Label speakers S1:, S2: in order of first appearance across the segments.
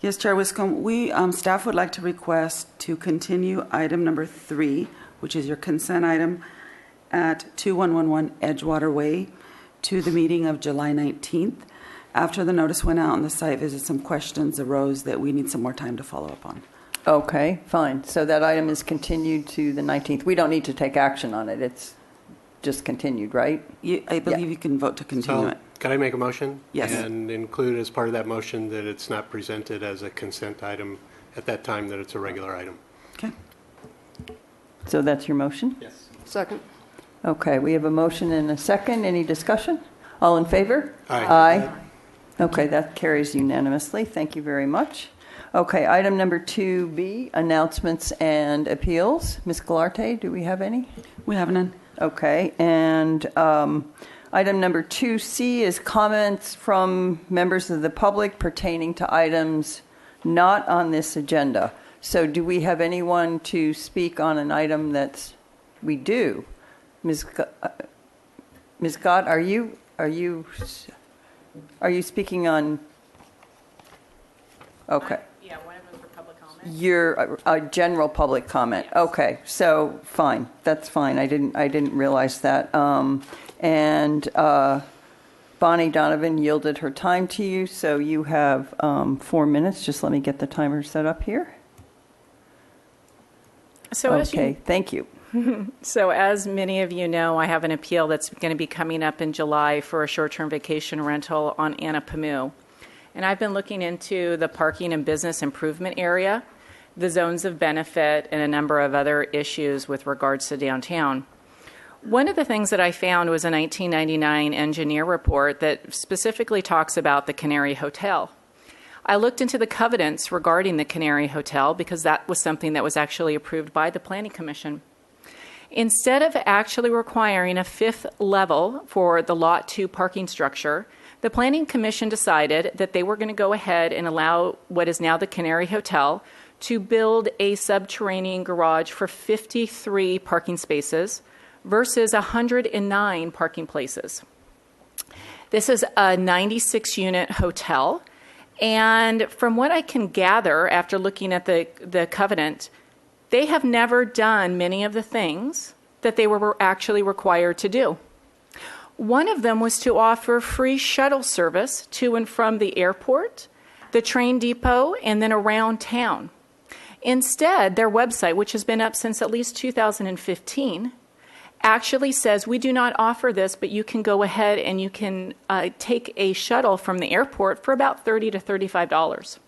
S1: Yes, Chair Wiscombe, we, staff would like to request to continue item number 3, which is your consent item at 2111 Edgewater Way, to the meeting of July 19th. After the notice went out on the site visit, some questions arose that we need some more time to follow up on.
S2: Okay, fine. So that item is continued to the 19th. We don't need to take action on it. It's just continued, right?
S1: I believe you can vote to continue it.
S3: Can I make a motion?
S1: Yes.
S3: And include as part of that motion that it's not presented as a consent item at that time, that it's a regular item.
S1: Okay.
S2: So that's your motion?
S3: Yes.
S4: Second.
S2: Okay, we have a motion and a second. Any discussion? All in favor?
S3: Aye.
S2: Aye. Okay, that carries unanimously. Thank you very much. Okay, item number 2B, announcements and appeals. Ms. Galarte, do we have any?
S1: We have none.
S2: Okay, and item number 2C is comments from members of the public pertaining to items not on this agenda. So do we have anyone to speak on an item that's, we do? Ms. Gott, are you speaking on, okay.
S5: Yeah, one of them for public comment.
S2: You're a general public comment.
S5: Yes.
S2: Okay, so fine, that's fine. I didn't realize that. And Bonnie Donovan yielded her time to you, so you have 4 minutes. Just let me get the timer set up here.
S5: So
S2: Okay, thank you.
S5: So as many of you know, I have an appeal that's going to be coming up in July for a short-term vacation rental on Anapamu. And I've been looking into the parking and business improvement area, the zones of benefit, and a number of other issues with regards to downtown. One of the things that I found was a 1999 engineer report that specifically talks about the Canary Hotel. I looked into the covenants regarding the Canary Hotel because that was something that was actually approved by the Planning Commission. Instead of actually requiring a 5th level for the Lot 2 parking structure, the Planning Commission decided that they were going to go ahead and allow what is now the Canary Hotel to build a subterranean garage for 53 parking spaces versus 109 parking places. This is a 96-unit hotel, and from what I can gather after looking at the covenant, they have never done many of the things that they were actually required to do. One of them was to offer free shuttle service to and from the airport, the train depot, and then around town. Instead, their website, which has been up since at least 2015, actually says, we do not offer this, but you can go ahead and you can take a shuttle from the airport for about $30 to $35.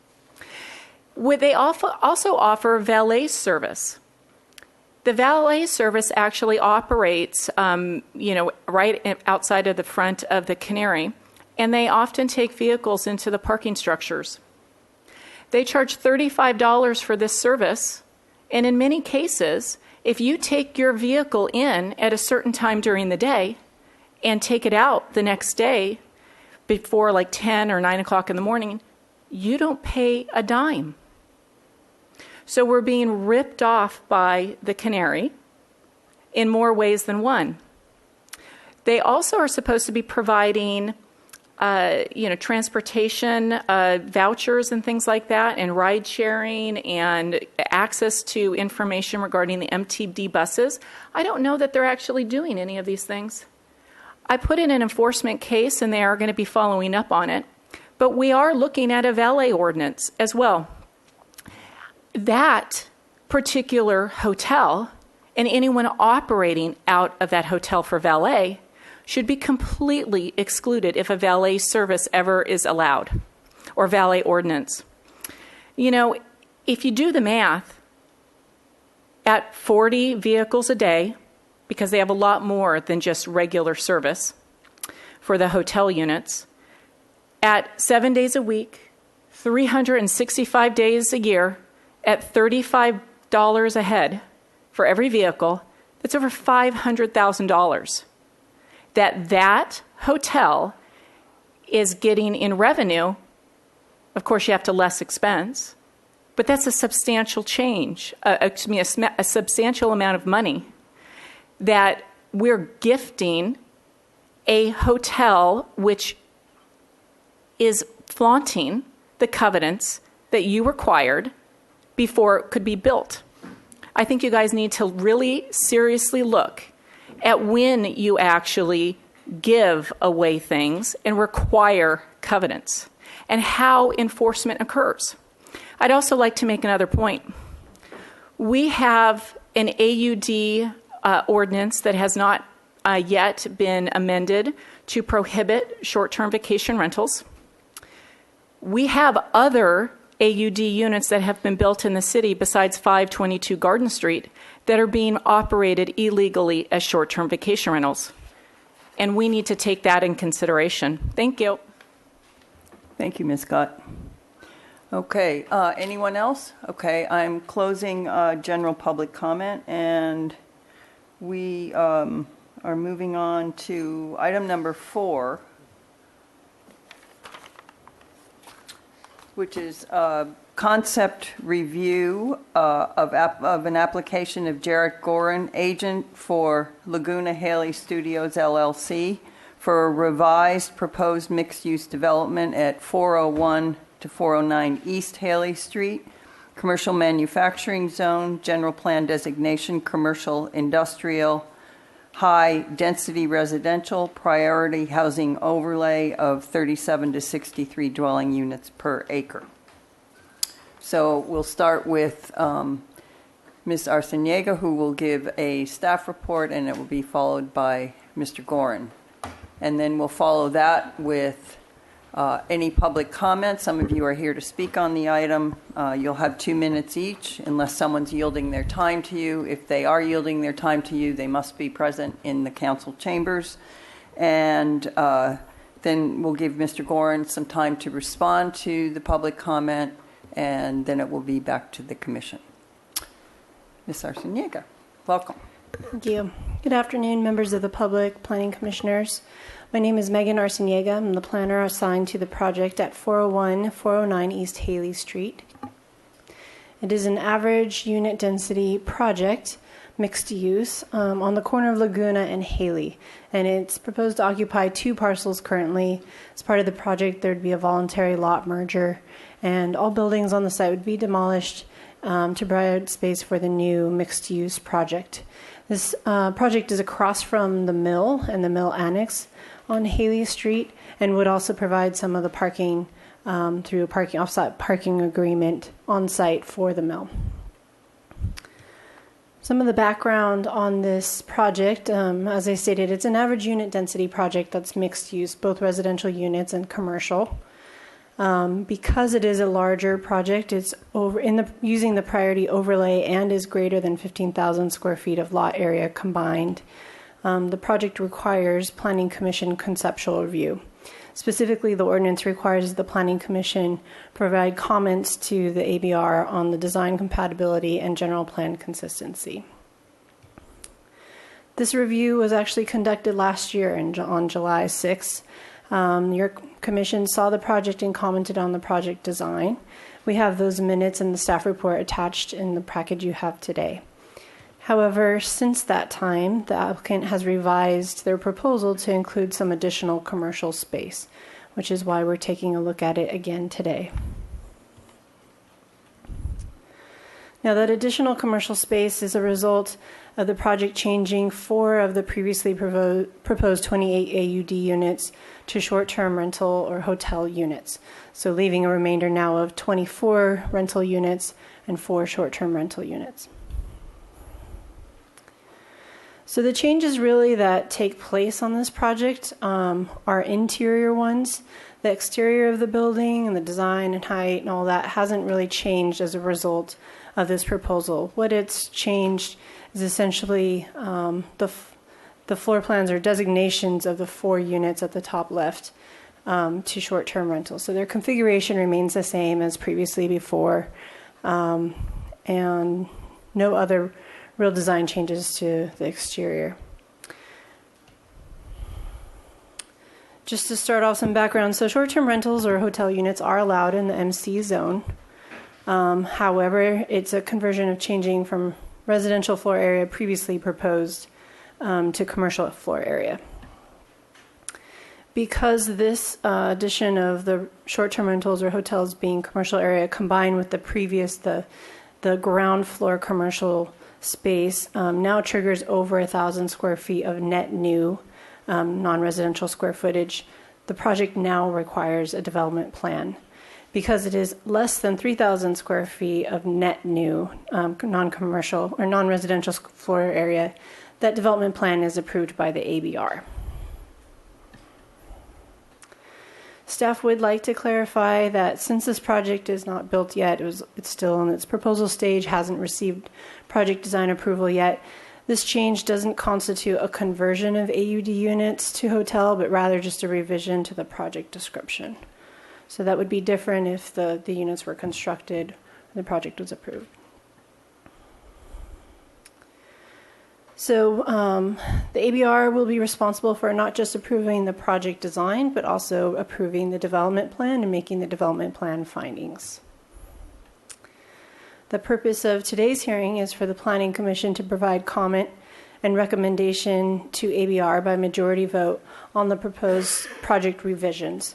S5: They also offer valet service. The valet service actually operates, right outside of the front of the Canary, and they often take vehicles into the parking structures. They charge $35 for this service, and in many cases, if you take your vehicle in at a certain time during the day and take it out the next day before like 10 or 9 o'clock in the morning, you don't pay a dime. So we're being ripped off by the Canary in more ways than one. They also are supposed to be providing, transportation vouchers and things like that, and ride sharing and access to information regarding the MTD buses. I don't know that they're actually doing any of these things. I put in an enforcement case, and they are going to be following up on it. But we are looking at a valet ordinance as well. That particular hotel and anyone operating out of that hotel for valet should be completely excluded if a valet service ever is allowed, or valet ordinance. If you do the math, at 40 vehicles a day, because they have a lot more than just regular service for the hotel units, at 7 days a week, 365 days a year, at $35 a head for every vehicle, that's over $500,000 that hotel is getting in revenue. Of course, you have to less expense, but that's a substantial change, a substantial amount of money that we're gifting a hotel which is flaunting the covenants that you required before it could be built. I think you guys need to really seriously look at when you actually give away things and require covenants and how enforcement occurs. I'd also like to make another point. We have an AUD ordinance that has not yet been amended to prohibit short-term vacation rentals. We have other AUD units that have been built in the city besides 522 Garden Street that are being operated illegally as short-term vacation rentals. And we need to take that in consideration. Thank you.
S2: Thank you, Ms. Scott. Okay, anyone else? Okay, I'm closing general public comment, and we are moving on to item number 4, which is concept review of an application of Jarrett Gorin, agent for Laguna Haley Studios, LLC, for a revised proposed mixed-use development at 401 to 409 East Haley Street, commercial manufacturing zone, general plan designation, commercial industrial, high-density residential, priority housing overlay of 37 to 63 dwelling units per acre. So we'll start with Ms. Arciniega, who will give a staff report, and it will be followed by Mr. Gorin. And then we'll follow that with any public comments. Some of you are here to speak on the item. You'll have 2 minutes each, unless someone's yielding their time to you. If they are yielding their time to you, they must be present in the council chambers. And then we'll give Mr. Gorin some time to respond to the public comment, and then it will be back to the commission. Ms. Arciniega, welcome.
S4: Thank you. Good afternoon, members of the public, planning commissioners. My name is Megan Arciniega. I'm the planner assigned to the project at 401-409 East Haley Street. It is an average unit density project, mixed use, on the corner of Laguna and Haley. And it's proposed to occupy 2 parcels currently. As part of the project, there'd be a voluntary lot merger, and all buildings on the site would be demolished to provide space for the new mixed-use project. This project is across from the mill and the mill annex on Haley Street, and would also provide some of the parking through a off-site parking agreement on site for the mill. Some of the background on this project, as I stated, it's an average unit density project that's mixed use, both residential units and commercial. Because it is a larger project, it's using the priority overlay and is greater than 15,000 square feet of lot area combined. The project requires Planning Commission conceptual review. Specifically, the ordinance requires the Planning Commission provide comments to the ABR on the design compatibility and general plan consistency. This review was actually conducted last year on July 6th. Your commission saw the project and commented on the project design. We have those minutes and the staff report attached in the package you have today. However, since that time, the applicant has revised their proposal to include some additional commercial space, which is why we're taking a look at it again today. Now, that additional commercial space is a result of the project changing 4 of the previously proposed 28 AUD units to short-term rental or hotel units, so leaving a remainder now of 24 rental units and 4 short-term rental units. So the changes really that take place on this project are interior ones. The exterior of the building and the design and height and all that hasn't really changed as a result of this proposal. What it's changed is essentially the floor plans or designations of the 4 units at the top left to short-term rental. So their configuration remains the same as previously before, and no other real design changes to the exterior. Just to start off some background, so short-term rentals or hotel units are allowed in the MC zone. However, it's a conversion of changing from residential floor area previously proposed to commercial floor area. Because this addition of the short-term rentals or hotels being commercial area combined with the previous, the ground floor commercial space now triggers over 1,000 square feet of net new non-residential square footage, the project now requires a development plan. Because it is less than 3,000 square feet of net new non-commercial or non-residential floor area, that development plan is approved by the ABR. Staff would like to clarify that since this project is not built yet, it's still in its proposal stage, hasn't received project design approval yet, this change doesn't constitute a conversion of AUD units to hotel, but rather just a revision to the project description. So that would be different if the units were constructed and the project was approved. So the ABR will be responsible for not just approving the project design, but also approving the development plan and making the development plan findings. The purpose of today's hearing is for the Planning Commission to provide comment and recommendation to ABR by majority vote on the proposed project revisions.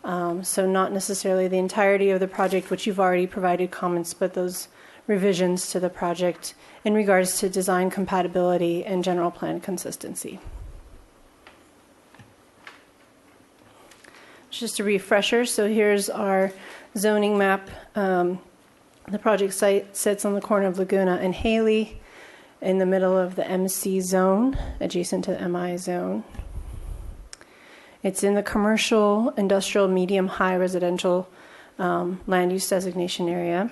S4: So not necessarily the entirety of the project, which you've already provided comments, but those revisions to the project in regards to design compatibility and general plan consistency. Just a refresher, so here's our zoning map. The project site sits on the corner of Laguna and Haley in the middle of the MC zone, adjacent to the MI zone. It's in the commercial, industrial, medium, high residential land use designation area,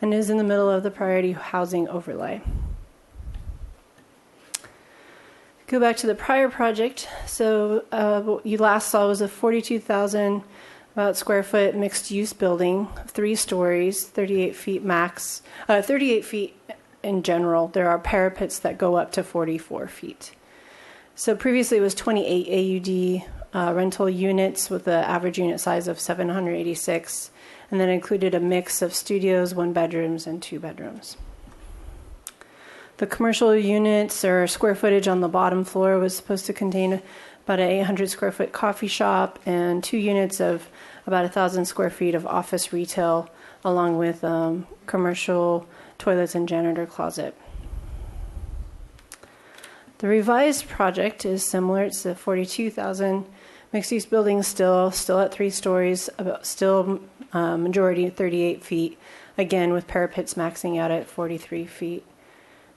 S4: and is in the middle of the priority housing overlay. Go back to the prior project. So what you last saw was a 42,000 about square foot mixed use building, 3 stories, 38 feet max, 38 feet in general. There are parapets that go up to 44 feet. So previously it was 28 AUD rental units with the average unit size of 786, and then included a mix of studios, 1 bedrooms, and 2 bedrooms. The commercial units or square footage on the bottom floor was supposed to contain about an 800 square foot coffee shop and 2 units of about 1,000 square feet of office retail, along with commercial toilets and janitor closet. The revised project is similar. It's a 42,000 mixed-use building, still at 3 stories, still majority 38 feet, again with parapets maxing out at 43 feet.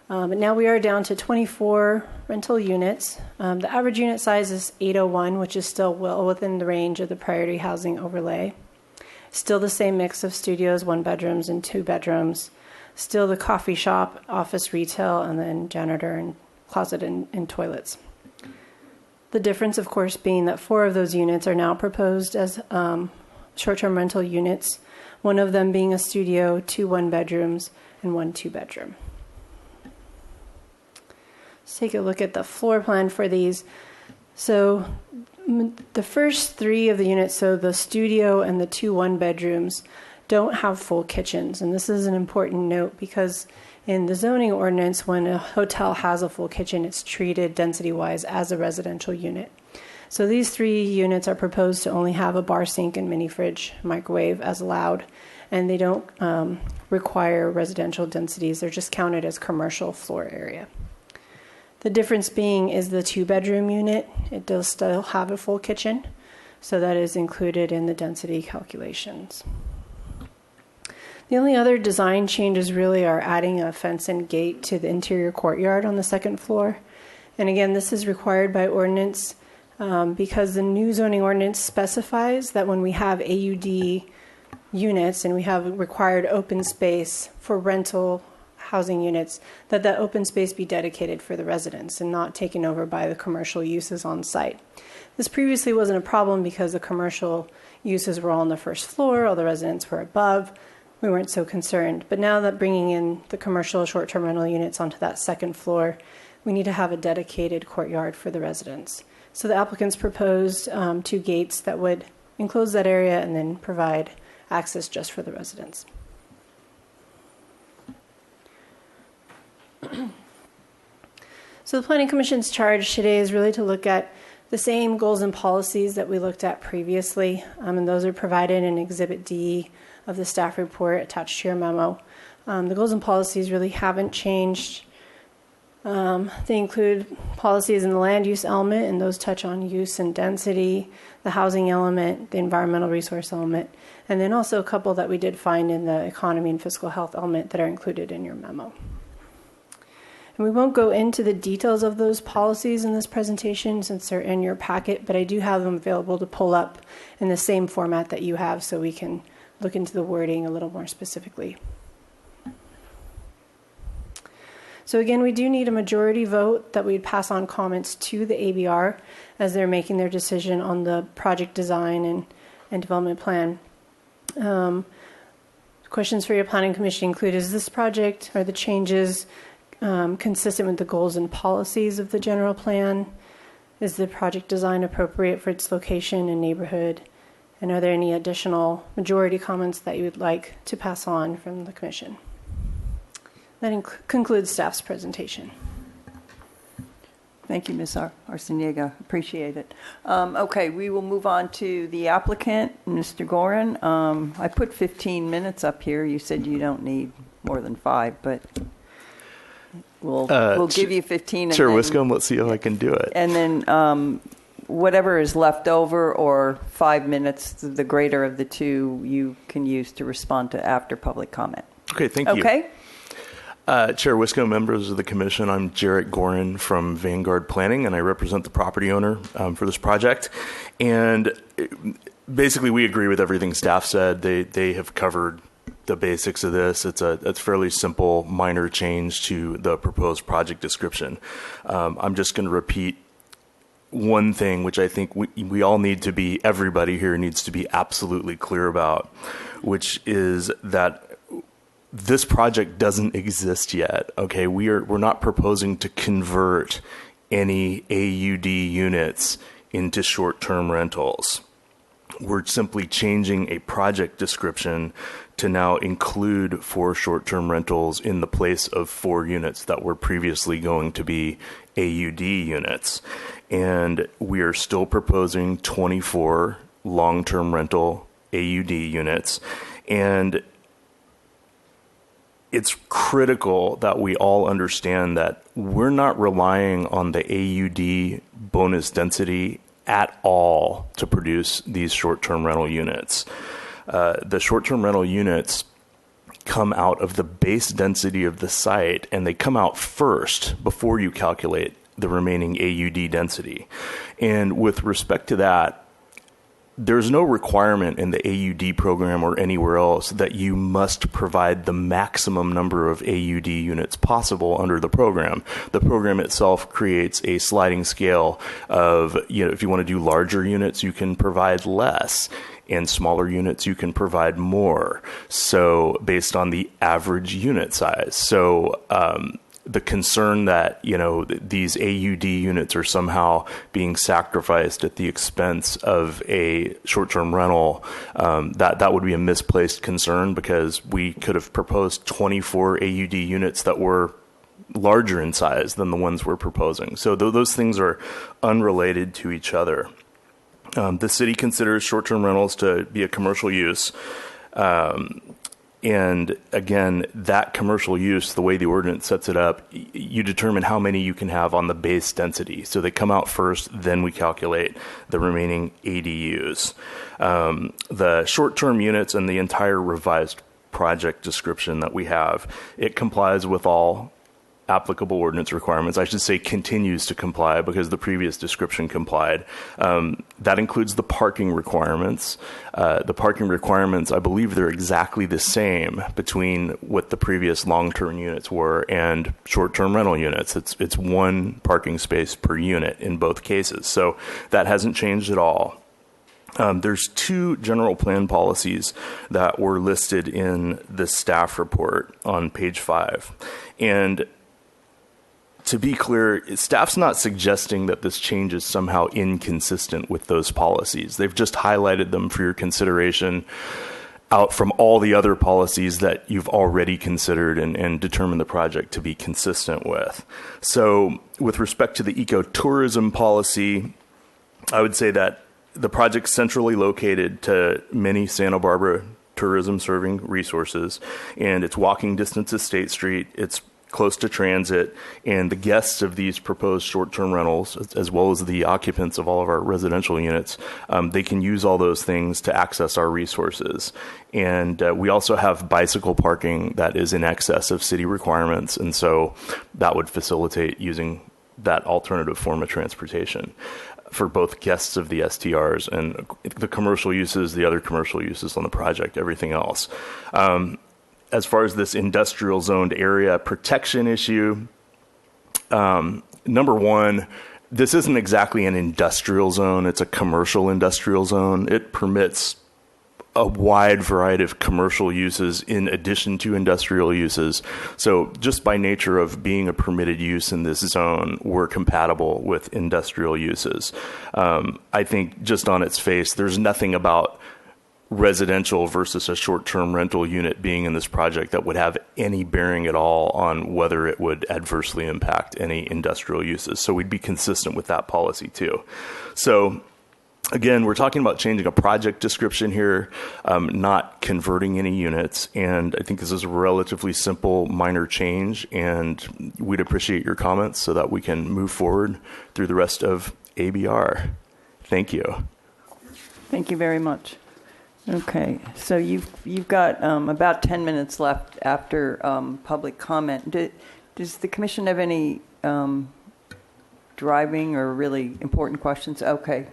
S4: But now we are down to 24 rental units. The average unit size is 801, which is still well within the range of the priority housing overlay. Still the same mix of studios, 1 bedrooms, and 2 bedrooms. Still the coffee shop, office retail, and then janitor and closet and toilets. The difference, of course, being that 4 of those units are now proposed as short-term rental units, 1 of them being a studio, 2 1-bedrooms, and 1 2-bedroom. Let's take a look at the floor plan for these. So the first 3 of the units, so the studio and the 2 1-bedrooms, don't have full kitchens. And this is an important note because in the zoning ordinance, when a hotel has a full kitchen, it's treated density-wise as a residential unit. So these 3 units are proposed to only have a bar sink and mini fridge microwave as allowed, and they don't require residential densities. They're just counted as commercial floor area. The difference being is the 2-bedroom unit. It does still have a full kitchen, so that is included in the density calculations. The only other design changes really are adding a fence and gate to the interior courtyard on the 2nd floor. And again, this is required by ordinance because the new zoning ordinance specifies that when we have AUD units and we have required open space for rental housing units, that open space be dedicated for the residents and not taken over by the commercial uses on site. This previously wasn't a problem because the commercial uses were all on the 1st floor, all the residents were above. We weren't so concerned. But now that bringing in the commercial short-term rental units onto that 2nd floor, we need to have a dedicated courtyard for the residents. So the applicants proposed 2 gates that would enclose that area and then provide access just for the residents. So the Planning Commission's charge today is really to look at the same goals and policies that we looked at previously, and those are provided in Exhibit D of the staff report attached to your memo. The goals and policies really haven't changed. They include policies in the land use element, and those touch on use and density, the housing element, the environmental resource element, and then also a couple that we did find in the economy and fiscal health element that are included in your memo. And we won't go into the details of those policies in this presentation since they're in your packet, but I do have them available to pull up in the same format that you have so we can look into the wording a little more specifically. So again, we do need a majority vote that we'd pass on comments to the ABR as they're making their decision on the project design and development plan. Questions for your planning commission include, is this project, are the changes consistent with the goals and policies of the general plan? Is the project design appropriate for its location and neighborhood? And are there any additional majority comments that you would like to pass on from the commission? That concludes staff's presentation.
S2: Thank you, Ms. Arciniega. Appreciate it. Okay, we will move on to the applicant, Mr. Gorin. I put 15 minutes up here. You said you don't need more than 5, but we'll give you 15.
S6: Chair Wiscombe, let's see if I can do it.
S2: And then whatever is left over, or 5 minutes, the greater of the two, you can use to respond to after public comment.
S6: Okay, thank you.
S2: Okay.
S6: Chair Wiscombe, members of the commission, I'm Jarrett Gorin from Vanguard Planning, and I represent the property owner for this project. And basically, we agree with everything staff said. They have covered the basics of this. It's a fairly simple, minor change to the proposed project description. I'm just going to repeat one thing, which I think we all need to be, everybody here needs to be absolutely clear about, which is that this project doesn't exist yet. Okay, we're not proposing to convert any AUD units into short-term rentals. We're simply changing a project description to now include 4 short-term rentals in the place of 4 units that were previously going to be AUD units. And we are still proposing 24 long-term rental AUD units. And it's critical that we all understand that we're not relying on the AUD bonus density at all to produce these short-term rental units. The short-term rental units come out of the base density of the site, and they come out first before you calculate the remaining AUD density. And with respect to that, there's no requirement in the AUD program or anywhere else that you must provide the maximum number of AUD units possible under the program. The program itself creates a sliding scale of, if you want to do larger units, you can provide less. And smaller units, you can provide more. So based on the average unit size. So, the concern that, these AUD units are somehow being sacrificed at the expense of a short-term rental, that would be a misplaced concern, because we could have proposed 24 AUD units that were larger in size than the ones we're proposing. So those things are unrelated to each other. The city considers short-term rentals to be a commercial use. And again, that commercial use, the way the ordinance sets it up, you determine how many you can have on the base density. So they come out first, then we calculate the remaining ADUs. The short-term units and the entire revised project description that we have, it complies with all applicable ordinance requirements. I should say continues to comply, because the previous description complied. That includes the parking requirements. The parking requirements, I believe they're exactly the same between what the previous long-term units were and short-term rental units. It's 1 parking space per unit in both cases. So that hasn't changed at all. There's 2 general plan policies that were listed in the staff report on page 5. And to be clear, staff's not suggesting that this change is somehow inconsistent with those policies. They've just highlighted them for your consideration out from all the other policies that you've already considered and determined the project to be consistent with. So with respect to the ecotourism policy, I would say that the project's centrally located to many Santa Barbara tourism serving resources, and it's walking distance to State Street. It's close to transit, and the guests of these proposed short-term rentals, as well as the occupants of all of our residential units, they can use all those things to access our resources. And we also have bicycle parking that is in excess of city requirements, and so that would facilitate using that alternative form of transportation for both guests of the STRs and the commercial uses, the other commercial uses on the project, everything else. As far as this industrial zoned area protection issue, number one, this isn't exactly an industrial zone. It's a commercial industrial zone. It permits a wide variety of commercial uses in addition to industrial uses. So just by nature of being a permitted use in this zone, we're compatible with industrial uses. I think just on its face, there's nothing about residential versus a short-term rental unit being in this project that would have any bearing at all on whether it would adversely impact any industrial uses. So we'd be consistent with that policy too. So again, we're talking about changing a project description here, not converting any units. And I think this is a relatively simple, minor change, and we'd appreciate your comments so that we can move forward through the rest of ABR. Thank you.
S2: Thank you very much. Okay, so you've got about 10 minutes left after public comment. Does the commission have any driving or really important questions? Okay.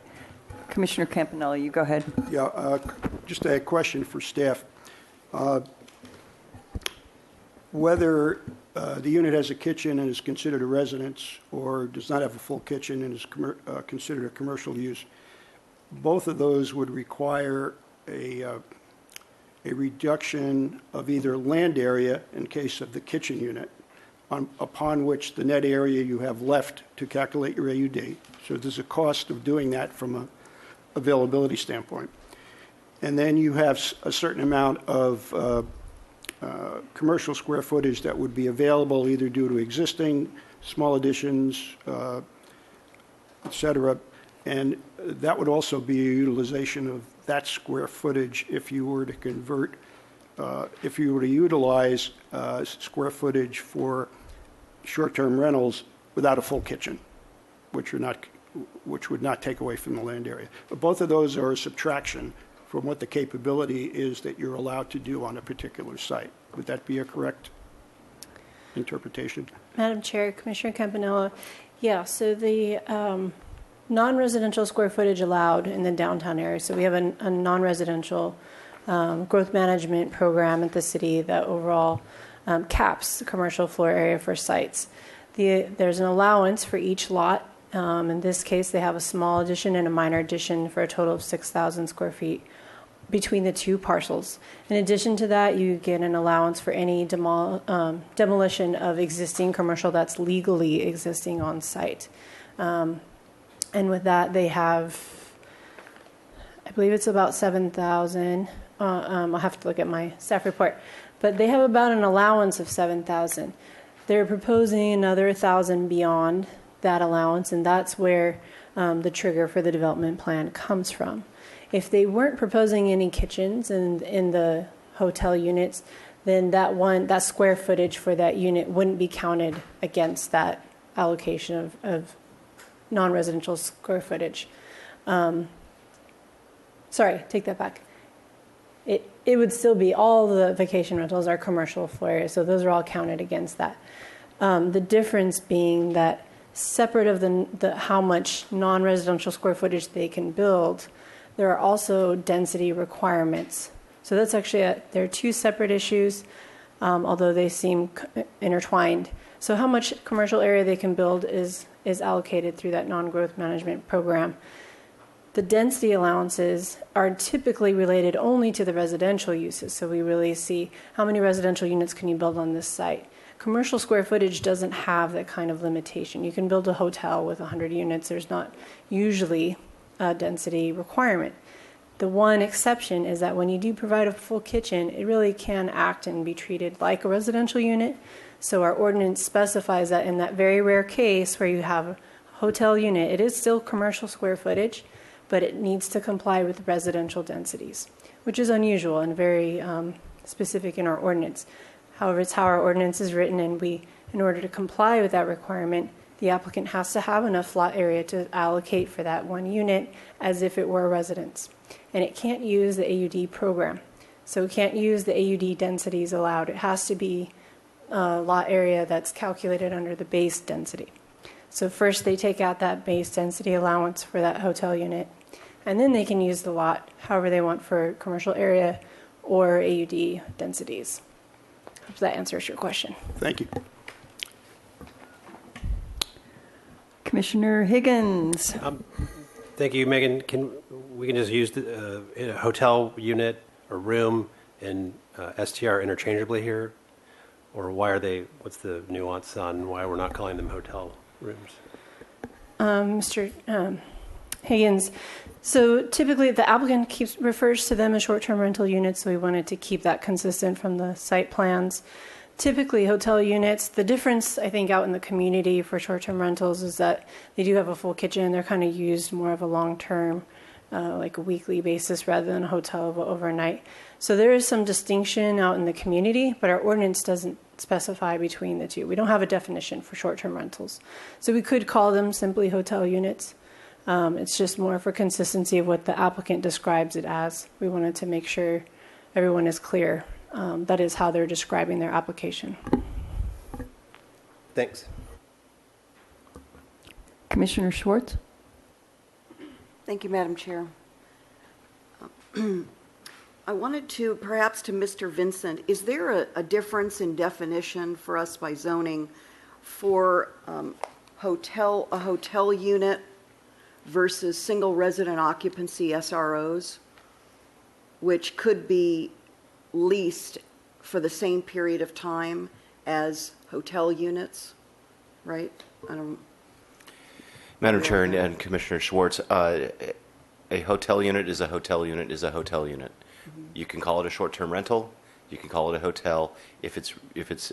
S2: Commissioner Campanella, you go ahead.
S7: Yeah, just a question for staff. Whether the unit has a kitchen and is considered a residence or does not have a full kitchen and is considered a commercial use, both of those would require a reduction of either land area in case of the kitchen unit, upon which the net area you have left to calculate your AUD. So there's a cost of doing that from a availability standpoint. And then you have a certain amount of commercial square footage that would be available either due to existing small additions, et cetera. And that would also be a utilization of that square footage if you were to convert, if you were to utilize square footage for short-term rentals without a full kitchen, which would not take away from the land area. But both of those are a subtraction from what the capability is that you're allowed to do on a particular site. Would that be a correct interpretation?
S4: Madam Chair, Commissioner Campanella, yeah, so the non-residential square footage allowed in the downtown area. So we have a non-residential growth management program at the city that overall caps the commercial floor area for sites. There's an allowance for each lot. In this case, they have a small addition and a minor addition for a total of 6,000 square feet between the two parcels. In addition to that, you get an allowance for any demolition of existing commercial that's legally existing on site. And with that, they have, I believe it's about 7,000. I'll have to look at my staff report. But they have about an allowance of 7,000. They're proposing another 1,000 beyond that allowance, and that's where the trigger for the development plan comes from. If they weren't proposing any kitchens in the hotel units, then that square footage for that unit wouldn't be counted against that allocation of non-residential square footage. Sorry, take that back. It would still be all the vacation rentals are commercial floor areas, so those are all counted against that. The difference being that separate of the how much non-residential square footage they can build, there are also density requirements. So that's actually there are two separate issues, although they seem intertwined. So how much commercial area they can build is allocated through that non-growth management program. The density allowances are typically related only to the residential uses. So we really see how many residential units can you build on this site. Commercial square footage doesn't have that kind of limitation. You can build a hotel with 100 units. There's not usually a density requirement. The one exception is that when you do provide a full kitchen, it really can act and be treated like a residential unit. So our ordinance specifies that in that very rare case where you have a hotel unit, it is still commercial square footage, but it needs to comply with residential densities, which is unusual and very specific in our ordinance. However, it's how our ordinance is written, and in order to comply with that requirement, the applicant has to have enough lot area to allocate for that one unit as if it were a residence. And it can't use the AUD program. So it can't use the AUD densities allowed. It has to be a lot area that's calculated under the base density. So first they take out that base density allowance for that hotel unit, and then they can use the lot however they want for commercial area or AUD densities. Hope that answers your question.
S7: Thank you.
S2: Commissioner Higgins.
S3: Thank you, Megan. We can just use a hotel unit or room and STR interchangeably here? Or what's the nuance on why we're not calling them hotel rooms?
S4: Mr. Higgins, so typically the applicant refers to them as short-term rental units, so we wanted to keep that consistent from the site plans. Typically, hotel units, the difference, I think, out in the community for short-term rentals is that they do have a full kitchen. They're kind of used more of a long-term, like a weekly basis rather than a hotel overnight. So there is some distinction out in the community, but our ordinance doesn't specify between the two. We don't have a definition for short-term rentals. So we could call them simply hotel units. It's just more for consistency of what the applicant describes it as. We wanted to make sure everyone is clear. That is how they're describing their application.
S3: Thanks.
S2: Commissioner Schwartz.
S8: Thank you, Madam Chair. I wanted to, perhaps to Mr. Vincent, is there a difference in definition for us by zoning for a hotel unit versus single resident occupancy SROs, which could be leased for the same period of time as hotel units, right?
S9: Madam Chair and Commissioner Schwartz, a hotel unit is a hotel unit is a hotel unit. Mm-hmm. You can call it a short-term rental. You can call it a hotel if it's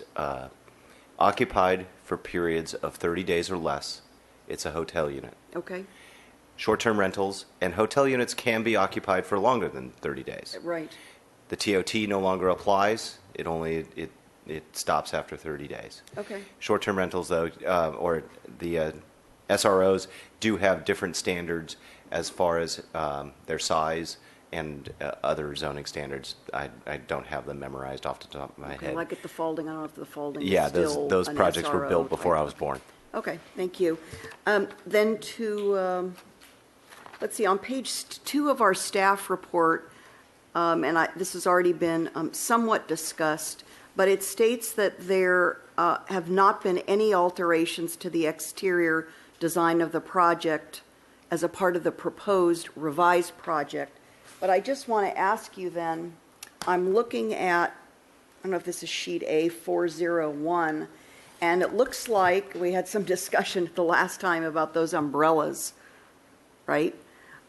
S9: occupied for periods of 30 days or less. It's a hotel unit.
S8: Okay.
S9: Short-term rentals and hotel units can be occupied for longer than 30 days.
S8: Right.
S9: The TOT no longer applies. It stops after 30 days.
S8: Okay.
S9: Short-term rentals, though, or the SROs do have different standards as far as their size and other zoning standards. I don't have them memorized off the top of my head.
S8: Like at the Faulding, I don't know if the Faulding
S9: Yeah,
S8: is still
S9: those
S8: an
S9: projects were
S8: SRO
S9: built before
S8: type.
S9: I was born.
S8: Okay, thank you. Then to, let's see, on page 2 of our staff report, this has already been somewhat discussed, but it states that there have not been any alterations to the exterior design of the project as a part of the proposed revised project. But I just want to ask you then, I'm looking at, I don't know if this is sheet A401, and it looks like we had some discussion the last time about those umbrellas, right?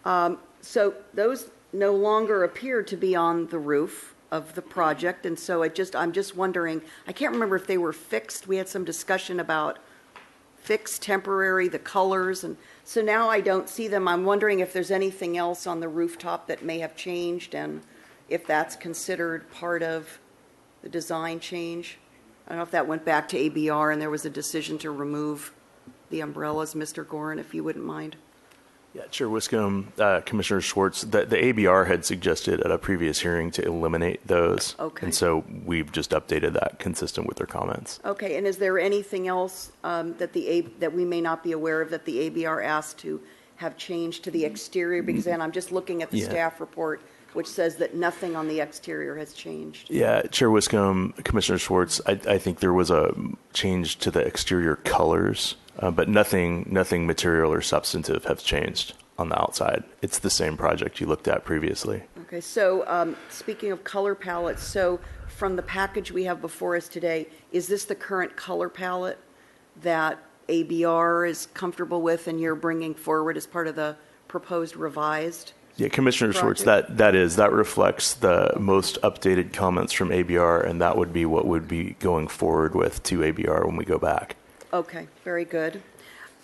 S8: So those no longer appear to be on the roof of the project, and so I'm just wondering, I can't remember if they were fixed. We had some discussion about fixed, temporary, the colors, and so now I don't see them. I'm wondering if there's anything else on the rooftop that may have changed, and if that's considered part of the design change. I don't know if that went back to ABR and there was a decision to remove the umbrellas, Mr. Gorin, if you wouldn't mind.
S6: Yeah, Chair Wiscombe, Commissioner Schwartz, the ABR had suggested at a previous hearing to eliminate those.
S8: Okay.
S6: And so we've just updated that consistent with their comments.
S8: Okay, and is there anything else that we may not be aware of that the ABR asked to have changed to the exterior? Because then I'm just looking at the staff report, which says that nothing on the exterior has changed.
S6: Yeah, Chair Wiscombe, Commissioner Schwartz, I think there was a change to the exterior colors, but nothing material or substantive has changed on the outside. It's the same project you looked at previously.
S8: Okay, so speaking of color palettes, so from the package we have before us today, is this the current color palette that ABR is comfortable with and you're bringing forward as part of the proposed revised?
S6: Yeah, Commissioner Schwartz,
S8: project?
S6: that reflects the most updated comments from ABR, and that would be what would be going forward with to ABR when we go back.
S8: Okay, very good.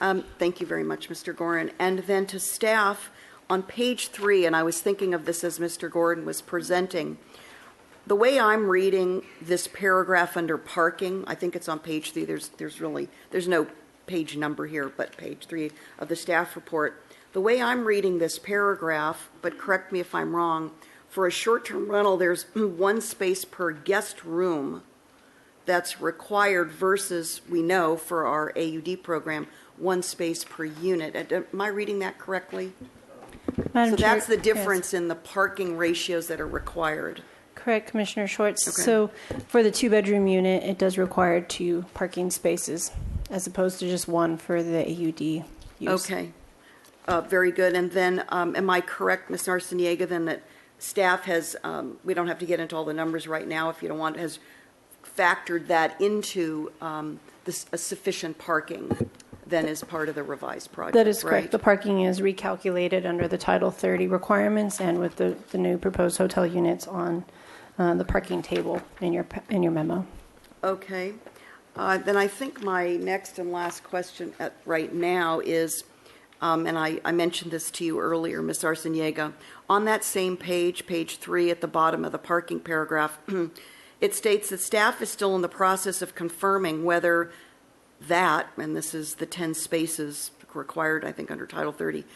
S8: Thank you very much, Mr. Gorin. And then to staff, on page 3, and I was thinking of this as Mr. Gordon was presenting, the way I'm reading this paragraph under parking, I think it's on page 3, there's no page number here, but page 3 of the staff report. The way I'm reading this paragraph, but correct me if I'm wrong, for a short-term rental, there's 1 space per guest room that's required versus, we know, for our AUD program, 1 space per unit. Am I reading that correctly?
S4: Madam
S8: So
S4: Chair,
S8: that's the
S4: yes.
S8: difference in the parking ratios that are required.
S4: Correct, Commissioner Schwartz.
S8: Okay.
S4: So for the 2-bedroom unit, it does require 2 parking spaces as opposed to just 1 for the AUD use.
S8: Okay. Very good. And then, am I correct, Ms. Arciniega, then that staff has, we don't have to get into all the numbers right now if you don't want, has factored that into a sufficient parking then as part of the revised project,
S4: That is correct.
S8: right?
S4: The parking is recalculated under the Title 30 requirements and with the new proposed hotel units on the parking table in your memo.
S8: Okay. Then I think my next and last question right now is, and I mentioned this to you earlier, Ms. Arciniega, on that same page, page 3 at the bottom of the parking paragraph, it states that staff is still in the process of confirming whether that, and this is the 10 spaces required, I think, under Title 30,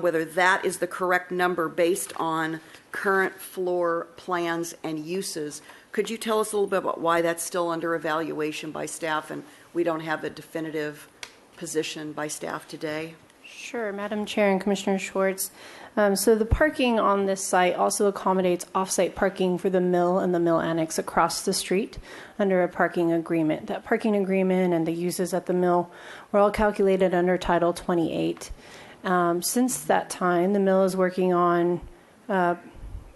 S8: whether that is the correct number based on current floor plans and uses. Could you tell us a little bit about why that's still under evaluation by staff and we don't have a definitive position by staff today?
S4: Sure, Madam Chair and Commissioner Schwartz. So the parking on this site also accommodates off-site parking for the mill and the mill annex across the street under a parking agreement. That parking agreement and the uses at the mill were all calculated under Title 28. Since that time, the mill is working on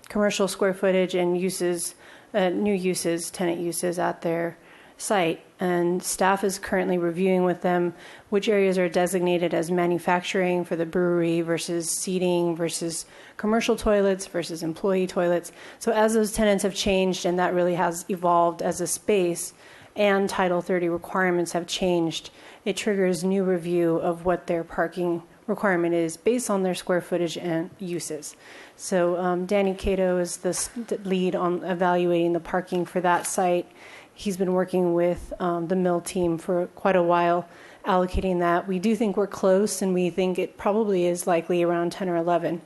S4: commercial square footage and uses, new uses, tenant uses at their site, and staff is currently reviewing with them which areas are designated as manufacturing for the brewery versus seating versus commercial toilets versus employee toilets. So as those tenants have changed and that really has evolved as a space and Title 30 requirements have changed, it triggers new review of what their parking requirement is based on their square footage and uses. So Danny Cato is the lead on evaluating the parking for that site. He's been working with the mill team for quite a while, allocating that. We do think we're close, and we think it probably is likely around 10 or 11.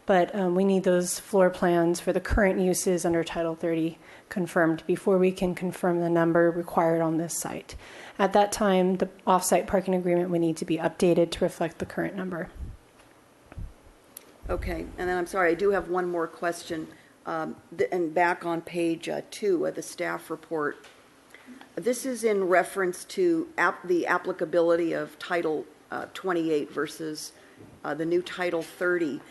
S4: But we need those floor plans for the current uses under Title 30 confirmed before we can confirm the number required on this site. At that time, the off-site parking agreement would need to be updated to reflect the current number.
S8: Okay, and then I'm sorry, I do have one more question. And back on page 2 of the staff report, this is in reference to the applicability of Title 28 versus the new Title 30.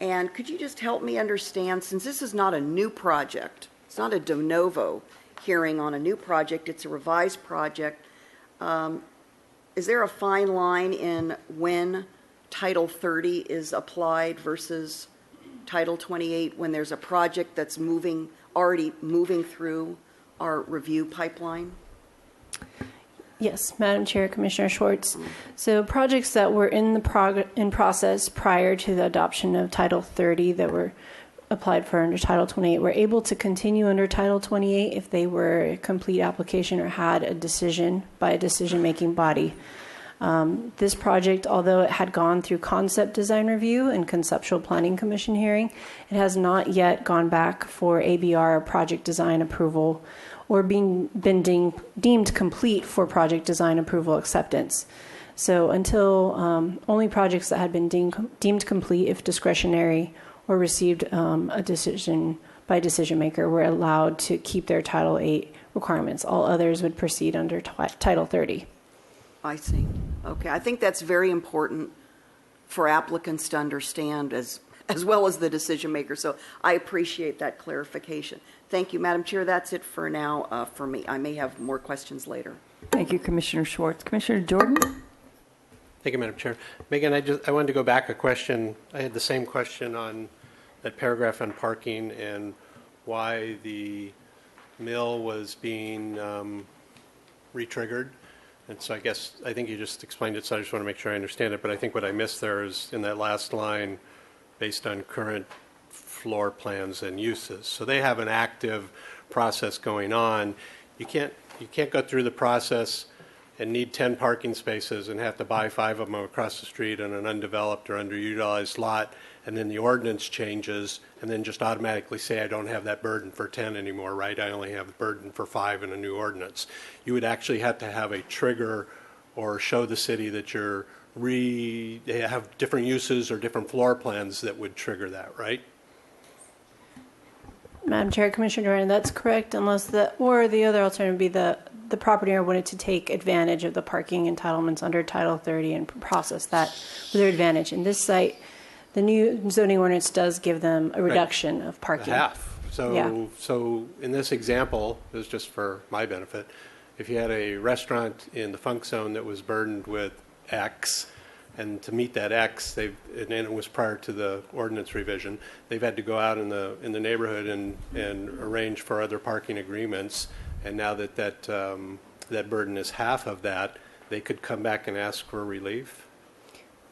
S8: And could you just help me understand, since this is not a new project, it's not a de novo hearing on a new project, it's a revised project, is there a fine line in when Title 30 is applied versus Title 28 when there's a project that's already moving through our review pipeline?
S4: Yes, Madam Chair, Commissioner Schwartz. So projects that were in process prior to the adoption of Title 30 that were applied for under Title 28 were able to continue under Title 28 if they were a complete application or had a decision by a decision-making body. This project, although it had gone through concept design review and conceptual planning commission hearing, it has not yet gone back for ABR project design approval or been deemed complete for project design approval acceptance. So until only projects that had been deemed complete, if discretionary, or received a decision by decision maker were allowed to keep their Title 8 requirements. All others would proceed under Title 30.
S8: I see. Okay, I think that's very important for applicants to understand as well as the decision maker. So I appreciate that clarification. Thank you, Madam Chair. That's it for now for me. I may have more questions later.
S2: Thank you, Commissioner Schwartz. Commissioner Jordan?
S3: Thank you, Madam Chair. Megan, I wanted to go back a question. I had the same question on that paragraph on parking and why the mill was being re-triggered. And so I think you just explained it, so I just want to make sure I understand it. But I think what I missed there is in that last line, based on current floor plans and uses. So they have an active process going on. You can't go through the process and need 10 parking spaces and have to buy 5 of them across the street on an undeveloped or underutilized lot, and then the ordinance changes, and then just automatically say, I don't have that burden for 10 anymore, right? I only have the burden for 5 in a new ordinance. You would actually have to have a trigger or show the city that they have different uses or different floor plans that would trigger that, right?
S4: Madam Chair, Commissioner Duran, that's correct, unless the other alternative would be the property owner wanted to take advantage of the parking entitlements under Title 30 and process that with their advantage. In this site, the new zoning ordinance does give them a reduction of parking.
S3: Half. So,
S4: Yeah.
S3: so in this example, this is just for my benefit, if you had a restaurant in the Funk Zone that was burdened with X, and to meet that X, and it was prior to the ordinance revision, they've had to go out in the neighborhood and arrange for other parking agreements. And now that burden is half of that, they could come back and ask for relief.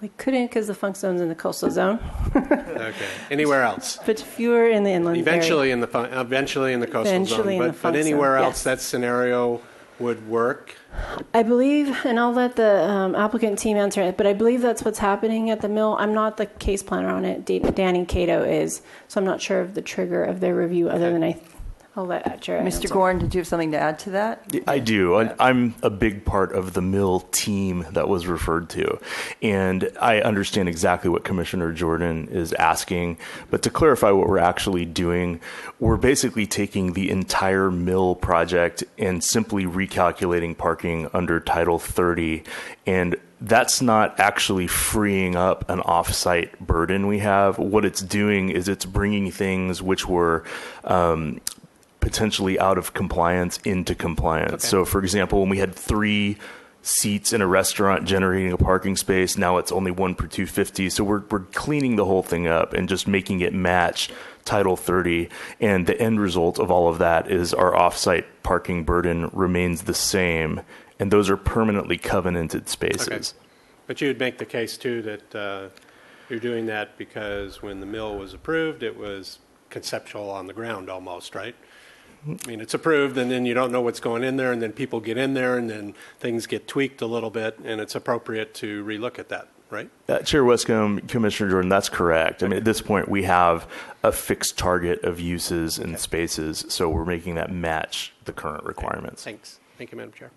S4: We couldn't because the Funk Zone's in the coastal zone,
S3: Okay. Anywhere else?
S4: but fewer in the inland
S3: Eventually
S4: area.
S3: in the coastal
S4: Eventually
S3: zone,
S4: in the
S3: but
S4: Funk
S3: anywhere
S4: Zone,
S3: else
S4: yes.
S3: that scenario would work.
S4: I believe, and I'll let the applicant team answer it, but I believe that's what's happening at the mill. I'm not the case planner on it. Danny Cato is, so I'm not sure of the trigger of their review other than I'll let Chair answer.
S2: Mr. Gorin, did you have something to add to that?
S6: I do. I'm a big part of the mill team that was referred to. And I understand exactly what Commissioner Jordan is asking. But to clarify what we're actually doing, we're basically taking the entire mill project and simply recalculating parking under Title 30. And that's not actually freeing up an off-site burden we have. What it's doing is it's bringing things which were potentially out of compliance into compliance.
S3: Okay.
S6: So, for example, when we had 3 seats in a restaurant generating a parking space, now it's only 1 per 250. So we're cleaning the whole thing up and just making it match Title 30. And the end result of all of that is our off-site parking burden remains the same. And those are permanently covenanted spaces.
S3: Okay. But you would make the case, too, that you're doing that because when the mill was approved, it was conceptual on the ground almost, right? I mean, it's approved, and then you don't know what's going in there, and then people get in there, and then things get tweaked a little bit, and it's appropriate to relook at that, right?
S6: Chair Westcomb, Commissioner Jordan, that's correct. I mean, at this point, we have a fixed target of uses and spaces, so we're making that match the current requirements.
S3: Thanks. Thank you, Madam Chair.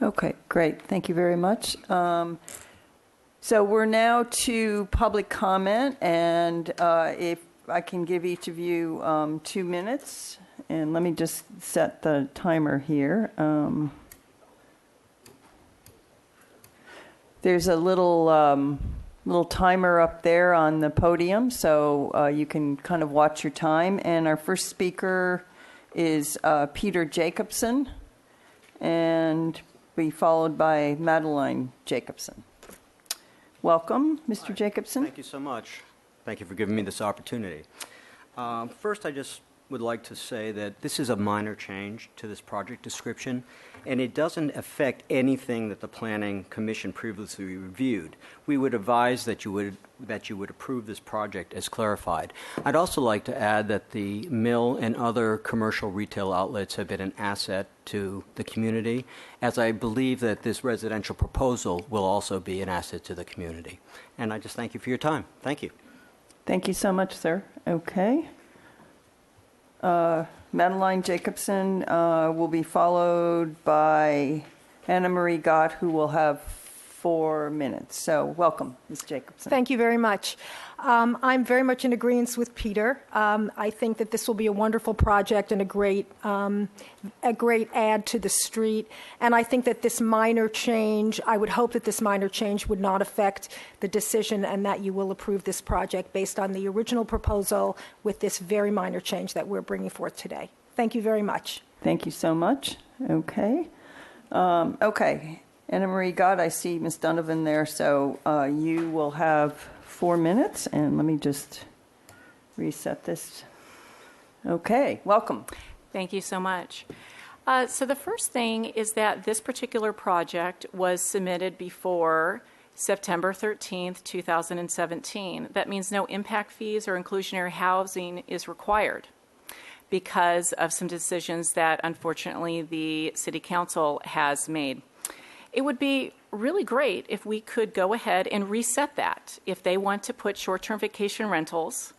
S2: Okay, great. Thank you very much. So we're now to public comment, and if I can give each of you 2 minutes, and let me just set the timer here. There's a little timer up there on the podium, so you can kind of watch your time. And our first speaker is Peter Jacobson, and be followed by Madeline Jacobson. Welcome, Mr. Jacobson.
S10: Thank you so much. Thank you for giving me this opportunity. First, I just would like to say that this is a minor change to this project description, and it doesn't affect anything that the Planning Commission previously reviewed. We would advise that you would approve this project as clarified. I'd also like to add that the mill and other commercial retail outlets have been an asset to the community, as I believe that this residential proposal will also be an asset to the community. And I just thank you for your time. Thank you.
S2: Thank you so much, sir. Okay. Madeline Jacobson will be followed by Anna Marie Gott, who will have 4 minutes. So welcome, Ms. Jacobson.
S11: Thank you very much. I'm very much in agreement with Peter. I think that this will be a wonderful project and a great add to the street. And I think that this minor change, I would hope that this minor change would not affect the decision and that you will approve this project based on the original proposal with this very minor change that we're bringing forth today. Thank you very much.
S2: Thank you so much. Okay. Okay. Anna Marie Gott, I see Ms. Donovan there, so you will have 4 minutes, and let me just reset this. Okay, welcome.
S5: Thank you so much. So the first thing is that this particular project was submitted before September 13th, 2017. That means no impact fees or inclusionary housing is required because of some decisions that unfortunately the City Council has made. It would be really great if we could go ahead and reset that. If they want to put short-term vacation rentals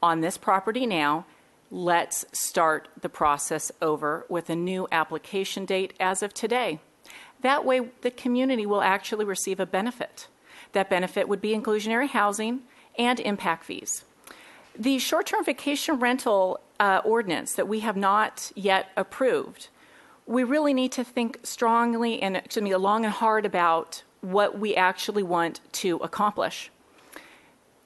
S5: on this property now, let's start the process over with a new application date as of today. That way, the community will actually receive a benefit. That benefit would be inclusionary housing and impact fees. The short-term vacation rental ordinance that we have not yet approved, we really need to think strongly and long and hard about what we actually want to accomplish.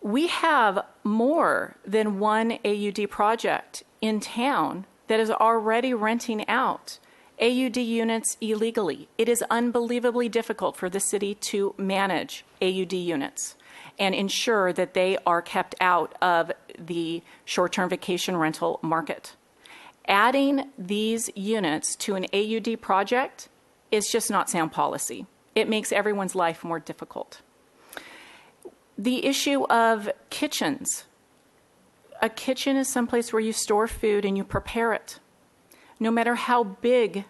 S5: We have more than one AUD project in town that is already renting out AUD units illegally. It is unbelievably difficult for the city to manage AUD units and ensure that they are kept out of the short-term vacation rental market. Adding these units to an AUD project is just not sound policy. It makes everyone's life more difficult. The issue of kitchens. A kitchen is someplace where you store food and you prepare it. No matter how big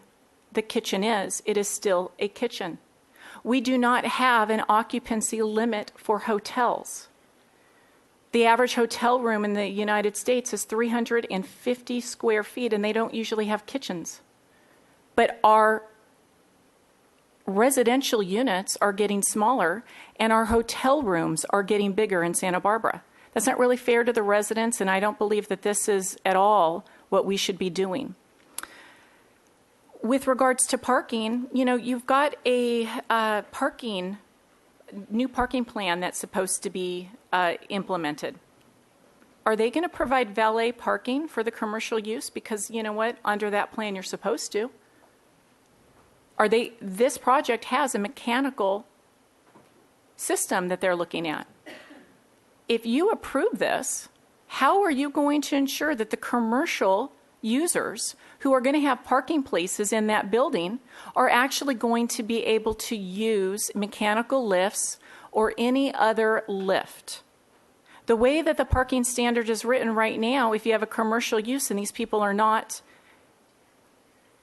S5: the kitchen is, it is still a kitchen. We do not have an occupancy limit for hotels. The average hotel room in the United States is 350 square feet, and they don't usually have kitchens. But our residential units are getting smaller, and our hotel rooms are getting bigger in Santa Barbara. That's not really fair to the residents, and I don't believe that this is at all what we should be doing. With regards to parking, you've got a new parking plan that's supposed to be implemented. Are they going to provide valet parking for the commercial use? Because you know what? Under that plan, you're supposed to. This project has a mechanical system that they're looking at. If you approve this, how are you going to ensure that the commercial users who are going to have parking places in that building are actually going to be able to use mechanical lifts or any other lift? The way that the parking standard is written right now, if you have a commercial use and these people are not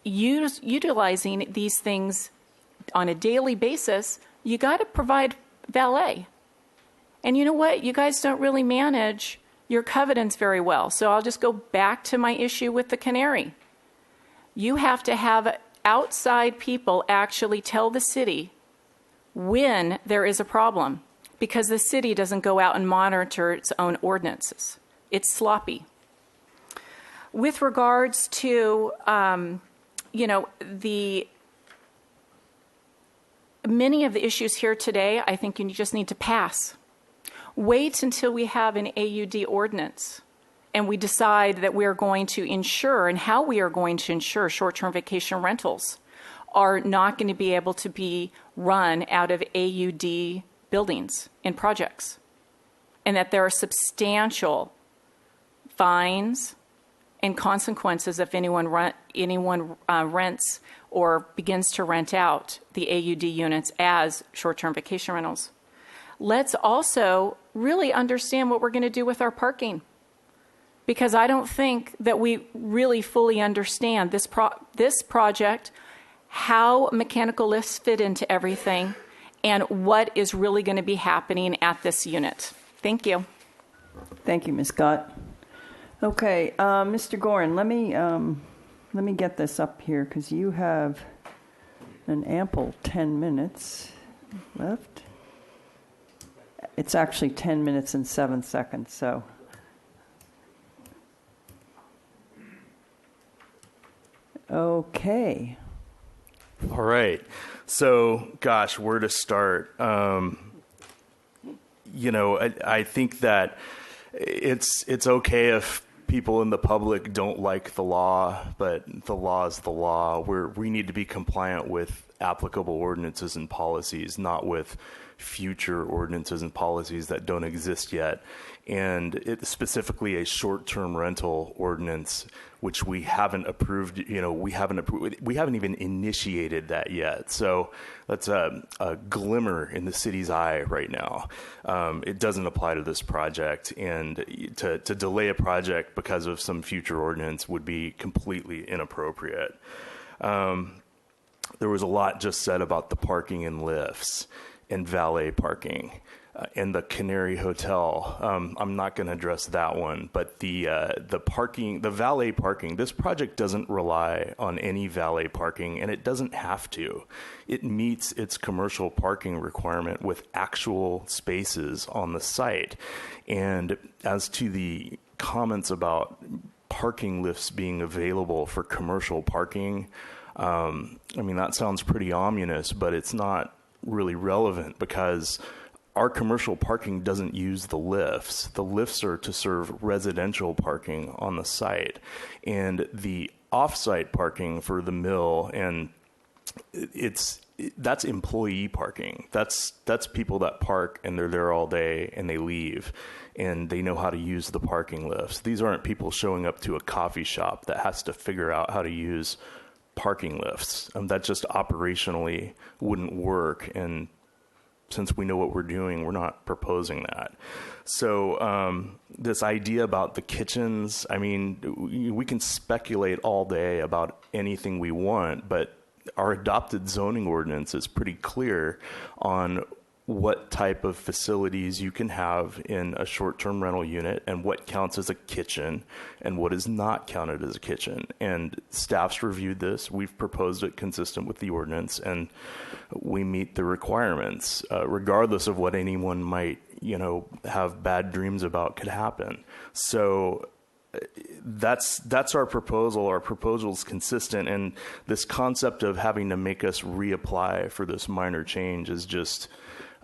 S5: utilizing these things on a daily basis, you got to provide valet. And you know what? You guys don't really manage your covenants very well. So I'll just go back to my issue with the Canary. You have to have outside people actually tell the city when there is a problem, because the city doesn't go out and monitor its own ordinances. It's sloppy. With regards to, many of the issues here today, I think you just need to pass. Wait until we have an AUD ordinance and we decide that we are going to ensure and how we are going to ensure short-term vacation rentals are not going to be able to be run out of AUD buildings and projects, and that there are substantial fines and consequences if anyone rents or begins to rent out the AUD units as short-term vacation rentals. Let's also really understand what we're going to do with our parking, because I don't think that we really fully understand this project, how mechanical lifts fit into everything, and what is really going to be happening at this unit. Thank you.
S2: Thank you, Ms. Scott. Okay, Mr. Gorin, let me get this up here because you have an ample 10 minutes left. It's actually 10 minutes and 7 seconds, so. Okay.
S6: All right. So, gosh, where to start? I think that it's okay if people in the public don't like the law, but the law is the law. We need to be compliant with applicable ordinances and policies, not with future ordinances and policies that don't exist yet. And it's specifically a short-term rental ordinance, which we haven't approved. We haven't even initiated that yet. So that's a glimmer in the city's eye right now. It doesn't apply to this project, and to delay a project because of some future ordinance would be completely inappropriate. There was a lot just said about the parking and lifts and valet parking and the Canary Hotel. I'm not going to address that one, but the parking, the valet parking, this project doesn't rely on any valet parking, and it doesn't have to. It meets its commercial parking requirement with actual spaces on the site. And as to the comments about parking lifts being available for commercial parking, that sounds pretty ominous, but it's not really relevant because our commercial parking doesn't use the lifts. The lifts are to serve residential parking on the site, and the off-site parking for the mill, and that's employee parking. That's people that park and they're there all day and they leave and they know how to use the parking lifts. These aren't people showing up to a coffee shop that has to figure out how to use parking lifts. That just operationally wouldn't work, and since we know what we're doing, we're not proposing that. So this idea about the kitchens, we can speculate all day about anything we want, but our adopted zoning ordinance is pretty clear on what type of facilities you can have in a short-term rental unit and what counts as a kitchen and what is not counted as a kitchen. And staff's reviewed this. We've proposed it consistent with the ordinance, and we meet the requirements, regardless of what anyone might, have bad dreams about could happen. So that's our proposal. Our proposal is consistent, and this concept of having to make us reapply for this minor change is just,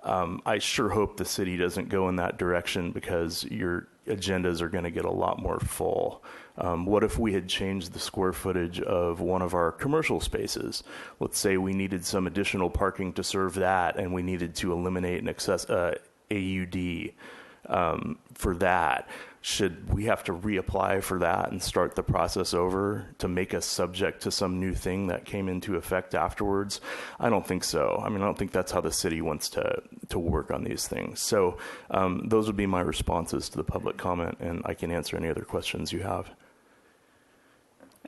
S6: I sure hope the city doesn't go in that direction, because your agendas are going to get a lot more full. What if we had changed the square footage of one of our commercial spaces? Let's say we needed some additional parking to serve that, and we needed to eliminate an AUD for that. Should we have to reapply for that and start the process over to make us subject to some new thing that came into effect afterwards? I don't think so. I don't think that's how the city wants to work on these things. So those would be my responses to the public comment, and I can answer any other questions you have.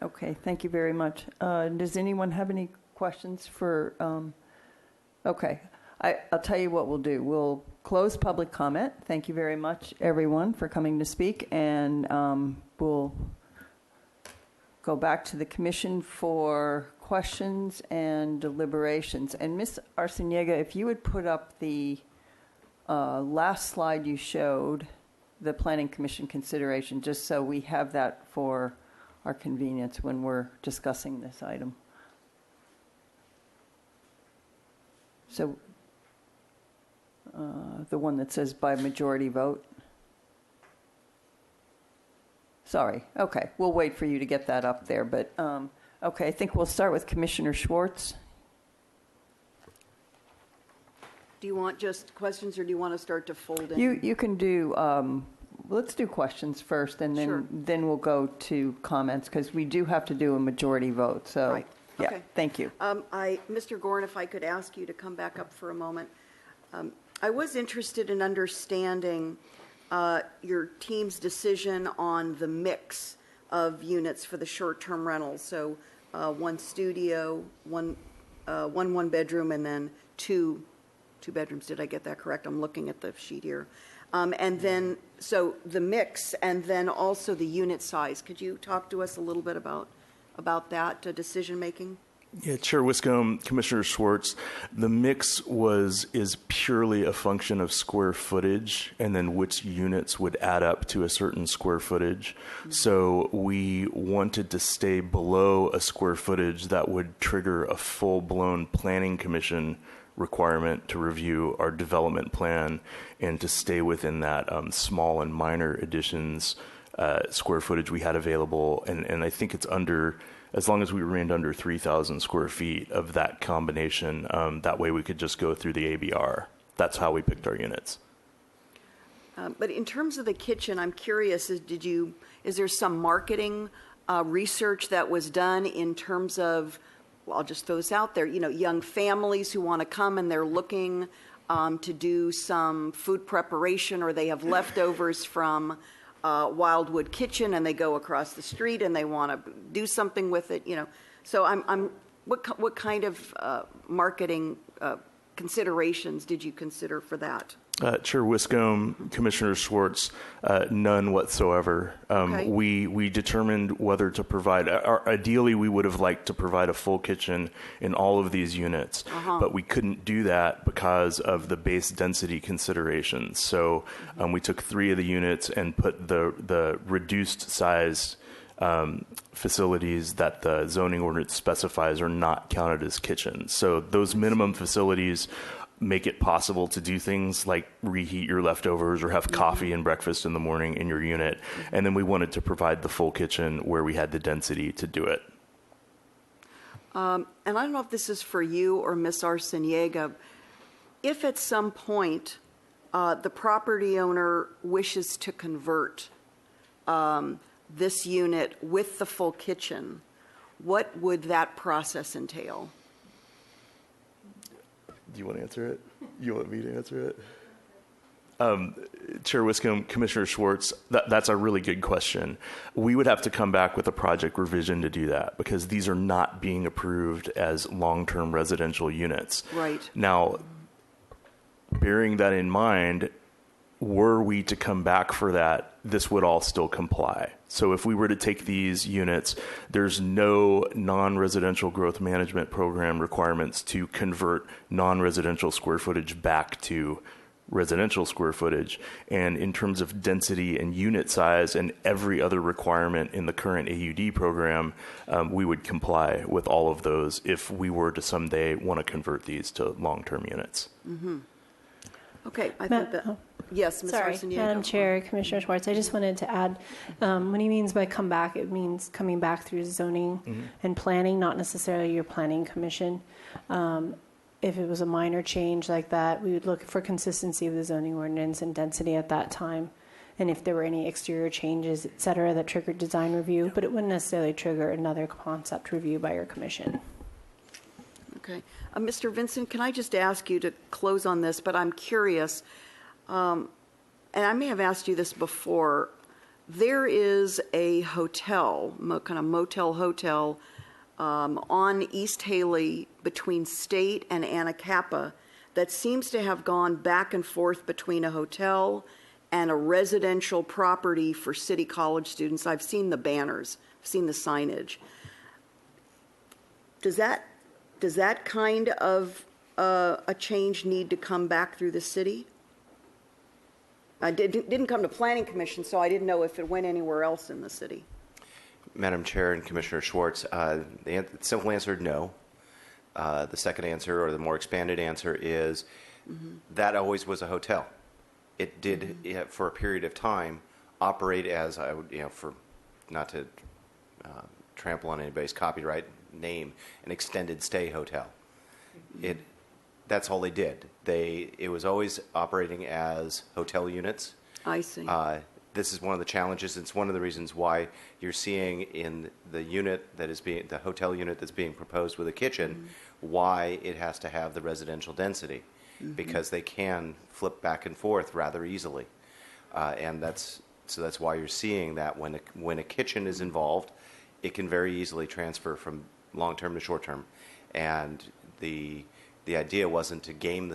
S2: Okay, thank you very much. Does anyone have any questions for... Okay, I'll tell you what we'll do. We'll close public comment. Thank you very much, everyone, for coming to speak, and we'll go back to the commission for questions and deliberations. And Ms. Arciniega, if you would put up the last slide you showed, the Planning Commission consideration, just so we have that for our convenience when we're discussing this item. So the one that says by majority vote. Sorry. Okay. We'll wait for you to get that up there. But, okay, I think we'll start with Commissioner Schwartz.
S8: Do you want just questions, or do you want to start to fold in?
S2: You can do, let's do questions first, and then,
S8: Sure.
S2: then we'll go to comments, because we do have to do a majority vote. So,
S8: Right.
S2: yeah,
S8: Okay.
S2: thank you.
S8: Mr. Gorn, if I could ask you to come back up for a moment. I was interested in understanding your team's decision on the mix of units for the short-term rentals. So one studio, one bedroom, and then two bedrooms. Did I get that correct? I'm looking at the sheet here. And then, so the mix, and then also the unit size. Could you talk to us a little bit about that decision-making?
S6: Yeah, Chair Wiscombe, Commissioner Schwartz, the mix is purely a function of square footage and then which units would add up to a certain square footage. Mm-hmm. So we wanted to stay below a square footage that would trigger a full-blown planning commission requirement to review our development plan, and to stay within that small and minor additions square footage we had available, and I think it's under, as long as we remained under 3,000 square feet of that combination, that way we could just go through the ABR. That's how we picked our units.
S8: But in terms of the kitchen, I'm curious, is there some marketing research that was done in terms of, well, I'll just throw this out there, young families who want to come and they're looking to do some food preparation, or they have leftovers from Wildwood Kitchen and they go across the street and they want to do something with it, So what kind of marketing considerations did you consider for that?
S6: Chair Wiscombe, Commissioner Schwartz, none whatsoever.
S8: Okay.
S6: We determined whether to provide, ideally we would have liked to provide a full kitchen in all of these units, but we couldn't do that because of the base density considerations. So we took 3 of the units and put the reduced size facilities that the zoning ordinance specifies are not counted as kitchens. So those minimum facilities make it possible to do things like reheat your leftovers or have coffee and breakfast in the morning in your unit. And then we wanted to provide the full kitchen where we had the density to do it.
S8: And I don't know if this is for you or Ms. Arciniega. If at some point the property owner wishes to convert this unit with the full kitchen, what would that process entail?
S6: Do you want to answer it? You want me to answer it? Chair Wiscombe, Commissioner Schwartz, that's a really good question. We would have to come back with a project revision to do that because these are not being approved as long-term residential units.
S8: Right.
S6: Now, bearing that in mind, were we to come back for that, this would all still comply. So if we were to take these units, there's no non-residential growth management program requirements to convert non-residential square footage back to residential square footage. And in terms of density and unit size and every other requirement in the current AUD program, we would comply with all of those if we were to someday want to convert these to long-term units.
S8: Okay, I think that. Yes, Ms.
S4: Sorry,
S8: Arciniega.
S4: Madam Chair, Commissioner Schwartz, I just wanted to add, when he means by come back, it means coming back through zoning and planning, not necessarily your planning commission. If it was a minor change like that, we would look for consistency of the zoning ordinance and density at that time. And if there were any exterior changes, et cetera, that triggered design review, but it wouldn't necessarily trigger another concept review by your commission.
S8: Okay. Mr. Vincent, can I just ask you to close on this, but I'm curious, and I may have asked you this before, there is a hotel, kind of motel hotel, on East Haley between State and Anacapa that seems to have gone back and forth between a hotel and a residential property for City College students. I've seen the banners, I've seen the signage. Does that kind of a change need to come back through the city? I didn't come to Planning Commission, so I didn't know if it went anywhere else in the city.
S9: Madam Chair and Commissioner Schwartz, the simple answer, no. The second answer, or the more expanded answer, is that always was a hotel. It did, for a period of time, operate as, I would, for not to trample on anybody's copyright name, an extended stay hotel. That's all they did. It was always operating as hotel units.
S8: I see.
S9: This is one of the challenges. It's one of the reasons why you're seeing in the unit that is the hotel unit that's being proposed with a kitchen, why it has to have the residential density, because they can flip back and forth rather easily, and that's why you're seeing that when a kitchen is involved, it can very easily transfer from long-term to short-term, and the idea wasn't to game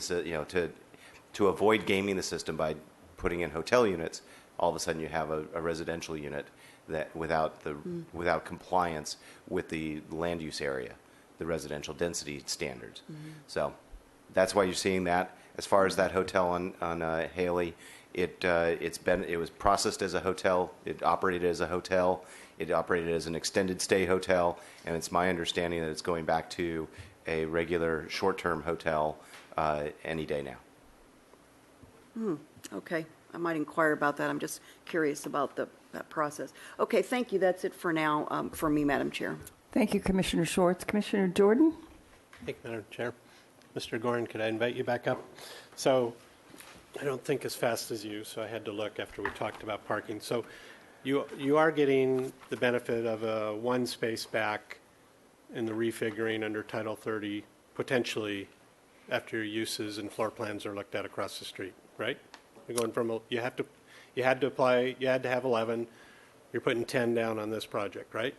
S9: to avoid gaming the system by putting in hotel units. All of a sudden, you have a residential unit that without compliance with the land use area, the residential density standards. So that's why you're seeing that. As far as that hotel on Haley, it was processed as a hotel. It operated as a hotel. It operated as an extended stay hotel, and it's my understanding that it's going back to a regular short-term hotel any day now.
S8: Okay. I might inquire about that. I'm just curious about that process. Okay, thank you. That's it for now for me, Madam Chair.
S2: Thank you, Commissioner Schwartz. Commissioner Jordan?
S3: Thank you, Madam Chair. Mr. Gorin, could I invite you back up? So I don't think as fast as you, so I had to look after we talked about parking. So you are getting the benefit of a one space back in the refiguring under Title 30, potentially after your uses and floor plans are looked at across the street, right? You're going from, you had to have 11. You're putting 10 down on this project, right?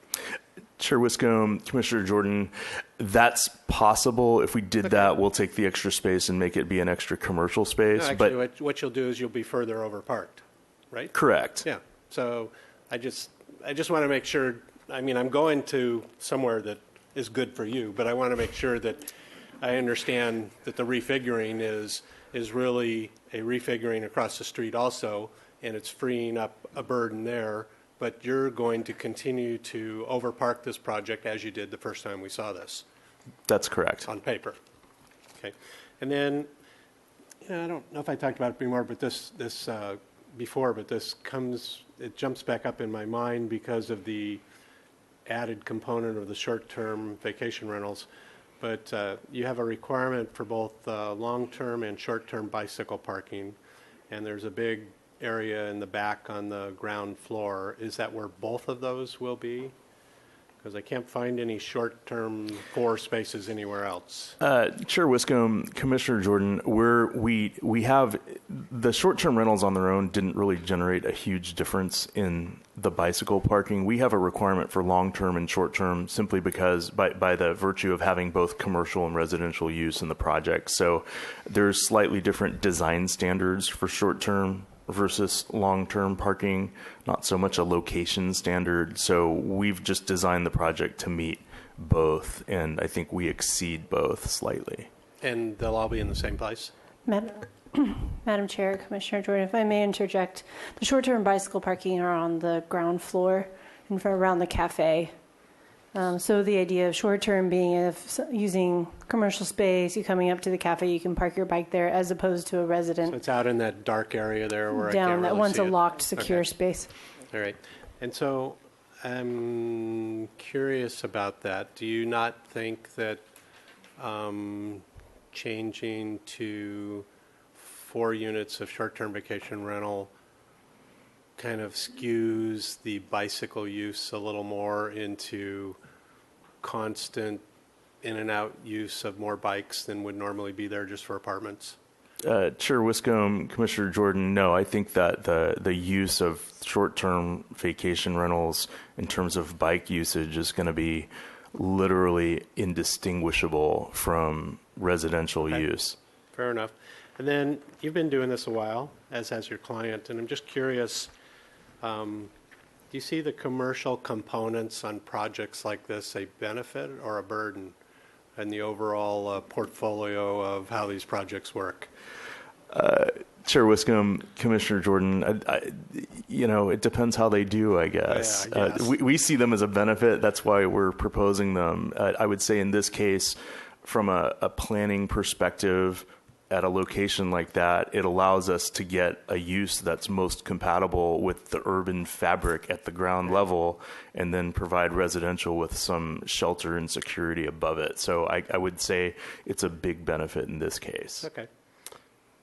S6: Chair Wiscombe, Commissioner Jordan, that's possible. If we did that, we'll take the extra space and make it be an extra commercial space.
S3: No, actually, what you'll do is you'll be further over parked, right?
S6: Correct.
S3: Yeah. So I just want to make sure, I mean, I'm going to somewhere that is good for you, but I want to make sure that I understand that the refiguring is really a refiguring across the street also, and it's freeing up a burden there, but you're going to continue to overpark this project as you did the first time we saw this.
S6: That's correct.
S3: On paper. Okay. And then, I don't know if I talked about it before, but it jumps back up in my mind because of the added component of the short-term vacation rentals. But you have a requirement for both long-term and short-term bicycle parking, and there's a big area in the back on the ground floor. Is that where both of those will be? Because I can't find any short-term floor spaces anywhere else.
S6: Chair Wiscombe, Commissioner Jordan, we have the short-term rentals on their own didn't really generate a huge difference in the bicycle parking. We have a requirement for long-term and short-term simply because by the virtue of having both commercial and residential use in the project. So there's slightly different design standards for short-term versus long-term parking, not so much a location standard. So we've just designed the project to meet both, and I think we exceed both slightly.
S3: And they'll all be in the same place?
S4: Madam Chair, Commissioner Jordan, if I may interject, the short-term bicycle parking are on the ground floor and around the cafe. So the idea of short-term being if using commercial space, you coming up to the cafe, you can park your bike there as opposed to a resident.
S3: So it's out in that dark area there where
S4: down
S3: I can't
S4: that
S3: really
S4: one's
S3: see
S4: a
S3: it.
S4: locked, secure space.
S3: All right. And so I'm curious about that. Do you not think that changing to 4 units of short-term vacation rental kind of skews the bicycle use a little more into constant in and out use of more bikes than would normally be there just for apartments?
S6: Chair Wiscombe, Commissioner Jordan, no, I think that the use of short-term vacation rentals in terms of bike usage is going to be literally indistinguishable from residential use.
S3: Fair enough. And then you've been doing this a while, as has your client, and I'm just curious, do you see the commercial components on projects like this a benefit or a burden in the overall portfolio of how these projects work?
S6: Chair Wiscombe, Commissioner Jordan, it depends how they do, I guess.
S3: Yeah, I guess.
S6: We see them as a benefit. That's why we're proposing them. I would say in this case, from a planning perspective, at a location like that, it allows us to get a use that's most compatible with the urban fabric at the ground level and then provide residential with some shelter and security above it. So I would say it's a big benefit in this case.
S3: Okay.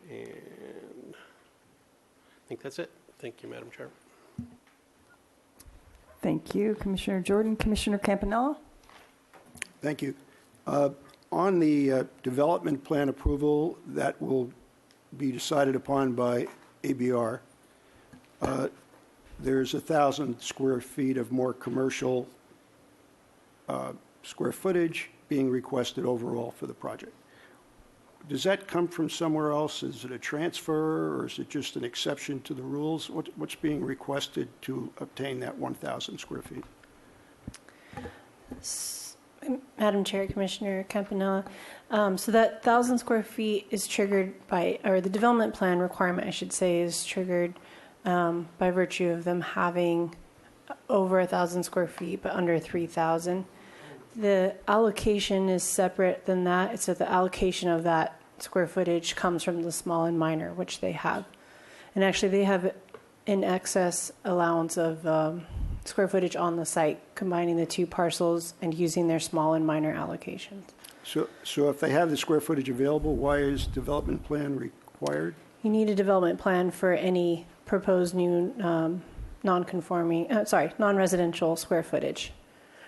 S3: And I think that's it. Thank you, Madam Chair.
S2: Thank you, Commissioner Jordan. Commissioner Campanella?
S7: Thank you. On the development plan approval that will be decided upon by ABR, there's 1,000 square feet of more commercial square footage being requested overall for the project. Does that come from somewhere else? Is it a transfer, or is it just an exception to the rules? What's being requested to obtain that 1,000 square feet?
S4: Madam Chair, Commissioner Campanella, so that 1,000 square feet is triggered by, or the development plan requirement, I should say, is triggered by virtue of them having over 1,000 square feet, but under 3,000. The allocation is separate than that. So the allocation of that square footage comes from the small and minor, which they have. And actually, they have in excess allowance of square footage on the site, combining the two parcels and using their small and minor allocations.
S7: So if they have the square footage available, why is development plan required?
S4: You need a development plan for any proposed new non-residential square footage.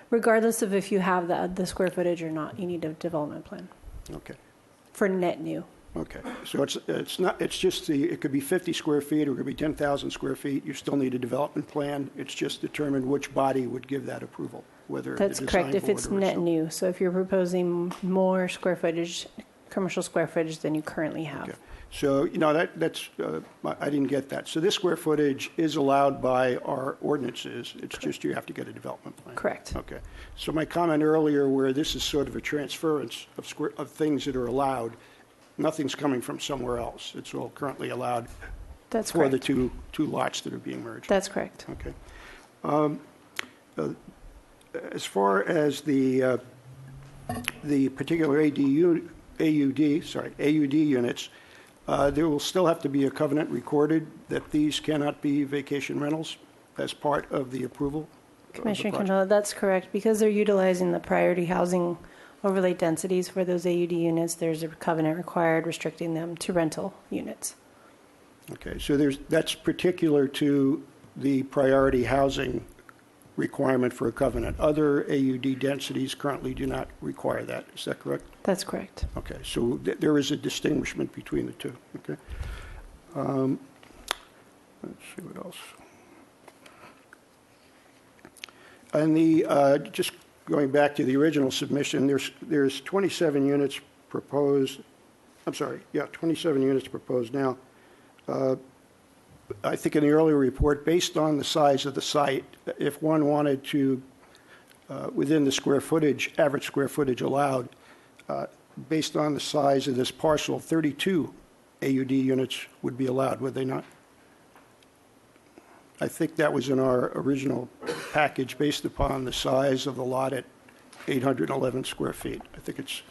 S4: Regardless of if you have the square footage or not, you need a development plan
S7: Okay.
S4: for net new.
S7: Okay, so it's just it could be 50 square feet or it could be 10,000 square feet. You still need a development plan. It's just determined which body would give that approval, whether
S4: That's
S7: the
S4: correct,
S7: design
S4: if it's
S7: board or
S4: net
S7: something.
S4: new. So if you're proposing more square footage, commercial square footage than you currently have.
S7: Okay. So, that's, I didn't get that. So this square footage is allowed by our ordinances. It's just you have to get a development plan.
S4: Correct.
S7: Okay. So my comment earlier where this is sort of a transference of things that are allowed, nothing's coming from somewhere else. It's all currently allowed
S4: That's
S7: for the
S4: correct.
S7: two lots that are being merged.
S4: That's correct.
S7: Okay. As far as the particular AUD units, there will still have to be a covenant recorded that these cannot be vacation rentals as part of the approval of the
S4: Commissioner
S7: project.
S4: Candela, that's correct. Because they're utilizing the priority housing overlay densities for those AUD units, there's a covenant required restricting them to rental units.
S7: Okay, so that's particular to the priority housing requirement for a covenant. Other AUD densities currently do not require that. Is that correct?
S4: That's correct.
S7: Okay, so there is a distinguishment between the two. Okay. Let's see what else. And just going back to the original submission, there's 27 units proposed. I'm sorry, yeah, 27 units proposed now. I think in the earlier report, based on the size of the site, if one wanted to, within the square footage, average square footage allowed, based on the size of this parcel, 32 AUD units would be allowed, would they not? I think that was in our original package based upon the size of the lot at 811 square feet. I think it's,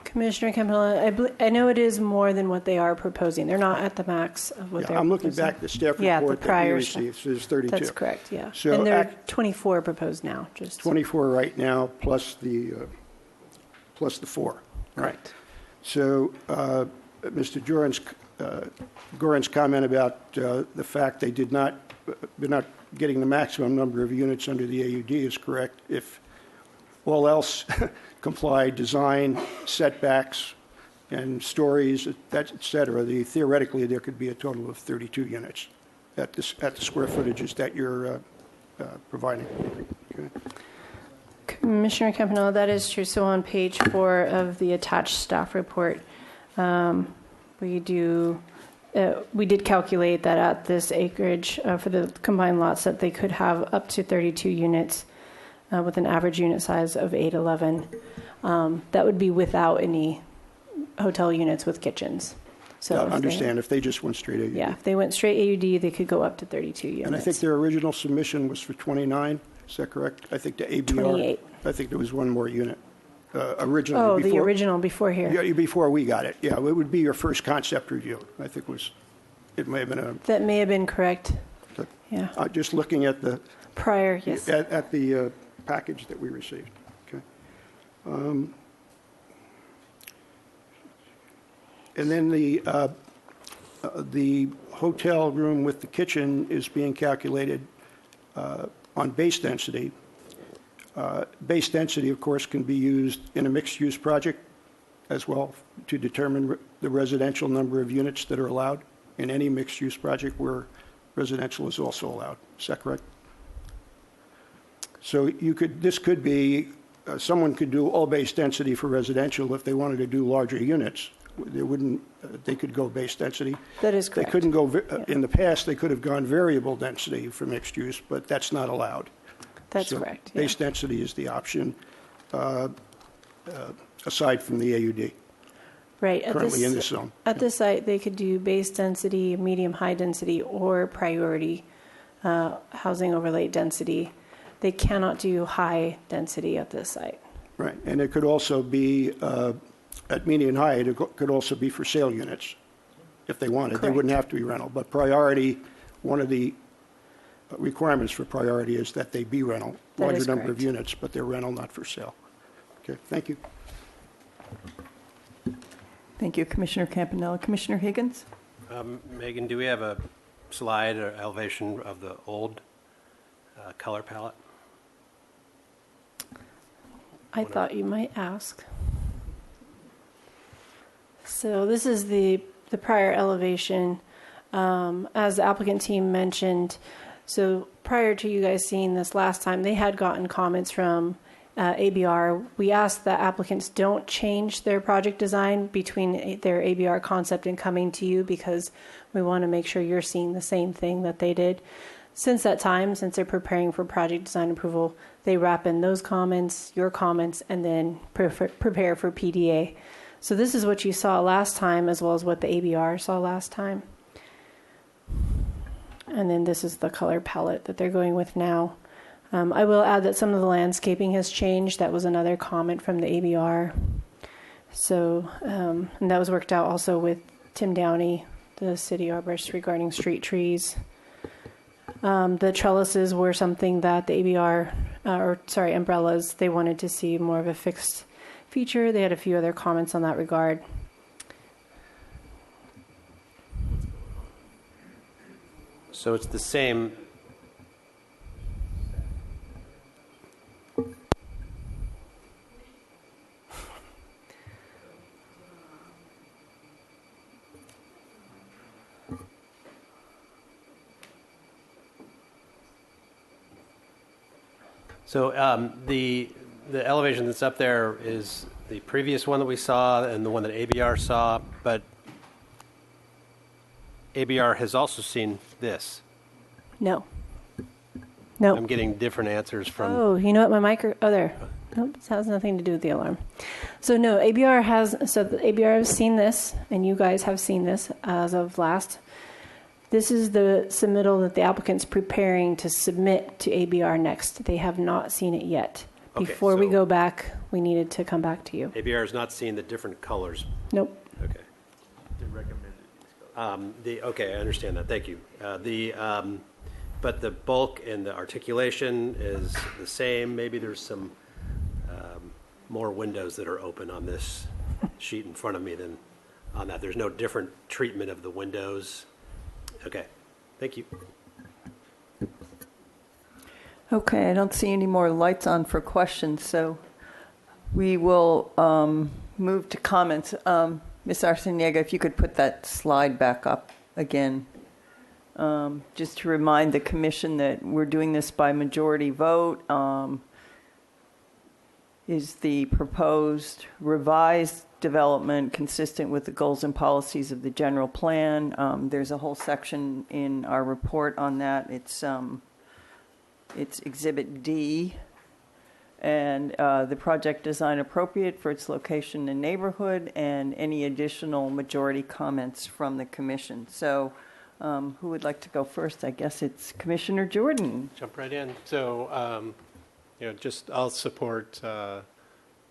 S4: Commissioner Campbell, I know it is more than what they are proposing. They're not at the max of what
S7: yeah,
S4: they're
S7: I'm looking
S4: proposing.
S7: back at the staff
S4: Yeah, the
S7: report that we
S4: prior
S7: received, so there's 32.
S4: That's correct, yeah.
S7: So
S4: And there are 24 proposed now, just.
S7: 24 right now, plus the 4.
S4: Correct.
S7: So Mr. Goran's comment about the fact they're not getting the maximum number of units under the AUD is correct. If all else comply, design, setbacks, and stories, et cetera, theoretically there could be a total of 32 units at the square footages that you're providing. Okay.
S4: Commissioner Campanella, that is true. So on page 4 of the attached staff report, we did calculate that at this acreage for the combined lots that they could have up to 32 units with an average unit size of 811. That would be without any hotel units with kitchens. So
S7: I
S4: if
S7: understand if they just went straight AUD.
S4: Yeah, if they went straight AUD, they could go up to 32 units.
S7: And I think their original submission was for 29. Is that correct? I think the ABR.
S4: 28.
S7: I think there was one more unit originally.
S4: Oh,
S7: before,
S4: the original before here.
S7: Yeah, before we got it. Yeah, it would be your first concept review. I think it may have been
S4: That may have been correct. Yeah.
S7: just looking at the
S4: Prior, yes.
S7: at the package that we received. Okay. And then the hotel room with the kitchen is being calculated on base density. Base density, of course, can be used in a mixed-use project as well to determine the residential number of units that are allowed in any mixed-use project where residential is also allowed. Is that correct? So this could be, someone could do all base density for residential if they wanted to do larger units. They could go base density.
S4: That is correct.
S7: They couldn't go, in the past, they could have gone variable density for mixed use, but that's not allowed.
S4: That's
S7: So
S4: correct. Yeah.
S7: Base density is the option, aside from the AUD,
S4: Right.
S7: currently in this zone.
S4: At this site, they could do base density, medium high density, or priority housing overlay density. They cannot do high density at this site.
S7: Right, and it could also be, at median high, it could also be for sale units. if they wanted. They
S4: Correct.
S7: wouldn't have to be rental. But priority, one of the requirements for priority is that they be rental.
S4: That
S7: Larger
S4: is
S7: number of
S4: correct.
S7: units, but they're rental, not for sale. Okay, thank you.
S2: Thank you, Commissioner Campanella. Commissioner Higgins?
S3: Megan, do we have a slide or elevation of the old color palette?
S4: I thought you might ask. So this is the prior elevation. As the applicant team mentioned, so prior to you guys seeing this last time, they had gotten comments from ABR. We asked that applicants don't change their project design between their ABR concept and coming to you because we want to make sure you're seeing the same thing that they did. Since that time, since they're preparing for project design approval, they wrap in those comments, your comments, and then prepare for PDA. So this is what you saw last time as well as what the ABR saw last time. And then this is the color palette that they're going with now. I will add that some of the landscaping has changed. That was another comment from the ABR. So, and that was worked out also with Tim Downey, the city arborist, regarding street trees. The trellises were something that the ABR, umbrellas, they wanted to see more of a fixed feature. They had a few other comments on that regard.
S3: So it's the same. So the elevation that's up there is the previous one that we saw and the one that ABR saw, but ABR has also seen this.
S4: No. No.
S3: I'm getting different answers from.
S4: Oh, you know what? There. Nope, this has nothing to do with the alarm. So no, ABR the ABR has seen this, and you guys have seen this as of last. This is the submittal that the applicant's preparing to submit to ABR next. They have not seen it yet.
S3: Okay,
S4: Before we
S3: so-
S4: go back, we needed to come back to you.
S3: ABR has not seen the different colors.
S4: Nope.
S3: Okay. Okay, I understand that. Thank you. But the bulk and the articulation is the same. Maybe there's some more windows that are open on this sheet in front of me than on that. There's no different treatment of the windows. Okay, thank you.
S2: Okay, I don't see any more lights on for questions, so we will move to comments. Ms. Arciniega, if you could put that slide back up again. Just to remind the commission that we're doing this by majority vote. Is the proposed revised development consistent with the goals and policies of the general plan? There's a whole section in our report on that. It's Exhibit D. And the project design appropriate for its location and neighborhood, and any additional majority comments from the commission. So who would like to go first? I guess it's Commissioner Jordan.
S12: Jump right in. So, I'll support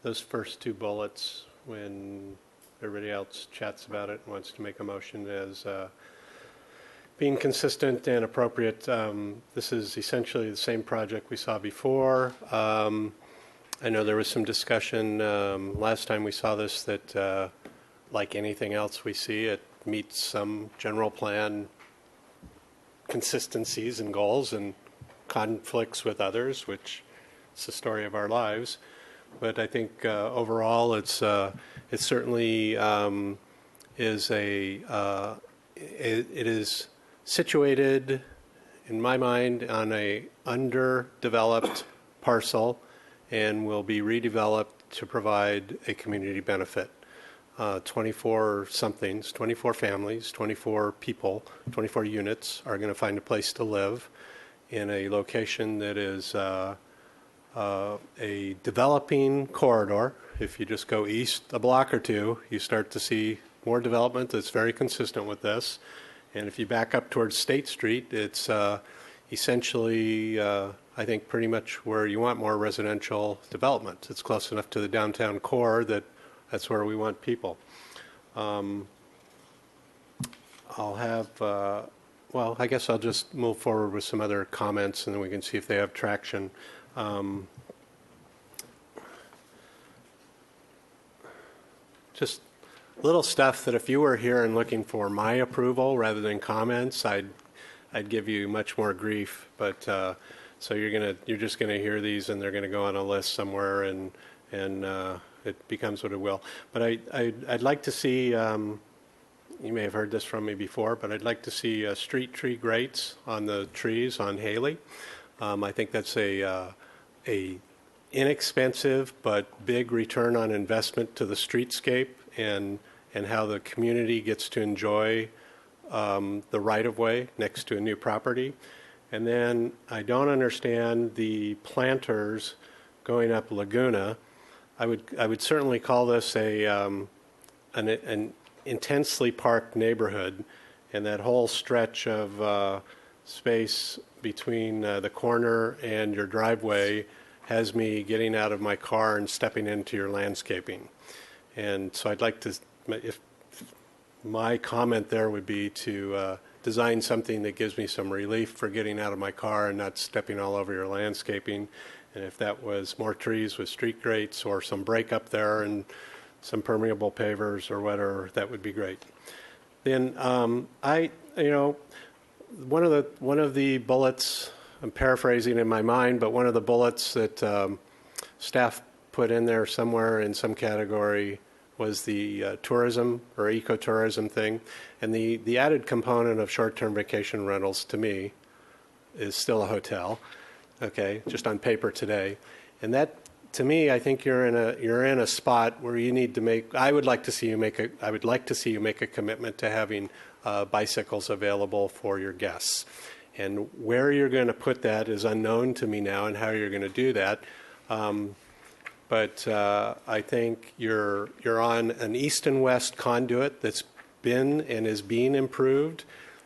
S12: those first two bullets when everybody else chats about it and wants to make a motion as being consistent and appropriate. This is essentially the same project we saw before. I know there was some discussion last time we saw this that, like anything else we see, it meets some general plan consistencies and goals and conflicts with others, which is the story of our lives. But I think overall, it certainly is it is situated, in my mind, on a underdeveloped parcel, and will be redeveloped to provide a community benefit. 24 somethings, 24 families, 24 people, 24 units are going to find a place to live in a location that is a developing corridor. If you just go east a block or two, you start to see more development that's very consistent with this. And if you back up towards State Street, it's essentially, I think, pretty much where you want more residential development. It's close enough to the downtown core that that's where we want people. I'll have, well, I guess I'll just move forward with some other comments, and then we can see if they have traction. Just little stuff that if you were here and looking for my approval rather than comments, I'd give you much more grief. But so you're just gonna hear these, and they're gonna go on a list somewhere, and it becomes what it will. But I'd like to see. You may have heard this from me before, but I'd like to see street tree grates on the trees on Haley. I think that's a inexpensive but big return on investment to the streetscape, and how the community gets to enjoy the right-of-way next to a new property. And then I don't understand the planters going up Laguna. I would certainly call this an intensely parked neighborhood, and that whole stretch of space between the corner and your driveway has me getting out of my car and stepping into your landscaping. And so I'd like to, if my comment there would be to design something that gives me some relief for getting out of my car and not stepping all over your landscaping. And if that was more trees with street grates or some break up there and some permeable pavers or whatever, that would be great. Then one of the bullets, I'm paraphrasing in my mind, but one of the bullets that staff put in there somewhere in some category was the tourism or ecotourism thing. And the added component of short-term vacation rentals to me is still a hotel, okay, just on paper today. And that, to me, I think you're in a spot where you need to make. I would like to see you make a commitment to having bicycles available for your guests. And where you're going to put that is unknown to me now, and how you're going to do that. But I think you're on an east and west conduit that's been and is being improved.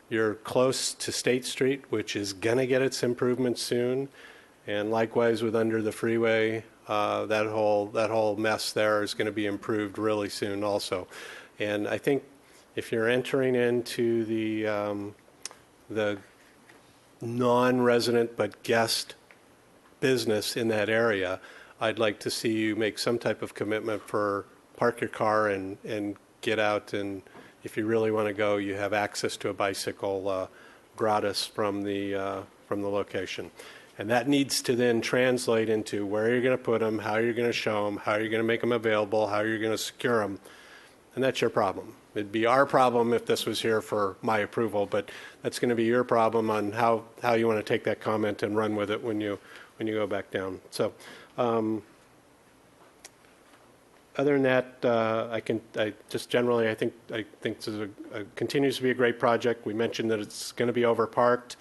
S12: You're close to State Street, which is going to get its improvements soon. And likewise with under the freeway, that whole mess there is going to be improved really soon also. And I think if you're entering into the non-resident but guest business in that area, I'd like to see you make some type of commitment for park your car and get out, and if you really want to go, you have access to a bicycle gratis from the location. And that needs to then translate into where you're going to put them, how you're going to show them, how you're going to make them available, how you're going to secure them. And that's your problem. It'd be our problem if this was here for my approval, but that's going to be your problem on how you want to take that comment and run with it when you go back down. So other than that, I think this is continues to be a great project. We mentioned that it's going to be overparked.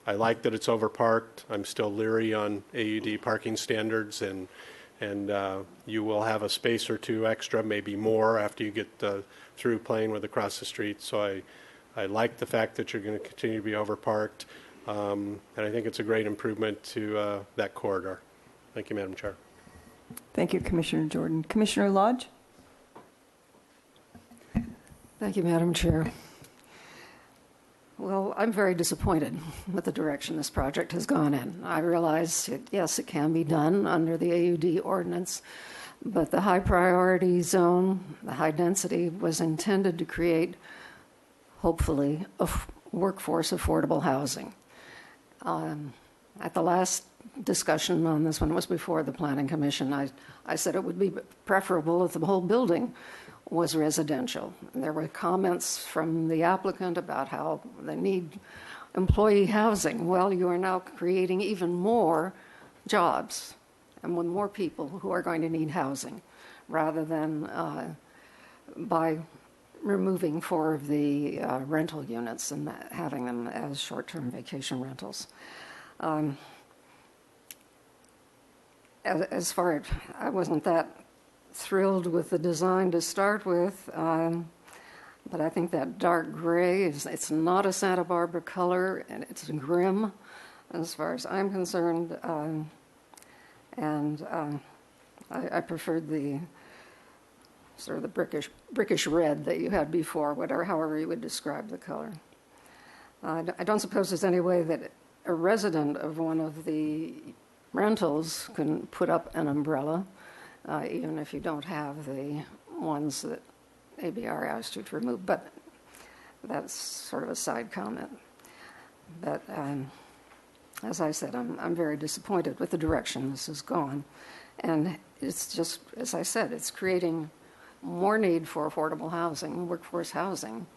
S12: I like that it's overparked. I'm still leery on AUD parking standards, and you will have a space or two extra, maybe more, after you get through playing with across the street. So I like the fact that you're going to continue to be overparked, and I think it's a great improvement to that corridor. Thank you, Madam Chair.
S2: Thank you, Commissioner Jordan. Commissioner Lodge?
S13: Thank you, Madam Chair. Well, I'm very disappointed with the direction this project has gone in. I realize, yes, it can be done under the AUD ordinance, but the high priority zone, the high density, was intended to create, hopefully, a workforce affordable housing. At the last discussion on this one, it was before the Planning Commission, I said it would be preferable if the whole building was residential. There were comments from the applicant about how they need employee housing. Well, you are now creating even more jobs and with more people who are going to need housing, rather than by removing 4 of the rental units and having them as short-term vacation rentals. As far as I wasn't that thrilled with the design to start with, but I think that dark gray it's not a Santa Barbara color, and it's grim as far as I'm concerned, and I preferred the sort of the brickish red that you had before, however you would describe the color. I don't suppose there's any way that a resident of one of the rentals can put up an umbrella, even if you don't have the ones that ABR asked you to remove, but that's sort of a side comment. But as I said, I'm very disappointed with the direction this has gone. And it's just, as I said, it's creating more need for affordable housing, workforce housing,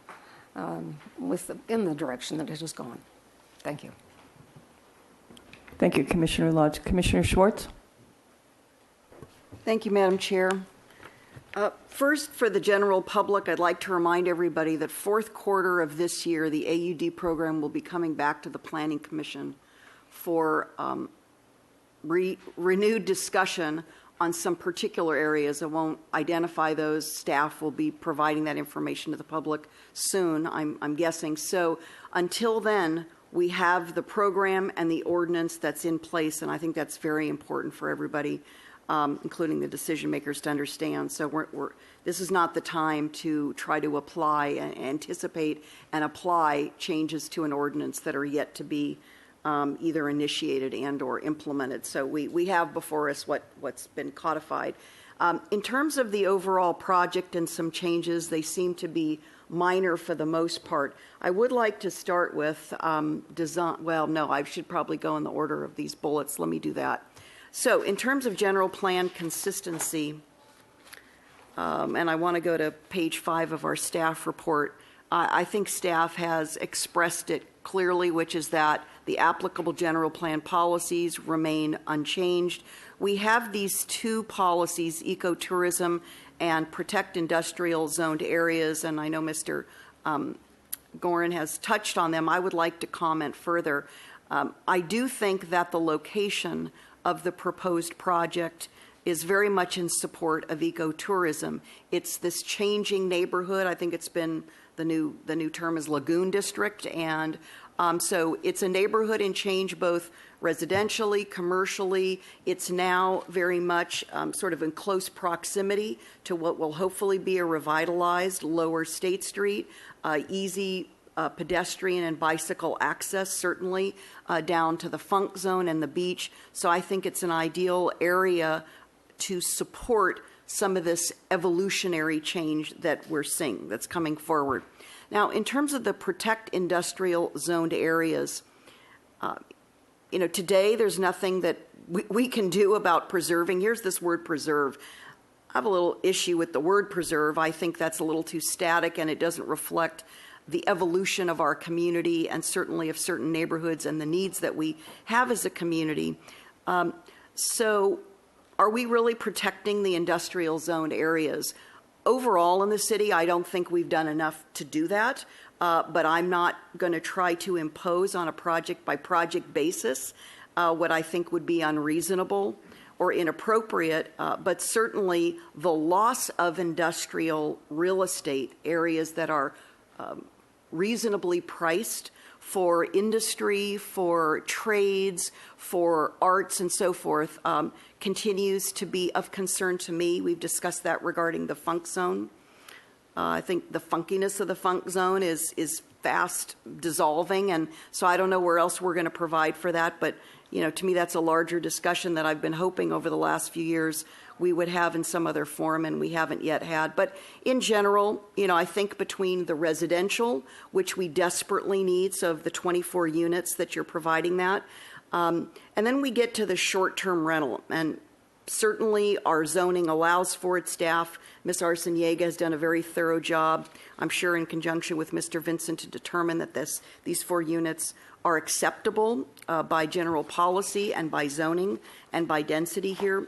S13: in the direction that it has gone. Thank you.
S2: Thank you, Commissioner Lodge. Commissioner Schwartz?
S8: Thank you, Madam Chair. First, for the general public, I'd like to remind everybody that fourth quarter of this year, the AUD program will be coming back to the Planning Commission for renewed discussion on some particular areas. I won't identify those. Staff will be providing that information to the public soon, I'm guessing. So until then, we have the program and the ordinance that's in place, and I think that's very important for everybody, including the decision makers, to understand. So this is not the time to try to apply and anticipate and apply changes to an ordinance that are yet to be either initiated and or implemented. So we have before us what's been codified. In terms of the overall project and some changes, they seem to be minor for the most part. I would like to start with design. Well, no, I should probably go in the order of these bullets. Let me do that. So in terms of general plan consistency, and I want to go to page 5 of our staff report, I think staff has expressed it clearly, which is that the applicable general plan policies remain unchanged. We have these two policies, ecotourism and protect industrial zoned areas, and I know Mr. Gorin has touched on them. I would like to comment further. I do think that the location of the proposed project is very much in support of ecotourism. It's this changing neighborhood. I think it's been the new term is Lagoon District, and so it's a neighborhood in change, both residentially, commercially. It's now very much sort of in close proximity to what will hopefully be a revitalized Lower State Street, easy pedestrian and bicycle access, certainly down to the Funk Zone and the beach. So I think it's an ideal area to support some of this evolutionary change that we're seeing that's coming forward. Now, in terms of the protect industrial zoned areas, today there's nothing that we can do about preserving. Here's this word preserve. I have a little issue with the word preserve. I think that's a little too static, and it doesn't reflect the evolution of our community and certainly of certain neighborhoods and the needs that we have as a community. So are we really protecting the industrial zoned areas? Overall in the city, I don't think we've done enough to do that, but I'm not going to try to impose on a project-by-project basis what I think would be unreasonable or inappropriate, but certainly the loss of industrial real estate areas that are reasonably priced for industry, for trades, for arts, and so forth, continues to be of concern to me. We've discussed that regarding the Funk Zone. I think the funkiness of the Funk Zone is fast dissolving, and so I don't know where else we're going to provide for that, but to me that's a larger discussion that I've been hoping over the last few years we would have in some other form, and we haven't yet had. But in general, I think between the residential, which we desperately need, so of the 24 units that you're providing that, and then we get to the short-term rental, and certainly our zoning allows for it. Staff, Ms. Arciniega has done a very thorough job, I'm sure in conjunction with Mr. Vincent, to determine that these 4 units are acceptable by general policy and by zoning and by density here.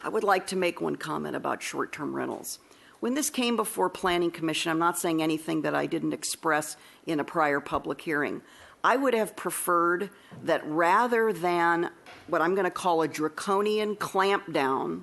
S8: I would like to make one comment about short-term rentals. When this came before Planning Commission, I'm not saying anything that I didn't express in a prior public hearing. I would have preferred that rather than what I'm going to call a draconian clampdown,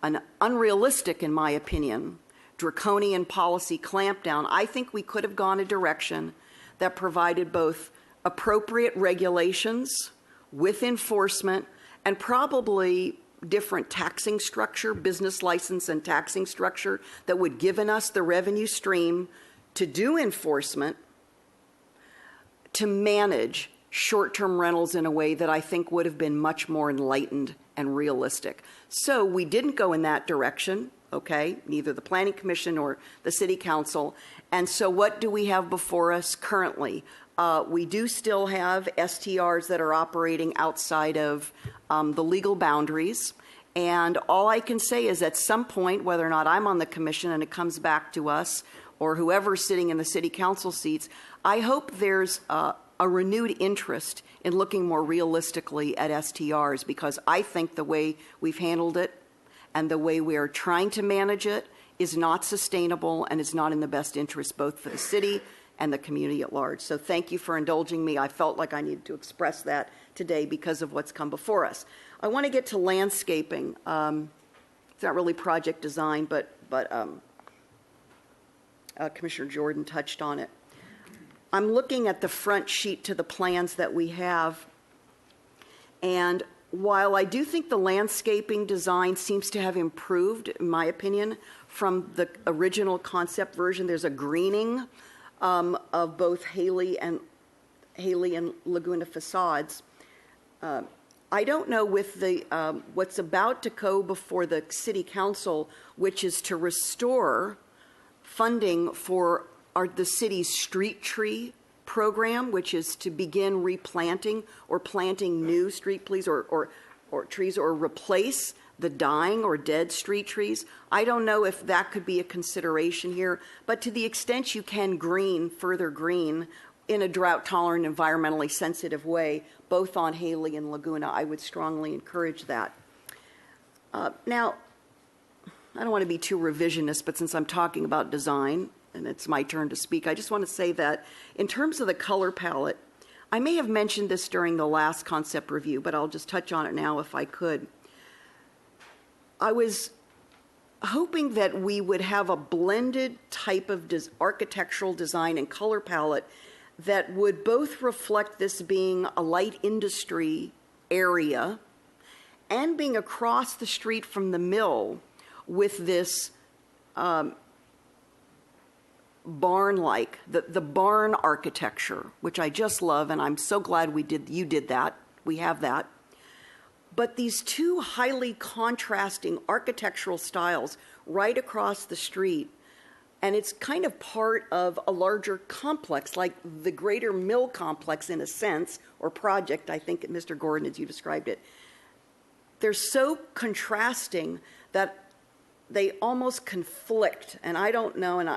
S8: an unrealistic, in my opinion, draconian policy clampdown, I think we could have gone a direction that provided both appropriate regulations with enforcement and probably different taxing structure, business license and taxing structure, that would given us the revenue stream to do enforcement, to manage short-term rentals in a way that I think would have been much more enlightened and realistic. So we didn't go in that direction, okay? Neither the Planning Commission or the City Council. And so what do we have before us currently? We do still have STRs that are operating outside of the legal boundaries. And all I can say is at some point, whether or not I'm on the commission and it comes back to us, or whoever's sitting in the City Council seats, I hope there's a renewed interest in looking more realistically at STRs, because I think the way we've handled it and the way we are trying to manage it is not sustainable and is not in the best interest both for the city and the community at large. So thank you for indulging me. I felt like I needed to express that today because of what's come before us. I want to get to landscaping. It's not really project design, but Commissioner Jordan touched on it. I'm looking at the front sheet to the plans that we have, and while I do think the landscaping design seems to have improved, in my opinion, from the original concept version, there's a greening of both Haley and Laguna facades. I don't know with the what's about to go before the City Council, which is to restore funding for the city's street tree program, which is to begin replanting or planting new street trees or trees, or replace the dying or dead street trees. I don't know if that could be a consideration here, but to the extent you can further green in a drought-tolerant, environmentally sensitive way, both on Haley and Laguna, I would strongly encourage that. Now, I don't want to be too revisionist, but since I'm talking about design, and it's my turn to speak, I just want to say that in terms of the color palette, I may have mentioned this during the last concept review, but I'll just touch on it now if I could. I was hoping that we would have a blended type of architectural design and color palette that would both reflect this being a light industry area and being across the street from the mill with this barn-like, the barn architecture, which I just love, and I'm so glad you did that. We have that. But these two highly contrasting architectural styles right across the street, and it's kind of part of a larger complex, like the Greater Mill Complex in a sense, or project, I think, Mr. Gordon, as you described it. They're so contrasting that they almost conflict, and I don't know, and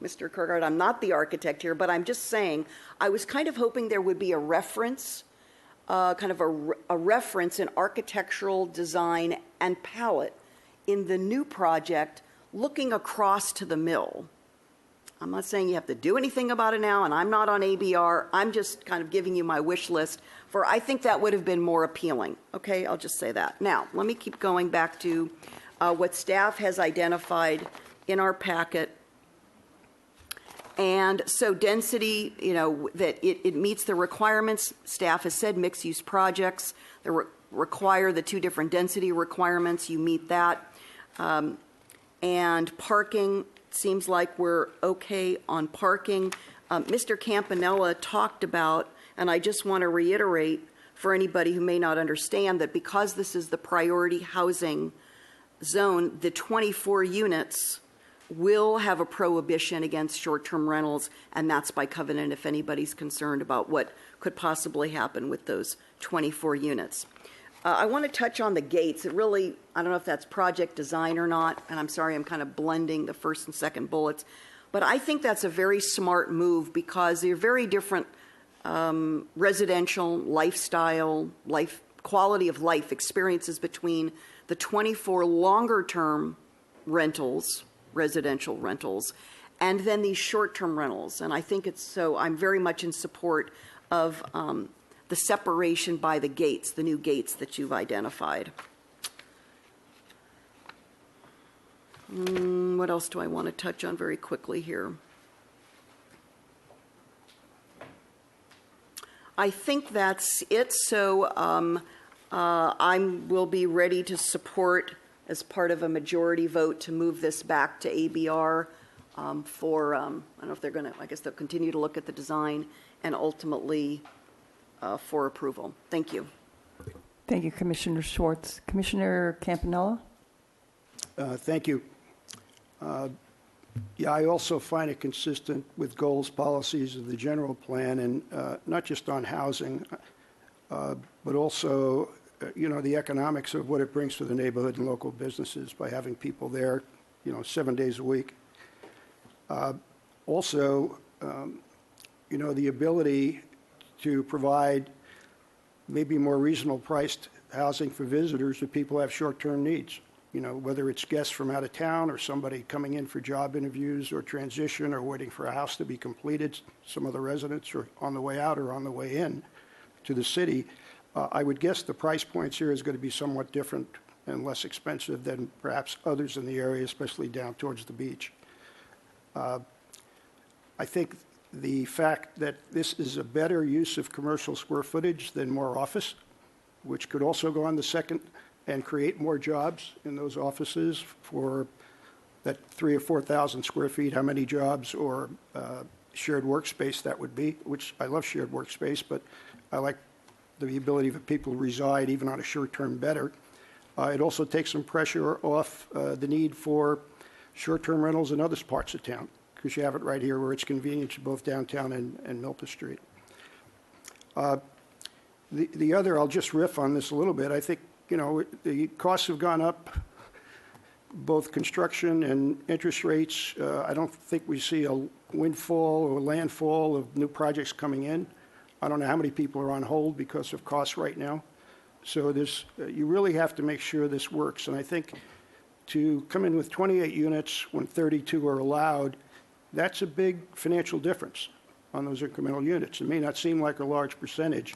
S8: Mr. Kirkgard, I'm not the architect here, but I'm just saying, I was kind of hoping there would be a reference, kind of a reference in architectural design and palette in the new project looking across to the mill. I'm not saying you have to do anything about it now, and I'm not on ABR. I'm just kind of giving you my wish list for, I think that would have been more appealing. Okay, I'll just say that. Now, let me keep going back to what staff has identified in our packet. And so density, that it meets the requirements. Staff has said mixed-use projects that require the two different density requirements. You meet that. And parking, seems like we're okay on parking. Mr. Campanella talked about, and I just want to reiterate for anybody who may not understand, that because this is the priority housing zone, the 24 units will have a prohibition against short-term rentals, and that's by covenant if anybody's concerned about what could possibly happen with those 24 units. I want to touch on the gates. It really, I don't know if that's project design or not, and I'm sorry, I'm kind of blending the first and second bullets, but I think that's a very smart move because they're very different residential, lifestyle, quality of life experiences between the 24 longer-term rentals, residential rentals, and then these short-term rentals. And I think I'm very much in support of the separation by the gates, the new gates that you've identified. What else do I want to touch on very quickly here? I think that's it. So will be ready to support as part of a majority vote to move this back to ABR for, I don't know if they're going to, I guess they'll continue to look at the design and ultimately for approval. Thank you.
S2: Thank you, Commissioner Schwartz. Commissioner Campanella?
S7: Thank you. Yeah, I also find it consistent with goals, policies of the general plan, and not just on housing, but also, the economics of what it brings to the neighborhood and local businesses by having people there, 7 days a week. Also, the ability to provide maybe more reasonable priced housing for visitors if people have short-term needs. Whether it's guests from out of town or somebody coming in for job interviews or transition or waiting for a house to be completed. Some of the residents are on the way out or on the way in to the city. I would guess the price points here is going to be somewhat different and less expensive than perhaps others in the area, especially down towards the beach. I think the fact that this is a better use of commercial square footage than more office, which could also go on the second and create more jobs in those offices for that 3,000 or 4,000 square feet, how many jobs or shared workspace that would be, which I love shared workspace, but I like the ability for people to reside even on a short term better. It also takes some pressure off the need for short-term rentals in other parts of town, because you have it right here where it's convenient to both downtown and Milpa Street. The other, I'll just riff on this a little bit. I think, the costs have gone up, both construction and interest rates. I don't think we see a windfall or landfall of new projects coming in. I don't know how many people are on hold because of costs right now. So you really have to make sure this works. And I think to come in with 28 units when 32 are allowed, that's a big financial difference on those incremental units. It may not seem like a large percentage,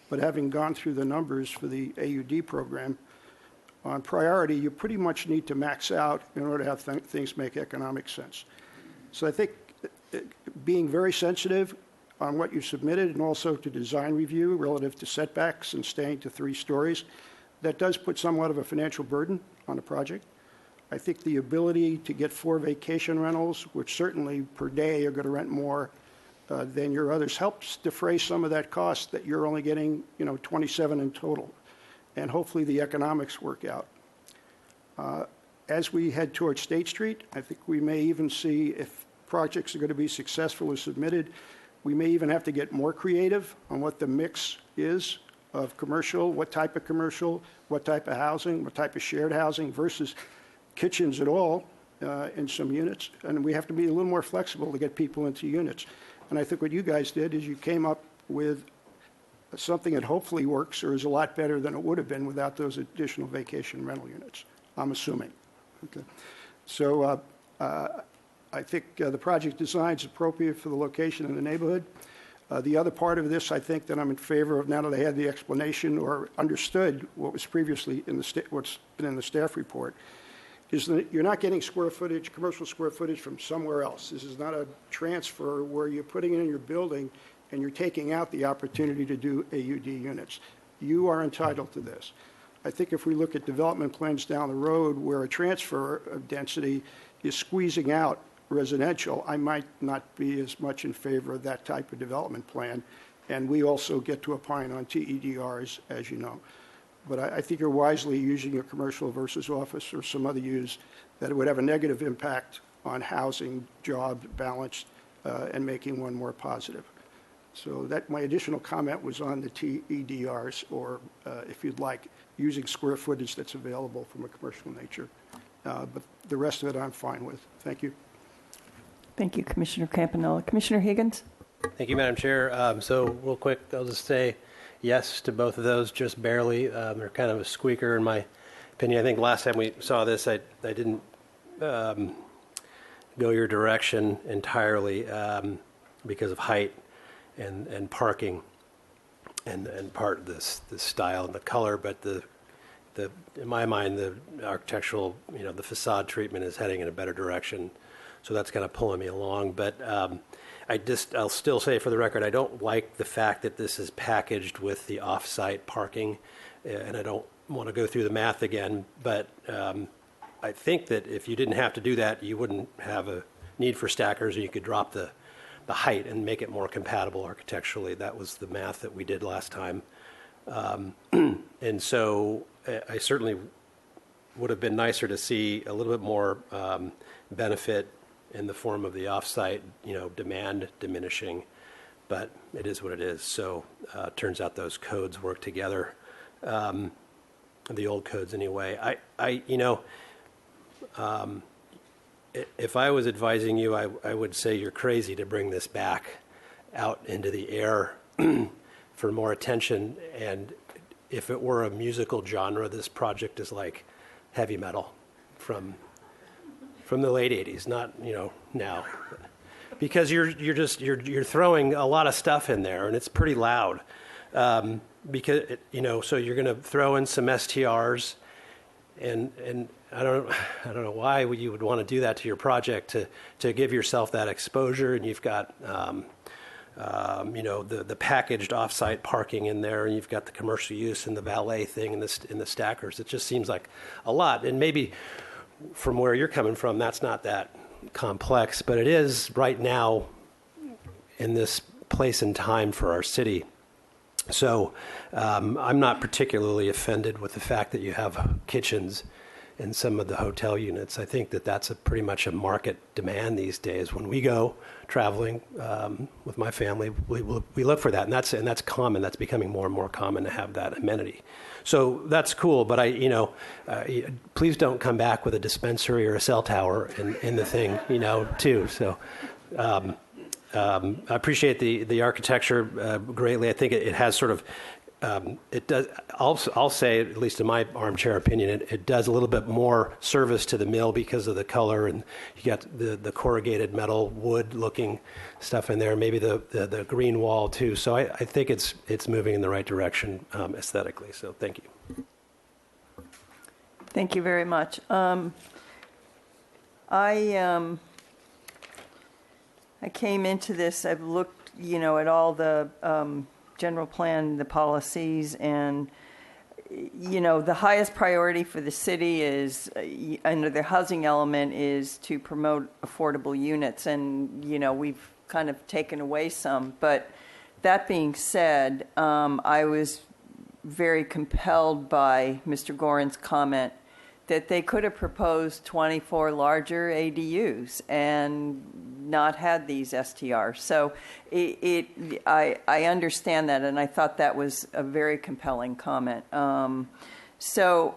S7: but having gone through the numbers for the AUD program, on priority, you pretty much need to max out in order to have things make economic sense. So I think being very sensitive on what you submitted and also to design review relative to setbacks and staying to 3 stories, that does put somewhat of a financial burden on the project. I think the ability to get 4 vacation rentals, which certainly per day are going to rent more than your others, helps defray some of that cost that you're only getting, 27 in total. And hopefully the economics work out. As we head towards State Street, I think we may even see if projects are going to be successful or submitted, we may even have to get more creative on what the mix is of commercial, what type of commercial, what type of housing, what type of shared housing versus kitchens at all in some units. And we have to be a little more flexible to get people into units. And I think what you guys did is you came up with something that hopefully works or is a lot better than it would have been without those additional vacation rental units, I'm assuming. Okay. So I think the project design is appropriate for the location in the neighborhood. The other part of this, I think, that I'm in favor of now that I had the explanation or understood what was previously in what's been in the staff report, is that you're not getting square footage, commercial square footage from somewhere else. This is not a transfer where you're putting it in your building and you're taking out the opportunity to do AUD units. You are entitled to this. I think if we look at development plans down the road where a transfer of density is squeezing out residential, I might not be as much in favor of that type of development plan. And we also get to opine on TEDRs, as you know. But I think you're wisely using your commercial versus office or some other use that it would have a negative impact on housing, job balance, and making one more positive. So that my additional comment was on the TEDRs, or if you'd like, using square footage that's available from a commercial nature. But the rest of it I'm fine with. Thank you.
S2: Thank you, Commissioner Campanella. Commissioner Higgins?
S3: Thank you, Madam Chair. So real quick, I'll just say yes to both of those, just barely. They're kind of a squeaker in my opinion. I think last time we saw this, I didn't go your direction entirely because of height and parking and part of the style and the color, but in my mind, the architectural, the facade treatment is heading in a better direction. So that's kind of pulling me along. But I'll still say for the record, I don't like the fact that this is packaged with the off-site parking. and I don't want to go through the math again, but I think that if you didn't have to do that, you wouldn't have a need for stackers, and you could drop the height and make it more compatible architecturally. That was the math that we did last time. And so I certainly would have been nicer to see a little bit more benefit in the form of the off-site, demand diminishing, but it is what it is. So it turns out those codes work together, the old codes anyway. If I was advising you, I would say you're crazy to bring this back out into the air for more attention. And if it were a musical genre, this project is like heavy metal from the late 80s, not now, because you're throwing a lot of stuff in there, and it's pretty loud. Because so you're going to throw in some STRs, and I don't know why you would want to do that to your project to give yourself that exposure. And you've got the packaged off-site parking in there, and you've got the commercial use and the valet thing and the stackers. It just seems like a lot. And maybe from where you're coming from, that's not that complex, but it is right now in this place and time for our city. So I'm not particularly offended with the fact that you have kitchens in some of the hotel units. I think that that's pretty much a market demand these days. When we go traveling with my family, we look for that, and that's common. That's becoming more and more common to have that amenity. So that's cool, but please don't come back with a dispensary or a cell tower in the thing, too. So. I appreciate the architecture greatly. I think it has sort of, it does. I'll say, at least in my armchair opinion, it does a little bit more service to the mill because of the color, and you got the corrugated metal wood looking stuff in there. Maybe the green wall too. So I think it's moving in the right direction aesthetically. So thank you.
S2: Thank you very much. I came into this, I've looked, at all the general plan, the policies, and, the highest priority for the city is, under the housing element, is to promote affordable units. And, we've kind of taken away some. But that being said, I was very compelled by Mr. Gorin's comment that they could have proposed 24 larger ADUs and not had these STRs. So I understand that, and I thought that was a very compelling comment. So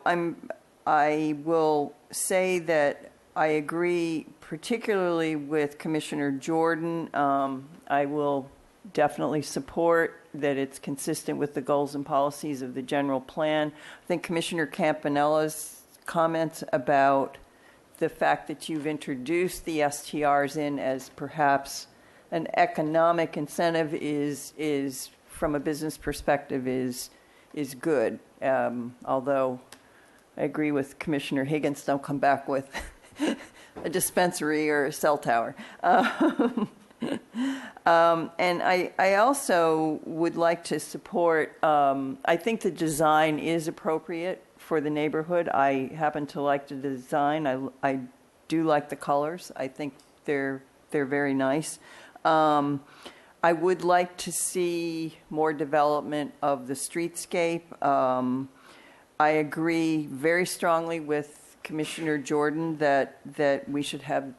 S2: I will say that I agree particularly with Commissioner Jordan. I will definitely support that it's consistent with the goals and policies of the general plan. I think Commissioner Campanella's comments about the fact that you've introduced the STRs in as perhaps an economic incentive is from a business perspective is good. Although I agree with Commissioner Higgins, don't come back with a dispensary or a cell tower. And I also would like to support, I think the design is appropriate for the neighborhood. I happen to like the design. I do like the colors. I think they're very nice. I would like to see more development of the streetscape. I agree very strongly with Commissioner Jordan that we should have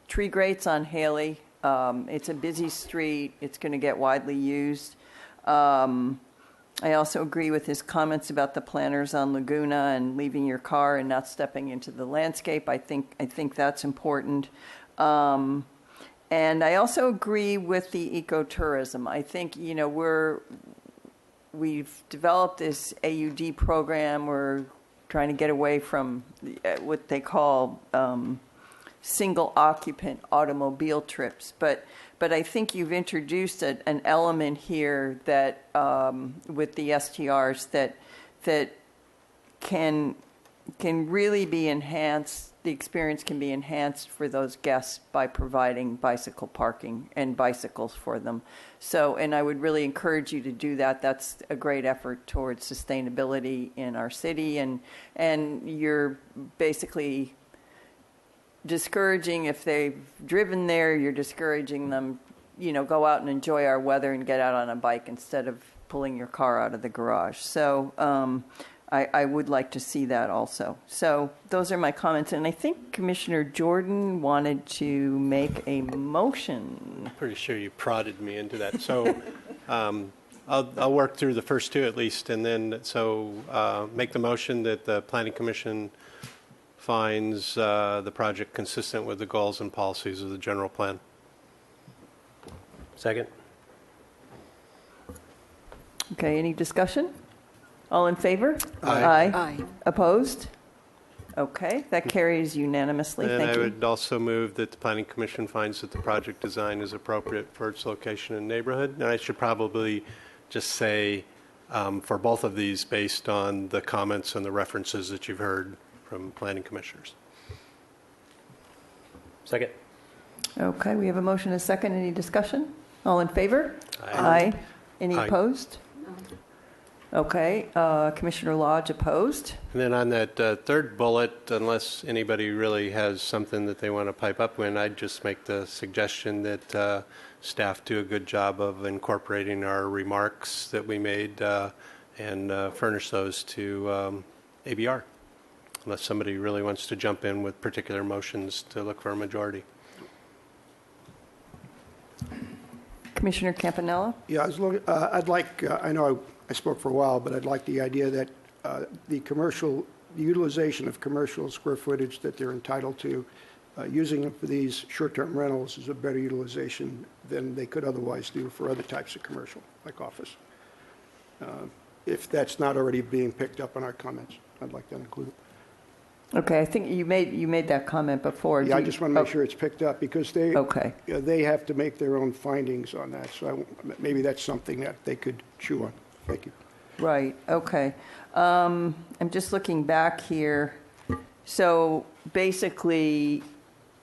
S2: tree grates on Haley. It's a busy street. It's going to get widely used. I also agree with his comments about the planters on Laguna and leaving your car and not stepping into the landscape. I think that's important. And I also agree with the ecotourism. I think, we've developed this AUD program. We're trying to get away from what they call single occupant automobile trips. But I think you've introduced an element here that with the STRs that can can really be enhanced. The experience can be enhanced for those guests by providing bicycle parking and bicycles for them. So, and I would really encourage you to do that. That's a great effort towards sustainability in our city, and you're basically discouraging, if they've driven there, you're discouraging them, go out and enjoy our weather and get out on a bike instead of pulling your car out of the garage. So I would like to see that also. So those are my comments. And I think Commissioner Jordan wanted to make a motion.
S12: Pretty sure you prodded me into that. So I'll work through the first two at least, and then make the motion that the Planning Commission finds the project consistent with the goals and policies of the general plan.
S3: Second?
S2: Okay, any discussion? All in favor?
S12: Aye.
S8: Aye.
S2: Opposed? Okay, that carries unanimously.
S12: And
S2: Thank
S12: I
S2: you.
S12: would also move that the Planning Commission finds that the project design is appropriate for its location and neighborhood. And I should probably just say for both of these, based on the comments and the references that you've heard from planning commissioners.
S3: Second?
S2: Okay, we have a motion and a second. Any discussion? All in favor?
S12: Aye.
S2: Any
S12: Aye.
S2: opposed? Okay, Commissioner Lodge opposed.
S12: And then on that third bullet, unless anybody really has something that they want to pipe up with, I'd just make the suggestion that staff do a good job of incorporating our remarks that we made and furnish those to ABR, unless somebody really wants to jump in with particular motions to look for a majority.
S2: Commissioner Campanella?
S7: Yeah, I'd like, I know I spoke for a while, but I'd like the idea that the utilization of commercial square footage that they're entitled to, using them for these short-term rentals is a better utilization than they could otherwise do for other types of commercial, like office. If that's not already being picked up in our comments, I'd like that included.
S2: Okay, I think you made that comment before.
S7: Yeah, I just want to make sure it's picked up because they have to make their own findings on that. So maybe that's something that they could chew on. Thank you.
S2: Right, okay. I'm just looking back here. So basically,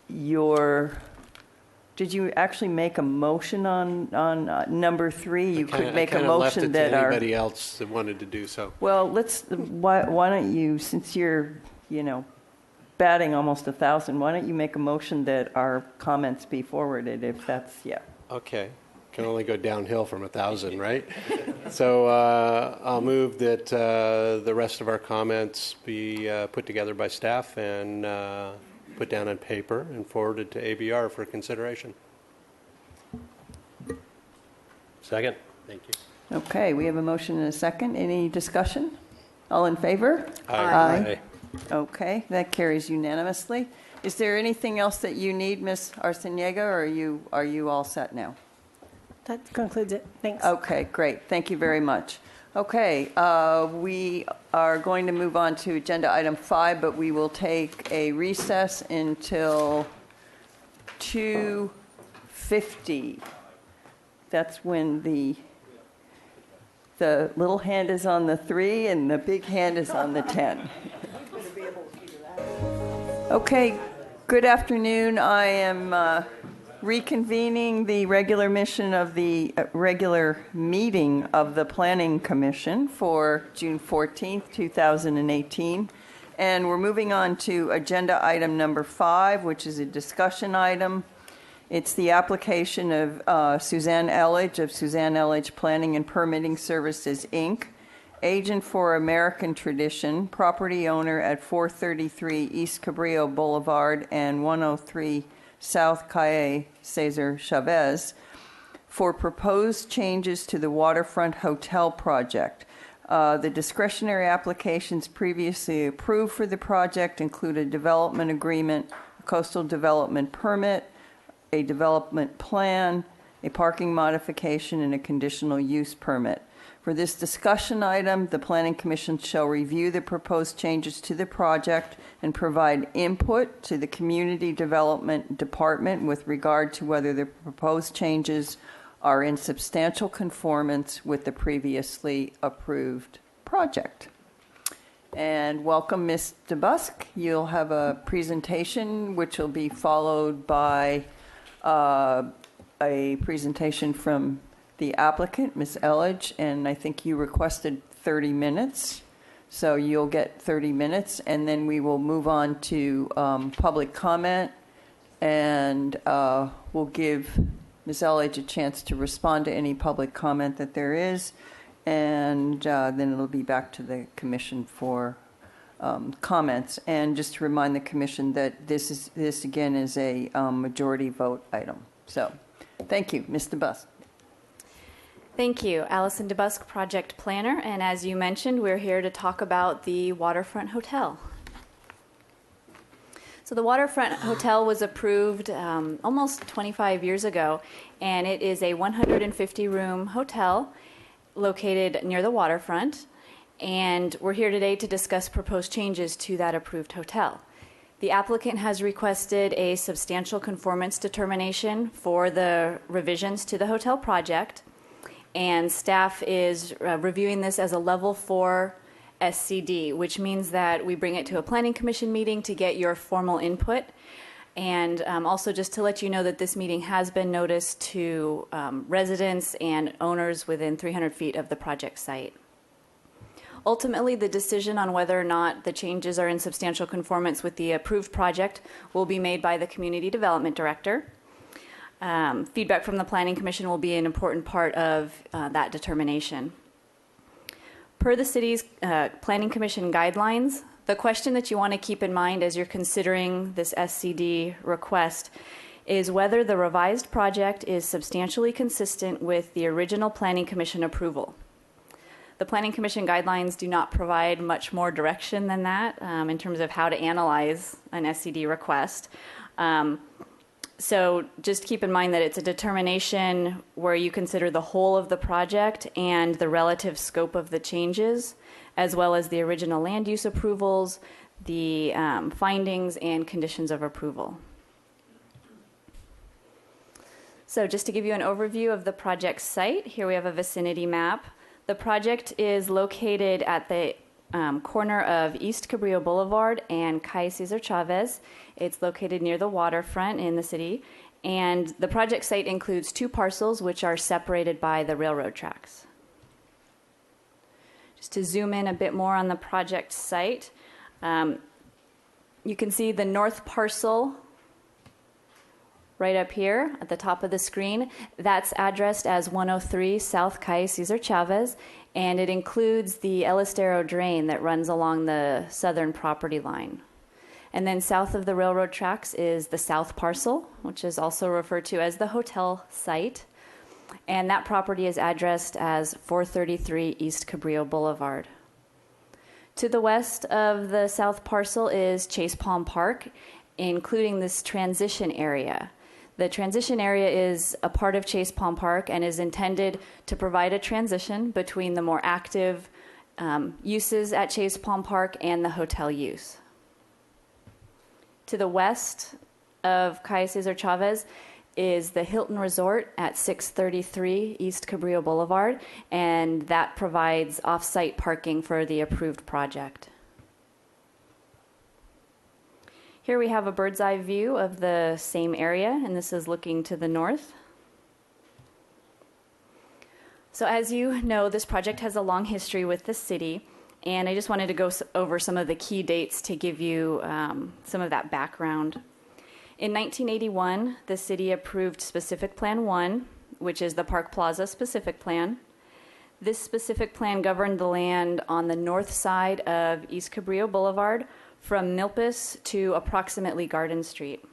S2: did you actually make a motion on number 3? You could make a motion that
S12: are anybody else that wanted to do so.
S2: Well, why don't you, since you're, batting almost 1,000, why don't you make a motion that our comments be forwarded if that's,
S12: Okay. Can only go downhill from 1,000, right? So I'll move that the rest of our comments be put together by staff and put down on paper and forwarded to ABR for consideration.
S3: Second? Thank you.
S2: Okay, we have a motion and a second. Any discussion? All in favor?
S12: Aye.
S2: Okay, that carries unanimously. Is there anything else that you need, Ms. Arciniega, or are you all set now?
S4: That concludes it. Thanks.
S2: Okay, great. Thank you very much. Okay, we are going to move on to agenda item 5, but we will take a recess until 2:50. That's when the little hand is on the 3 and the big hand is on the 10. Okay, good afternoon. I am reconvening the regular meeting of the Planning Commission for June 14th, 2018. And we're moving on to agenda item number 5, which is a discussion item. It's the application of Suzanne Elledge of Suzanne Elledge Planning and Permitting Services, Inc., agent for American Tradition, property owner at 433 East Cabrillo Boulevard and 103 South Calle Cesar Chavez, for proposed changes to the waterfront hotel project. The discretionary applications previously approved for the project include a development agreement, a coastal development permit, a development plan, a parking modification, and a conditional use permit. For this discussion item, the Planning Commission shall review the proposed changes to the project and provide input to the Community Development Department with regard to whether the proposed changes are in substantial conformance with the previously approved project. And welcome, Ms. DeBusk. You'll have a presentation, which will be followed by a presentation from the applicant, Ms. Elledge, and I think you requested 30 minutes. So you'll get 30 minutes, and then we will move on to public comment, and we'll give Ms. Elledge a chance to respond to any public comment that there is, and then it'll be back to the commission for comments. And just to remind the commission that this again is a majority vote item. So, thank you, Ms. DeBusk.
S14: Thank you, Allison DeBusk, project planner. And as you mentioned, we're here to talk about the Waterfront Hotel. So the Waterfront Hotel was approved almost 25 years ago, and it is a 150-room hotel located near the waterfront. And we're here today to discuss proposed changes to that approved hotel. The applicant has requested a substantial conformance determination for the revisions to the hotel project, and staff is reviewing this as a level 4 SCD, which means that we bring it to a planning commission meeting to get your formal input. And also just to let you know that this meeting has been noticed to residents and owners within 300 feet of the project site. Ultimately, the decision on whether or not the changes are in substantial conformance with the approved project will be made by the Community Development Director. Feedback from the Planning Commission will be an important part of that determination. Per the city's Planning Commission guidelines, the question that you want to keep in mind as you're considering this SCD request is whether the revised project is substantially consistent with the original Planning Commission approval. The Planning Commission guidelines do not provide much more direction than that in terms of how to analyze an SCD request. So just keep in mind that it's a determination where you consider the whole of the project and the relative scope of the changes, as well as the original land use approvals, the findings, and conditions of approval. So just to give you an overview of the project site, here we have a vicinity map. The project is located at the corner of East Cabrillo Boulevard and Calle Cesar Chavez. It's located near the waterfront in the city, and the project site includes 2 parcels which are separated by the railroad tracks. Just to zoom in a bit more on the project site, you can see the north parcel right up here at the top of the screen. That's addressed as 103 South Calle Cesar Chavez, and it includes the El Estero drain that runs along the southern property line. And then south of the railroad tracks is the south parcel, which is also referred to as the hotel site. And that property is addressed as 433 East Cabrillo Boulevard. To the west of the south parcel is Chase Palm Park, including this transition area. The transition area is a part of Chase Palm Park and is intended to provide a transition between the more active uses at Chase Palm Park and the hotel use. To the west of Calle Cesar Chavez is the Hilton Resort at 633 East Cabrillo Boulevard, and that provides off-site parking for the approved project. Here we have a bird's eye view of the same area, and this is looking to the north. So as you know, this project has a long history with the city, and I just wanted to go over some of the key dates to give you some of that background. In 1981, the city approved Specific Plan 1, which is the Park Plaza Specific Plan. This specific plan governed the land on the north side of East Cabrillo Boulevard from Milpas to approximately Garden Street.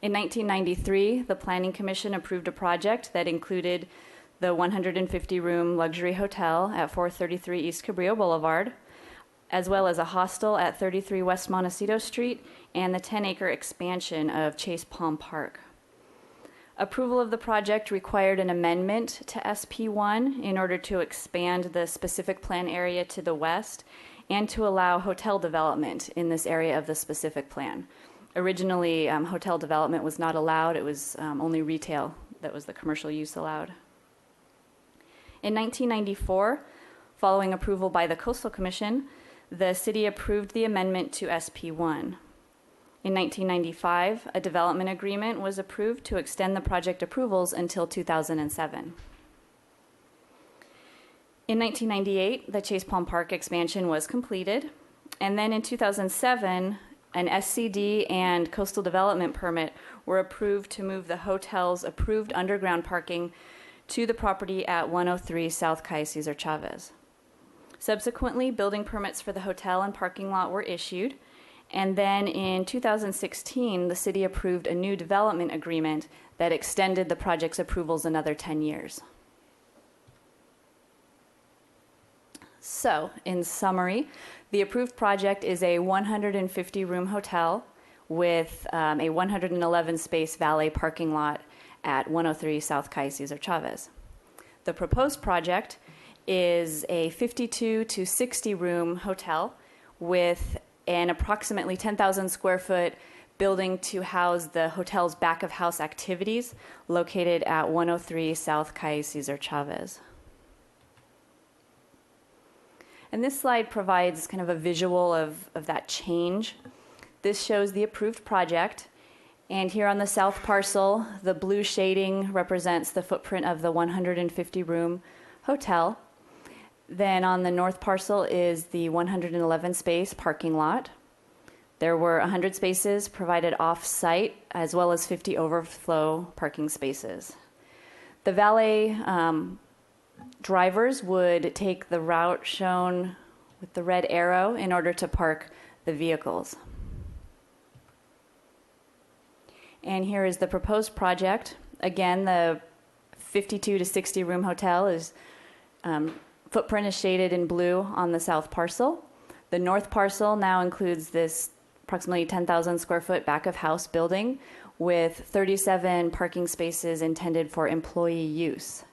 S14: In 1993, the Planning Commission approved a project that included the 150-room luxury hotel at 433 East Cabrillo Boulevard, as well as a hostel at 33 West Montecito Street and the 10-acre expansion of Chase Palm Park. Approval of the project required an amendment to SP1 in order to expand the specific plan area to the west and to allow hotel development in this area of the specific plan. Originally, hotel development was not allowed. It was only retail that was the commercial use allowed. In 1994, following approval by the Coastal Commission, the city approved the amendment to SP1. In 1995, a development agreement was approved to extend the project approvals until 2007. In 1998, the Chase Palm Park expansion was completed, and then in 2007, an SCD and coastal development permit were approved to move the hotel's approved underground parking to the property at 103 South Calle Cesar Chavez. Subsequently, building permits for the hotel and parking lot were issued, and then in 2016, the city approved a new development agreement that extended the project's approvals another 10 years. So, in summary, the approved project is a 150-room hotel with a 111-space valet parking lot at 103 South Calle Cesar Chavez. The proposed project is a 52 to 60-room hotel with an approximately 10,000 square foot building to house the hotel's back-of-house activities located at 103 South Calle Cesar Chavez. And this slide provides kind of a visual of that change. This shows the approved project. And here on the south parcel, the blue shading represents the footprint of the 150-room hotel. Then on the north parcel is the 111-space parking lot. There were 100 spaces provided off-site, as well as 50 overflow parking spaces. The valet drivers would take the route shown with the red arrow in order to park the vehicles. And here is the proposed project. Again, the 52 to 60 room hotel is footprint is shaded in blue on the south parcel. The north parcel now includes this approximately 10,000 square foot back of house building with 37 parking spaces intended for employee use.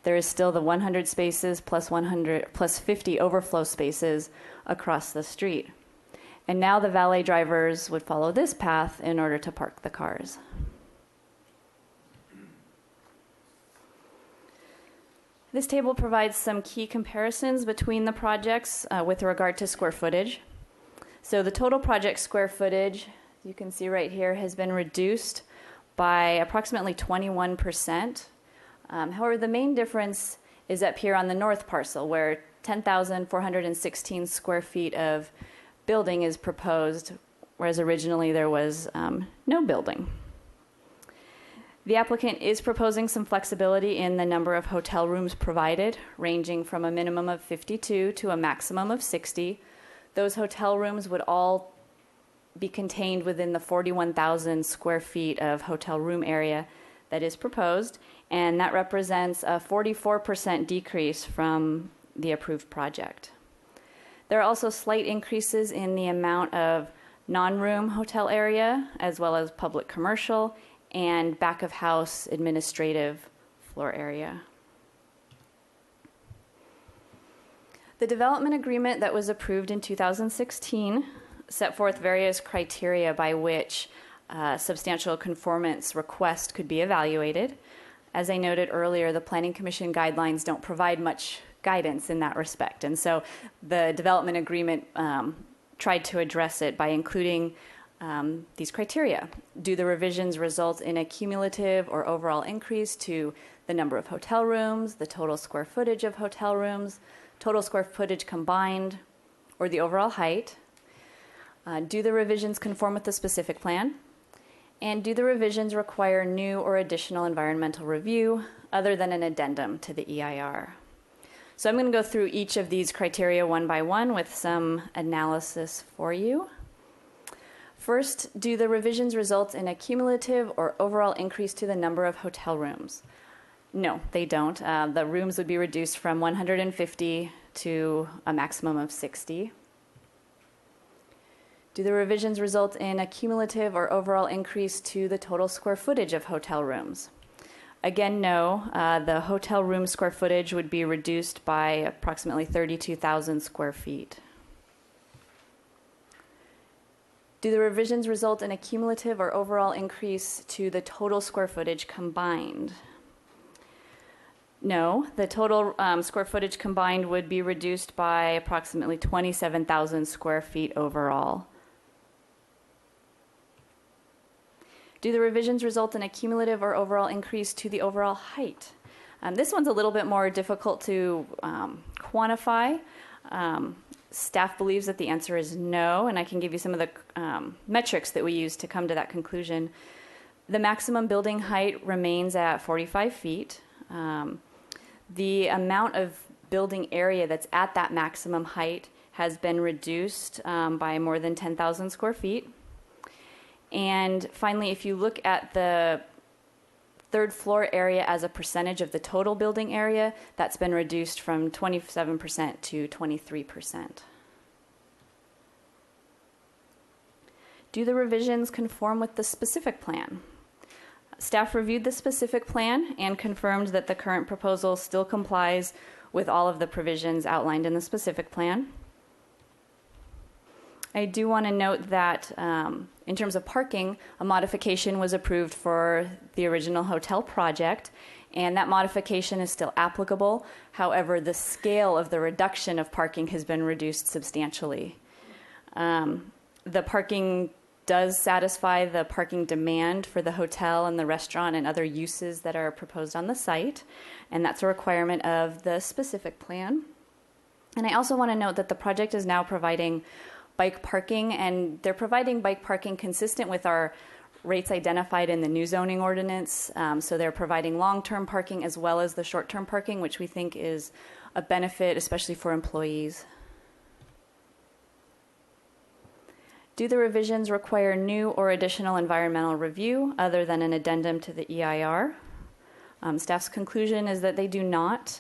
S14: There is still the 100 spaces plus 50 overflow spaces across the street. And now the valet drivers would follow this path in order to park the cars. This table provides some key comparisons between the projects with regard to square footage. So the total project square footage, you can see right here, has been reduced by approximately 21%. However, the main difference is up here on the north parcel, where 10,416 square feet of building is proposed, whereas originally there was no building. The applicant is proposing some flexibility in the number of hotel rooms provided, ranging from a minimum of 52 to a maximum of 60. Those hotel rooms would all be contained within the 41,000 square feet of hotel room area that is proposed, and that represents a 44% decrease from the approved project. There are also slight increases in the amount of non-room hotel area, as well as public commercial and back-of-house administrative floor area. The development agreement that was approved in 2016 set forth various criteria by which substantial conformance request could be evaluated. As I noted earlier, the Planning Commission guidelines don't provide much guidance in that respect, and so the development agreement tried to address it by including these criteria. Do the revisions result in a cumulative or overall increase to the number of hotel rooms, the total square footage of hotel rooms, total square footage combined, or the overall height? Do the revisions conform with the specific plan? And do the revisions require new or additional environmental review other than an addendum to the EIR? So I'm going to go through each of these criteria one by one with some analysis for you. First, do the revisions result in a cumulative or overall increase to the number of hotel rooms? No, they don't. The rooms would be reduced from 150 to a maximum of 60. Do the revisions result in a cumulative or overall increase to the total square footage of hotel rooms? Again, no. The hotel room square footage would be reduced by approximately 32,000 square feet. Do the revisions result in a cumulative or overall increase to the total square footage combined? No, the total square footage combined would be reduced by approximately 27,000 square feet overall. Do the revisions result in a cumulative or overall increase to the overall height? This one's a little bit more difficult to quantify. Staff believes that the answer is no, and I can give you some of the metrics that we use to come to that conclusion. The maximum building height remains at 45 feet. The amount of building area that's at that maximum height has been reduced by more than 10,000 square feet. And finally, if you look at the third floor area as a percentage of the total building area, that's been reduced from 27% to 23%. Do the revisions conform with the specific plan? Staff reviewed the specific plan and confirmed that the current proposal still complies with all of the provisions outlined in the specific plan. I do want to note that in terms of parking, a modification was approved for the original hotel project, and that modification is still applicable. However, the scale of the reduction of parking has been reduced substantially. The parking does satisfy the parking demand for the hotel and the restaurant and other uses that are proposed on the site, and that's a requirement of the specific plan. And I also want to note that the project is now providing bike parking, and they're providing bike parking consistent with our rates identified in the new zoning ordinance. So they're providing long-term parking as well as the short-term parking, which we think is a benefit, especially for employees. Do the revisions require new or additional environmental review other than an addendum to the EIR? Staff's conclusion is that they do not.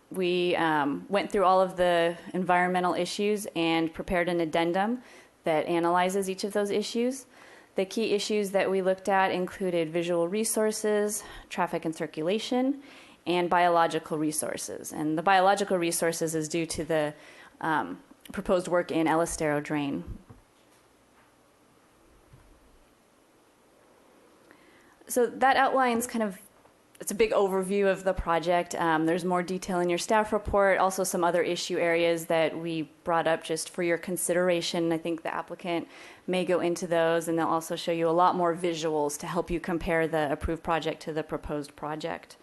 S14: We went through all of the environmental issues and prepared an addendum that analyzes each of those issues. The key issues that we looked at included visual resources, traffic and circulation, and biological resources. And the biological resources is due to the proposed work in El Estero Drain. So that outlines kind of, it's a big overview of the project. There's more detail in your staff report, also some other issue areas that we brought up just for your consideration. I think the applicant may go into those, and they'll also show you a lot more visuals to help you compare the approved project to the proposed project.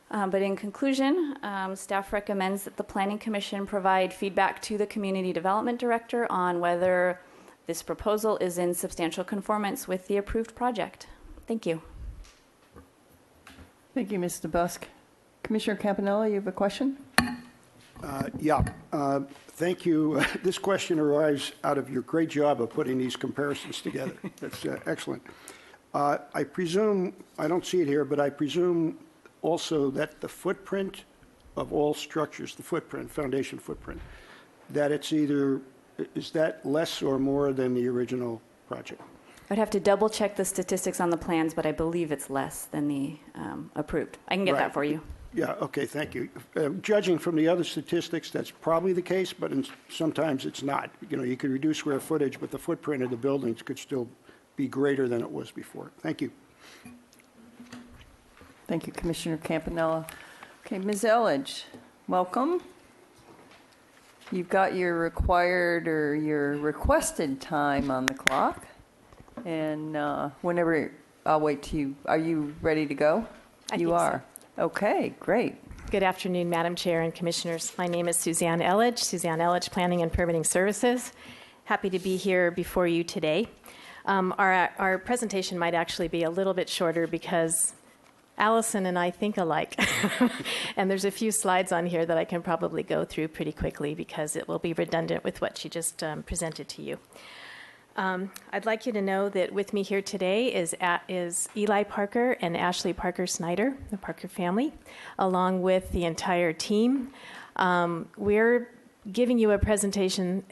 S14: But in conclusion, staff recommends that the Planning Commission provide feedback to the Community Development Director on whether this proposal is in substantial conformance with the approved project. Thank you.
S2: Thank you, Mr. Busk. Commissioner Campanella, you have a question?
S7: Thank you. This question arises out of your great job of putting these comparisons together. That's excellent. I presume, I don't see it here, but I presume also that the footprint of all structures, the footprint, foundation footprint, that it's either, is that less or more than the original project?
S14: I'd have to double check the statistics on the plans, but I believe it's less than the approved. I can get that for you.
S7: Yeah, okay, thank you. Judging from the other statistics, that's probably the case, but sometimes it's not. You know, you could reduce square footage, but the footprint of the buildings could still be greater than it was before. Thank you.
S2: Thank you, Commissioner Campanella. Okay, Ms. Elledge, welcome. You've got your required or your requested time on the clock. And whenever, I'll wait till you, are you ready to go? You are. So. Okay, great.
S15: Good afternoon, Madam Chair and Commissioners. My name is Suzanne Elledge, Suzanne Elledge Planning and Permitting Services. Happy to be here before you today. Our presentation might actually be a little bit shorter because Allison and I think alike. And there's a few slides on here that I can probably go through pretty quickly because it will be redundant with what she just presented to you. I'd like you to know that with me here today is Eli Parker and Ashley Parker Snyder, the Parker family, along with the entire team. We're giving you a presentation,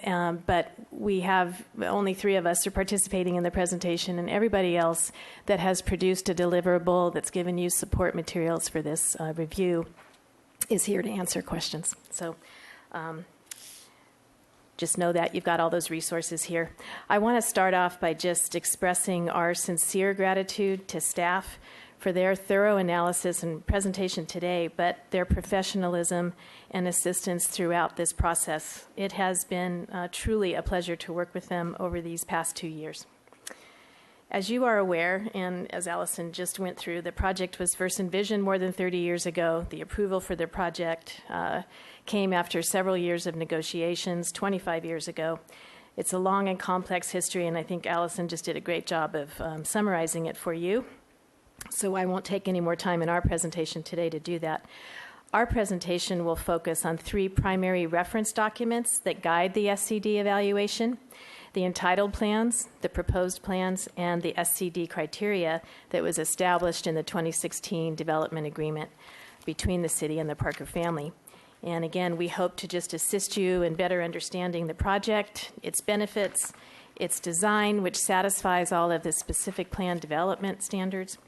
S15: but we have only 3 of us are participating in the presentation, and everybody else that has produced a deliverable that's given you support materials for this review is here to answer questions. So just know that you've got all those resources here. I want to start off by just expressing our sincere gratitude to staff for their thorough analysis and presentation today, but their professionalism and assistance throughout this process. It has been truly a pleasure to work with them over these past 2 years. As you are aware, and as Allison just went through, the project was first envisioned more than 30 years ago. The approval for the project came after several years of negotiations 25 years ago. It's a long and complex history, and I think Allison just did a great job of summarizing it for you. So I won't take any more time in our presentation today to do that. Our presentation will focus on 3 primary reference documents that guide the SCD evaluation: the entitled plans, the proposed plans, and the SCD criteria that was established in the 2016 development agreement between the city and the Parker family. And again, we hope to just assist you in better understanding the project, its benefits, its design, which satisfies all of the specific plan development standards.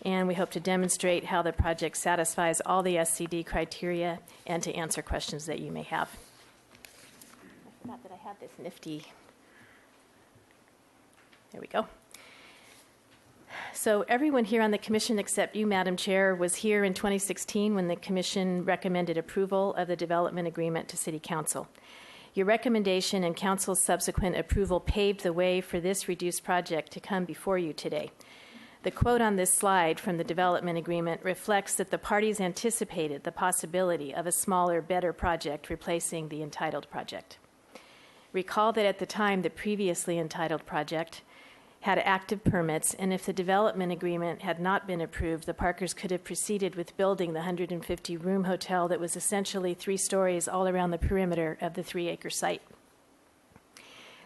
S15: And we hope to demonstrate how the project satisfies all the SCD criteria and to answer questions that you may have. I forgot that I had this nifty. There we go. So everyone here on the commission except you, Madam Chair, was here in 2016 when the commission recommended approval of the development agreement to City Council. Your recommendation and council's subsequent approval paved the way for this reduced project to come before you today. The quote on this slide from the development agreement reflects that the parties anticipated the possibility of a smaller, better project replacing the entitled project. Recall that at the time, the previously entitled project had active permits, and if the development agreement had not been approved, the Parkers could have proceeded with building the 150-room hotel that was essentially 3 stories all around the perimeter of the 3-acre site.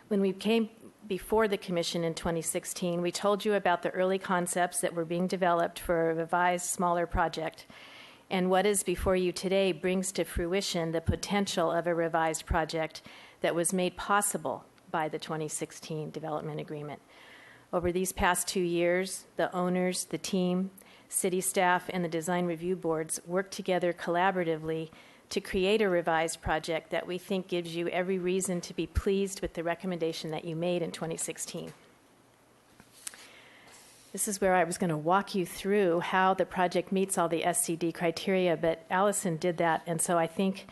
S15: When we came before the commission in 2016, we told you about the early concepts that were being developed for a revised, smaller project. And what is before you today brings to fruition the potential of a revised project that was made possible by the 2016 development agreement. Over these past 2 years, the owners, the team, city staff, and the design review boards worked together collaboratively to create a revised project that we think gives you every reason to be pleased with the recommendation that you made in 2016. This is where I was going to walk you through how the project meets all the SCD criteria, but Allison did that, and so I think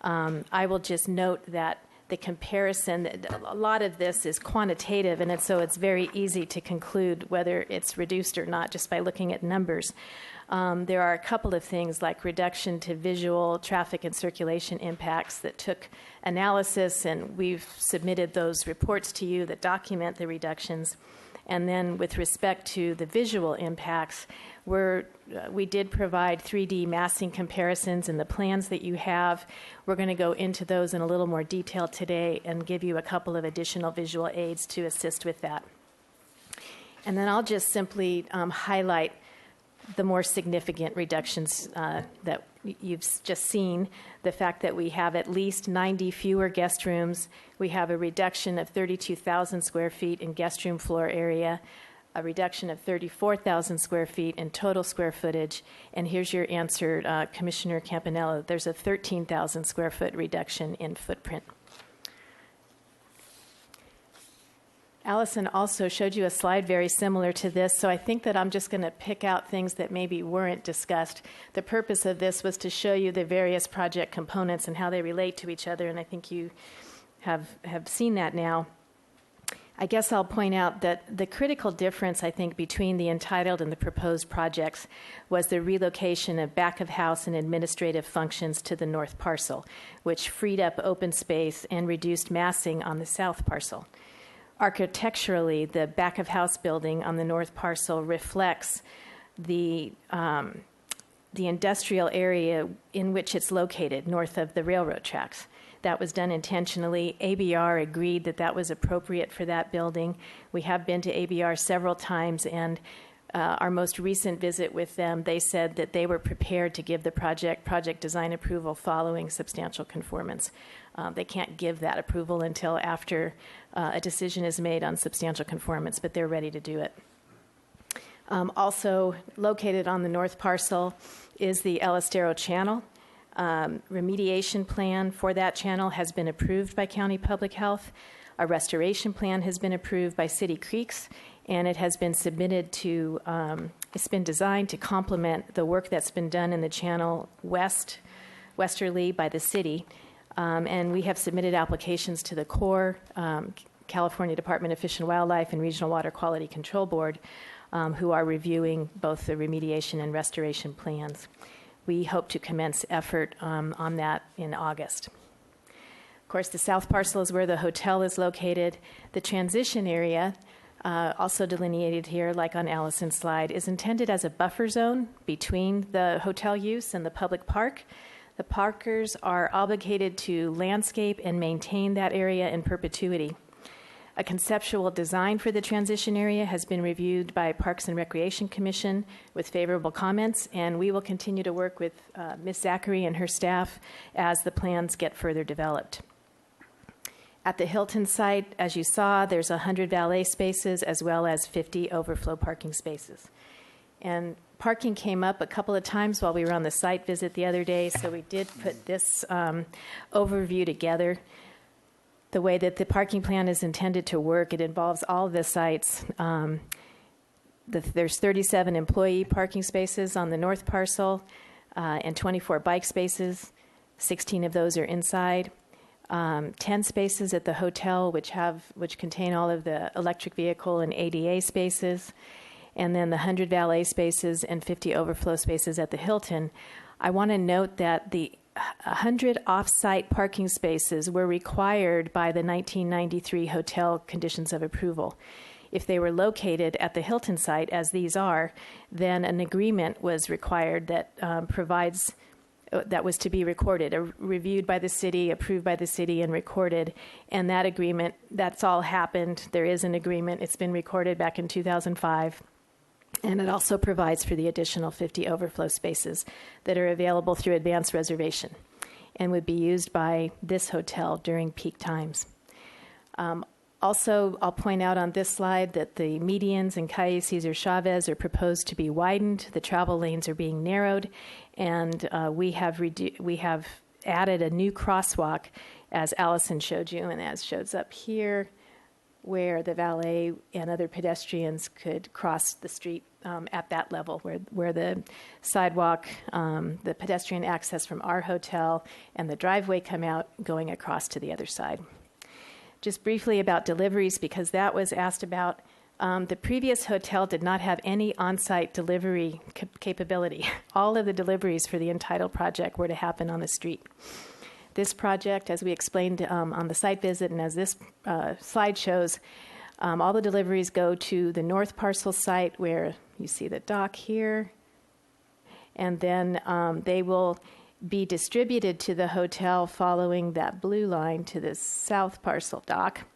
S15: I will just note that the comparison, a lot of this is quantitative, and so it's very easy to conclude whether it's reduced or not just by looking at numbers. There are a couple of things like reduction to visual, traffic, and circulation impacts that took analysis, and we've submitted those reports to you that document the reductions. And then with respect to the visual impacts, we did provide 3D massing comparisons in the plans that you have. We're going to go into those in a little more detail today and give you a couple of additional visual aids to assist with that. And then I'll just simply highlight the more significant reductions that you've just seen. The fact that we have at least 90 fewer guest rooms. We have a reduction of 32,000 square feet in guest room floor area, a reduction of 34,000 square feet in total square footage. And here's your answer, Commissioner Campanella. There's a 13,000 square foot reduction in footprint. Allison also showed you a slide very similar to this, so I think that I'm just going to pick out things that maybe weren't discussed. The purpose of this was to show you the various project components and how they relate to each other, and I think you have seen that now. I guess I'll point out that the critical difference, I think, between the entitled and the proposed projects was the relocation of back-of-house and administrative functions to the north parcel, which freed up open space and reduced massing on the south parcel. Architecturally, the back-of-house building on the north parcel reflects the industrial area in which it's located, north of the railroad tracks. That was done intentionally. ABR agreed that that was appropriate for that building. We have been to ABR several times, and our most recent visit with them, they said that they were prepared to give the project design approval following substantial conformance. They can't give that approval until after a decision is made on substantial conformance, but they're ready to do it. Also located on the north parcel is the El Estero Channel. Remediation plan for that channel has been approved by County Public Health. A restoration plan has been approved by City Creeks, and it has been submitted to, it's been designed to complement the work that's been done in the channel westerly by the city. And we have submitted applications to the Corps, California Department of Fish and Wildlife, and Regional Water Quality Control Board, who are reviewing both the remediation and restoration plans. We hope to commence effort on that in August. Of course, the south parcel is where the hotel is located. The transition area, also delineated here, like on Allison's slide, is intended as a buffer zone between the hotel use and the public park. The parkers are obligated to landscape and maintain that area in perpetuity. A conceptual design for the transition area has been reviewed by Parks and Recreation Commission with favorable comments, and we will continue to work with Ms. Zachary and her staff as the plans get further developed. At the Hilton site, as you saw, there's 100 valet spaces as well as 50 overflow parking spaces. And parking came up a couple of times while we were on the site visit the other day, so we did put this overview together. The way that the parking plan is intended to work, it involves all of the sites. There's 37 employee parking spaces on the north parcel and 24 bike spaces. 16 of those are inside. 10 spaces at the hotel, which contain all of the electric vehicle and ADA spaces, and then the 100 valet spaces and 50 overflow spaces at the Hilton. I want to note that the 100 off-site parking spaces were required by the 1993 hotel conditions of approval. If they were located at the Hilton site, as these are, then an agreement was required that that was to be recorded, reviewed by the city, approved by the city, and recorded. And that agreement, that's all happened. There is an agreement. It's been recorded back in 2005. And it also provides for the additional 50 overflow spaces that are available through advance reservation and would be used by this hotel during peak times. Also, I'll point out on this slide that the medians in Calle Cesar Chavez are proposed to be widened. The travel lanes are being narrowed, and we have added a new crosswalk, as Allison showed you, and as shows up here, where the valet and other pedestrians could cross the street at that level, where the sidewalk, the pedestrian access from our hotel and the driveway come out going across to the other side. Just briefly about deliveries, because that was asked about. The previous hotel did not have any on-site delivery capability. All of the deliveries for the entitled project were to happen on the street. This project, as we explained on the site visit and as this slide shows, all the deliveries go to the north parcel site where you see the dock here, and then they will be distributed to the hotel following that blue line to the south parcel dock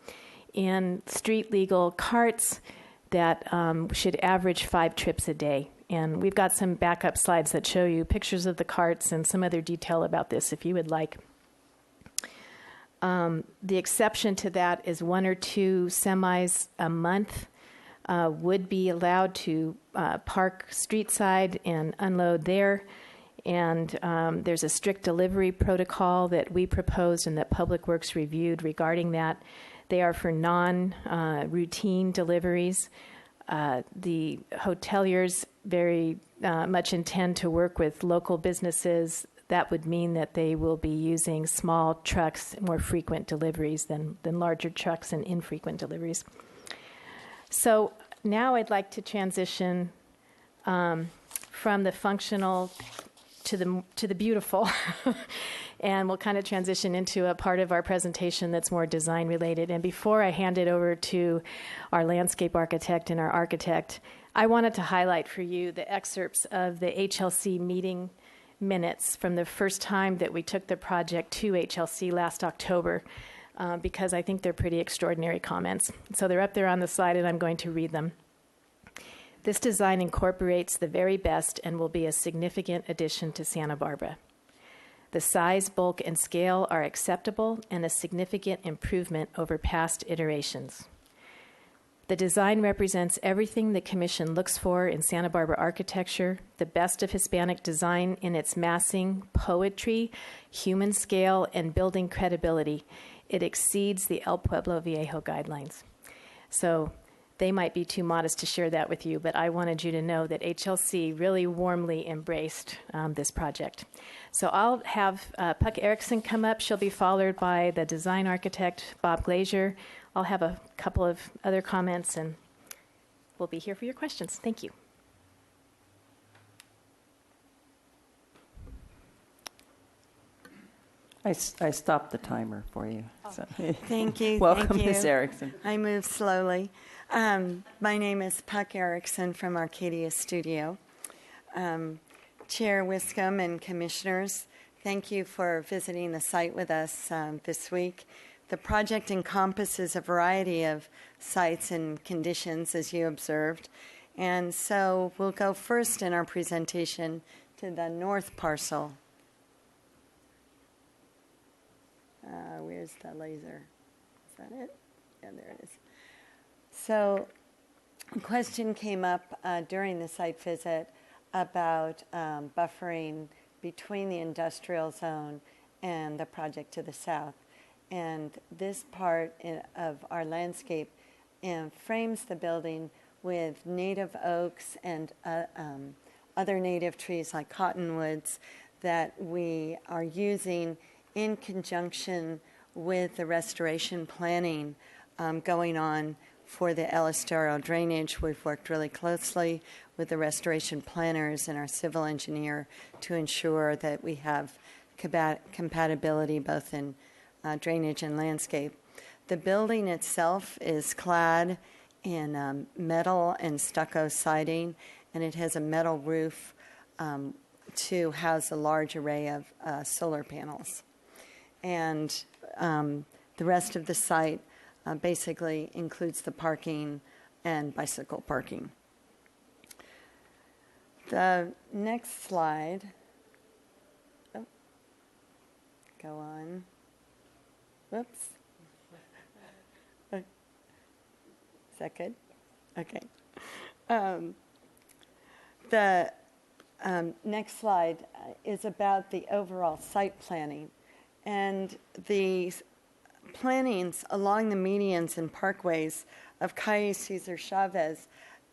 S15: in street legal carts that should average 5 trips a day. And we've got some backup slides that show you pictures of the carts and some other detail about this if you would like. The exception to that is 1 or 2 semis a month would be allowed to park street side and unload there. And there's a strict delivery protocol that we proposed and that Public Works reviewed regarding that. They are for non-routine deliveries. The hoteliers very much intend to work with local businesses. That would mean that they will be using small trucks, more frequent deliveries than larger trucks and infrequent deliveries. So now I'd like to transition from the functional to the beautiful, and we'll kind of transition into a part of our presentation that's more design related. And before I hand it over to our landscape architect and our architect, I wanted to highlight for you the excerpts of the HLC meeting minutes from the first time that we took the project to HLC last October, because I think they're pretty extraordinary comments. So they're up there on the slide, and I'm going to read them. This design incorporates the very best and will be a significant addition to Santa Barbara. The size, bulk, and scale are acceptable and a significant improvement over past iterations. The design represents everything the Commission looks for in Santa Barbara architecture, the best of Hispanic design in its massing, poetry, human scale, and building credibility. It exceeds the El Pueblo Viejo guidelines. So they might be too modest to share that with you, but I wanted you to know that HLC really warmly embraced this project. So I'll have Puck Erickson come up. She'll be followed by the design architect, Bob Glazier. I'll have a couple of other comments, and we'll be here for your questions. Thank you.
S2: I stopped the timer for you. So.
S16: Thank you.
S2: Welcome,
S16: thank you.
S2: Ms. Erickson.
S16: I move slowly. My name is Puck Erickson from Arcadia Studio. Chair Wiscombe and commissioners, thank you for visiting the site with us this week. The project encompasses a variety of sites and conditions, as you observed. And so we'll go first in our presentation to the north parcel. Where's the laser? Is that it? Yeah, there it is. So a question came up during the site visit about buffering between the industrial zone and the project to the south. And this part of our landscape frames the building with native oaks and other native trees like cottonwoods that we are using in conjunction with the restoration planning going on for the El Estero drainage. We've worked really closely with the restoration planners and our civil engineer to ensure that we have compatibility both in drainage and landscape. The building itself is clad in metal and stucco siding, and it has a metal roof to house a large array of solar panels. And the rest of the site basically includes the parking and bicycle parking. The next slide, go on. Whoops. Is that good? Okay. The next slide is about the overall site planning. And the plantings along the medians and parkways of Calle Cesar Chavez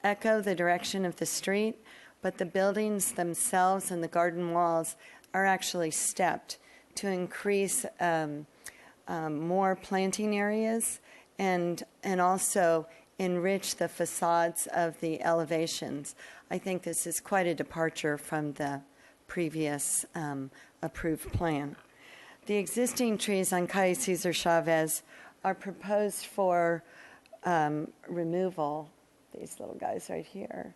S16: echo the direction of the street, but the buildings themselves and the garden walls are actually stepped to increase more planting areas and also enrich the facades of the elevations. I think this is quite a departure from the previous approved plan. The existing trees on Calle Cesar Chavez are proposed for removal, these little guys right here.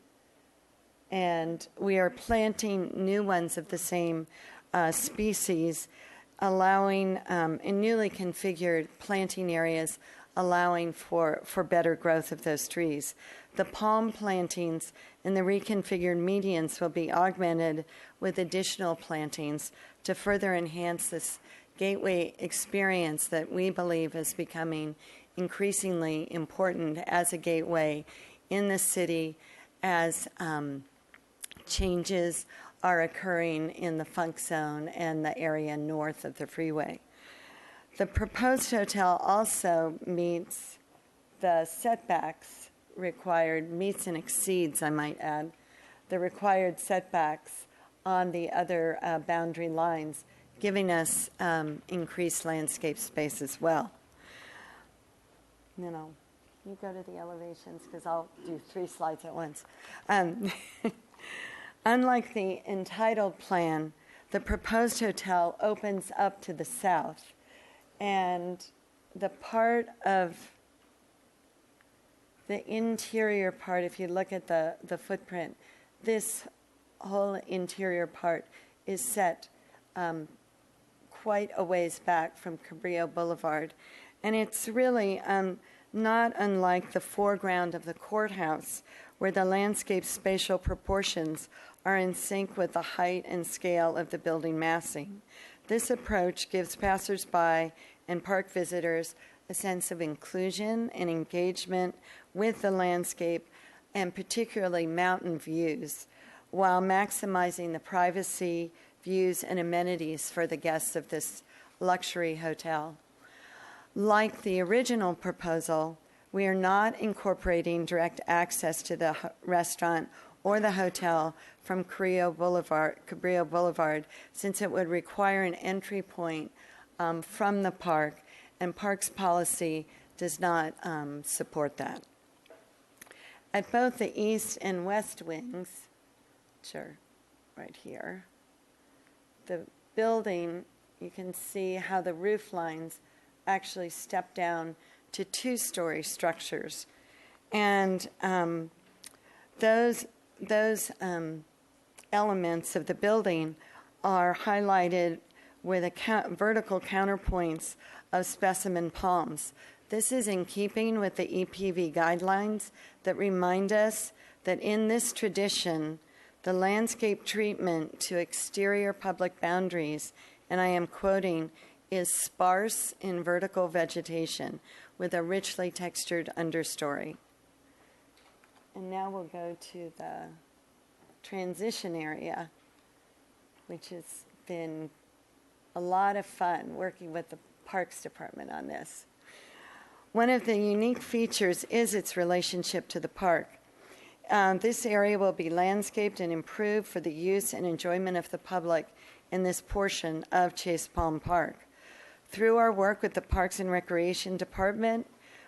S16: And we are planting new ones of the same species, allowing in newly configured planting areas, allowing for better growth of those trees. The palm plantings in the reconfigured medians will be augmented with additional plantings to further enhance this gateway experience that we believe is becoming increasingly important as a gateway in the city as changes are occurring in the Funk Zone and the area north of the freeway. The proposed hotel also meets the setbacks required, meets and exceeds, I might add, the required setbacks on the other boundary lines, giving us increased landscape space as well. You go to the elevations because I'll do 3 slides at once. Unlike the entitled plan, the proposed hotel opens up to the south, and the part of the interior part, if you look at the footprint, this whole interior part is set quite a ways back from Cabrillo Boulevard. And it's really not unlike the foreground of the courthouse, where the landscape spatial proportions are in sync with the height and scale of the building massing. This approach gives passersby and park visitors a sense of inclusion and engagement with the landscape, and particularly mountain views, while maximizing the privacy, views, and amenities for the guests of this luxury hotel. Like the original proposal, We are not incorporating direct access to the restaurant or the hotel from Cabrillo Boulevard, since it would require an entry point from the park, and Parks policy does not support that. At both the east and west wings, which are right here, the building, you can see how the roof lines actually step down to two-story structures. And those elements of the building are highlighted with vertical counterpoints of specimen palms. This is in keeping with the EPV guidelines that remind us that in this tradition, the landscape treatment to exterior public boundaries, and I am quoting, is sparse in vertical vegetation with a richly textured understory. And now we'll go to the transition area, which has been a lot of fun working with the Parks Department on this. One of the unique features is its relationship to the park. This area will be landscaped and improved for the use and enjoyment of the public in this portion of Chase Palm Park. Through our work with the Parks and Recreation Department,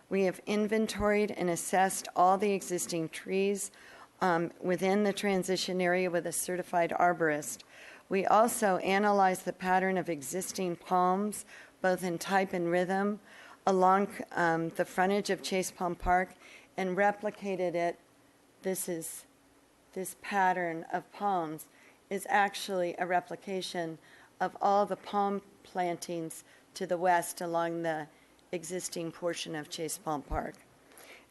S16: we have inventoried and assessed all the existing trees within the transition area with a certified arborist. We also analyzed the pattern of existing palms, both in type and rhythm, along the frontage of Chase Palm Park, and replicated it. This pattern of palms is actually a replication of all the palm plantings to the west along the existing portion of Chase Palm Park.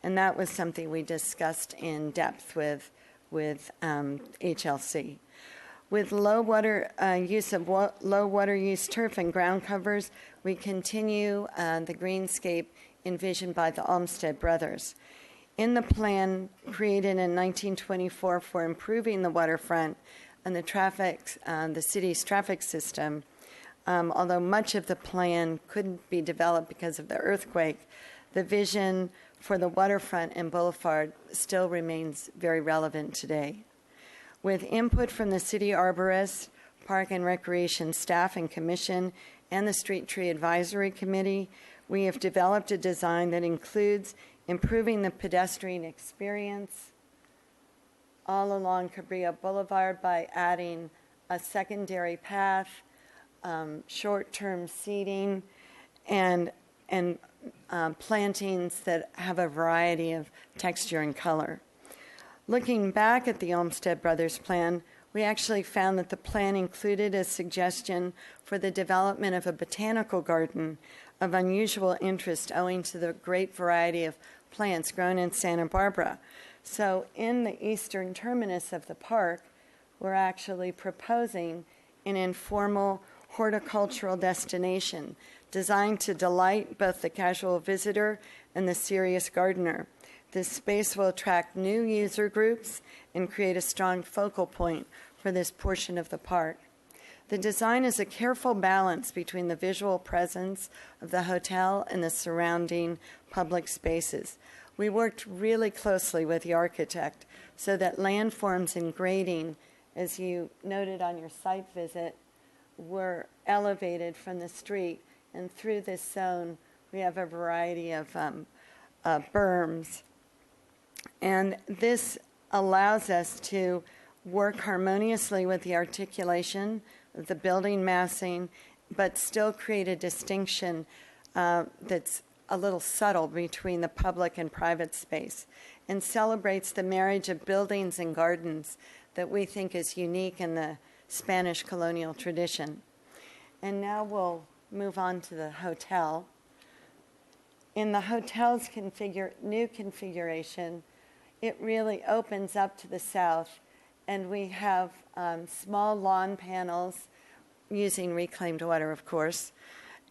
S16: And that was something we discussed in depth with HLC. With low water use turf and ground covers, we continue the greenscape envisioned by the Olmsted brothers. In the plan created in 1924 for improving the waterfront and the city's traffic system, although much of the plan couldn't be developed because of the earthquake, the vision for the waterfront and boulevard still remains very relevant today. With input from the city arborist, Park and Recreation staff and commission, and the Street Tree Advisory Committee, we have developed a design that includes improving the pedestrian experience all along Cabrillo Boulevard by adding a secondary path, short-term seating, and plantings that have a variety of texture and color. Looking back at the Olmsted Brothers plan, we actually found that the plan included a suggestion for the development of a botanical garden of unusual interest owing to the great variety of plants grown in Santa Barbara. So in the eastern terminus of the park, we're actually proposing an informal horticultural destination designed to delight both the casual visitor and the serious gardener. This space will attract new user groups and create a strong focal point for this portion of the park. The design is a careful balance between the visual presence of the hotel and the surrounding public spaces. We worked really closely with the architect so that landforms and grading, as you noted on your site visit, were elevated from the street. And through this zone, we have a variety of berms. And this allows us to work harmoniously with the articulation of the building massing, but still create a distinction that's a little subtle between the public and private space, and celebrates the marriage of buildings and gardens that we think is unique in the Spanish colonial tradition. And now we'll move on to the hotel. In the hotel's new configuration, it really opens up to the south, and we have small lawn panels using reclaimed water, of course,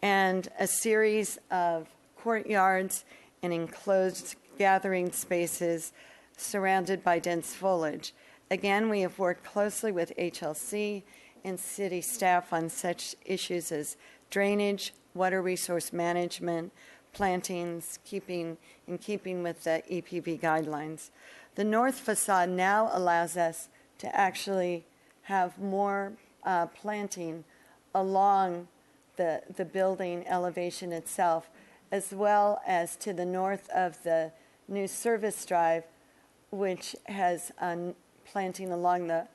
S16: and a series of courtyards and enclosed gathering spaces surrounded by dense foliage. Again, we have worked closely with HLC and city staff on such issues as drainage, water resource management, plantings in keeping with the EPV guidelines. The north facade now allows us to actually have more planting along the building elevation itself, as well as to the north of the new service drive, which has planting along the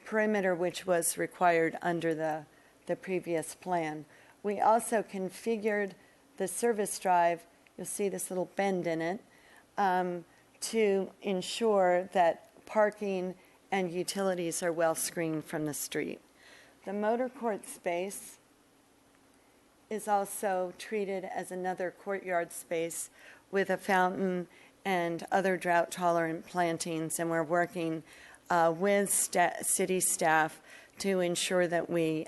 S16: perimeter which was required under the previous plan. We also configured the service drive, you'll see this little bend in it, to ensure that parking and utilities are well screened from the street. The motor court space is also treated as another courtyard space with a fountain and other drought-tolerant plantings, and we're working with city staff to ensure that we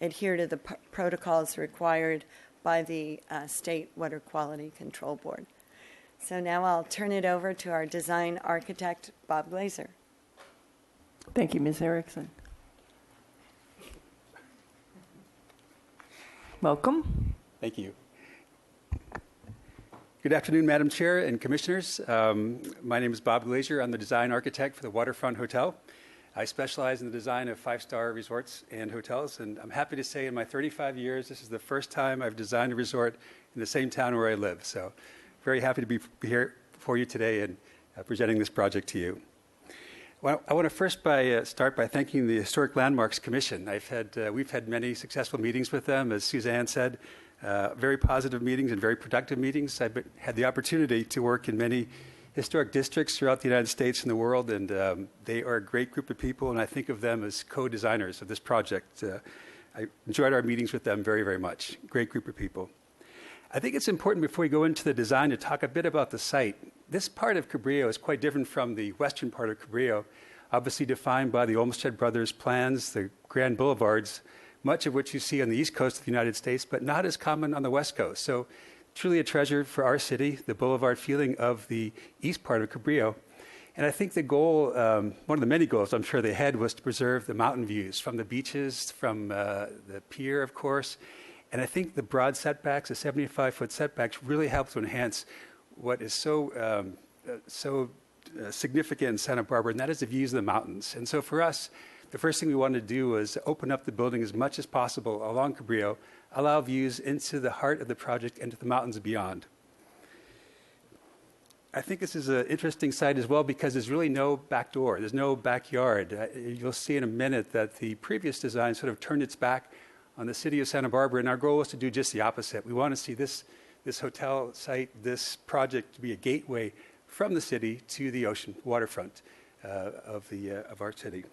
S16: adhere to the protocols required by the State Water Quality Control Board. So now I'll turn it over to our design architect, Bob Glazer.
S2: Thank you, Ms. Erickson. Welcome.
S17: Thank you. Good afternoon, Madam Chair and Commissioners. My name is Bob Glazer. I'm the design architect for the Waterfront Hotel. I specialize in the design of five-star resorts and hotels, and I'm happy to say in my 35 years, this is the first time I've designed a resort in the same town where I live. So very happy to be here for you today and presenting this project to you. Well, I want to first start by thanking the Historic Landmarks Commission. We've had many successful meetings with them, as Suzanne said, very positive meetings and very productive meetings. I've had the opportunity to work in many historic districts throughout the United States and the world, and they are a great group of people, and I think of them as co-designers of this project. I enjoyed our meetings with them very, very much. Great group of people. I think it's important before we go into the design to talk a bit about the site. This part of Cabrillo is quite different from the western part of Cabrillo, obviously defined by the Olmsted Brothers plans, the grand boulevards, much of which you see on the east coast of the United States, but not as common on the west coast. So truly a treasure for our city, the boulevard feeling of the east part of Cabrillo. And I think the goal, one of the many goals I'm sure they had, was to preserve the mountain views from the beaches, from the pier, of course. And I think the broad setbacks, the 75-foot setbacks, really help to enhance what is so significant in Santa Barbara, and that is the views of the mountains. And so for us, the first thing we wanted to do was open up the building as much as possible along Cabrillo, allow views into the heart of the project and to the mountains beyond. I think this is an interesting site as well because there's really no back door. There's no backyard. You'll see in a minute that the previous design sort of turned its back on the city of Santa Barbara, and our goal was to do just the opposite. We want to see this hotel site, this project, to be a gateway from the city to the ocean waterfront of our city.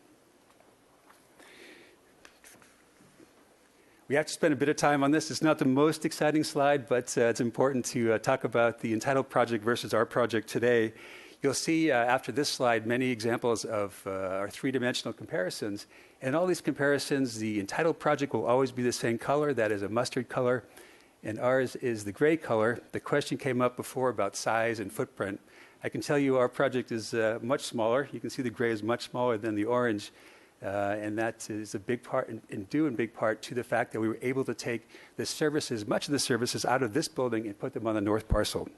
S17: We have to spend a bit of time on this. It's not the most exciting slide, but it's important to talk about the entitled project versus our project today. You'll see after this slide many examples of our three-dimensional comparisons. And all these comparisons, the entitled project will always be the same color. That is a mustard color. And ours is the gray color. The question came up before about size and footprint. I can tell you our project is much smaller. You can see the gray is much smaller than the orange. And that is a big part, and due in big part to the fact that we were able to take the services, much of the services, out of this building and put them on the north parcel.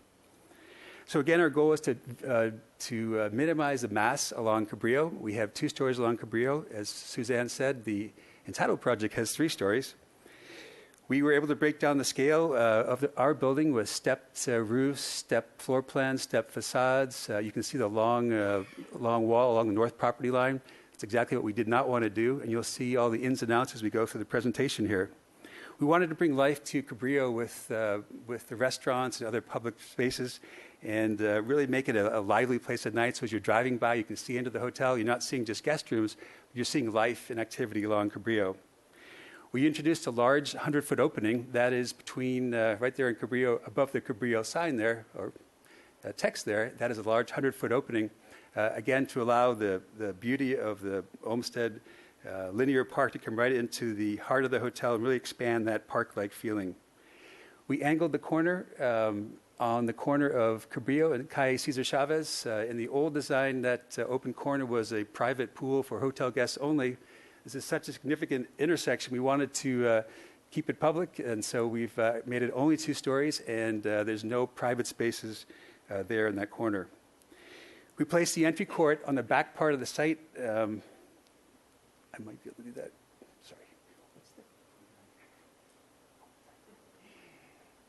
S17: So again, our goal is to minimize the mass along Cabrillo. We have 2 stories along Cabrillo. As Suzanne said, the entitled project has 3 stories. We were able to break down the scale of our building with stepped roofs, stepped floor plans, stepped facades. You can see the long wall along the north property line. It's exactly what we did not want to do, and you'll see all the ins and outs as we go through the presentation here. We wanted to bring life to Cabrillo with the restaurants and other public spaces and really make it a lively place at night. So as you're driving by, you can see into the hotel. You're not seeing just guest rooms, but you're seeing life and activity along Cabrillo. We introduced a large 100-foot opening that is between, right there in Cabrillo, above the Cabrillo sign there, or text there. That is a large 100-foot opening, again, to allow the beauty of the Olmsted linear park to come right into the heart of the hotel and really expand that park-like feeling. We angled the corner on the corner of Cabrillo and Calle Cesar Chavez. In the old design, that open corner was a private pool for hotel guests only. This is such a significant intersection. We wanted to keep it public, and so we've made it only 2 stories, and there's no private spaces there in that corner. We placed the entry court on the back part of the site. I might be able to do that. Sorry.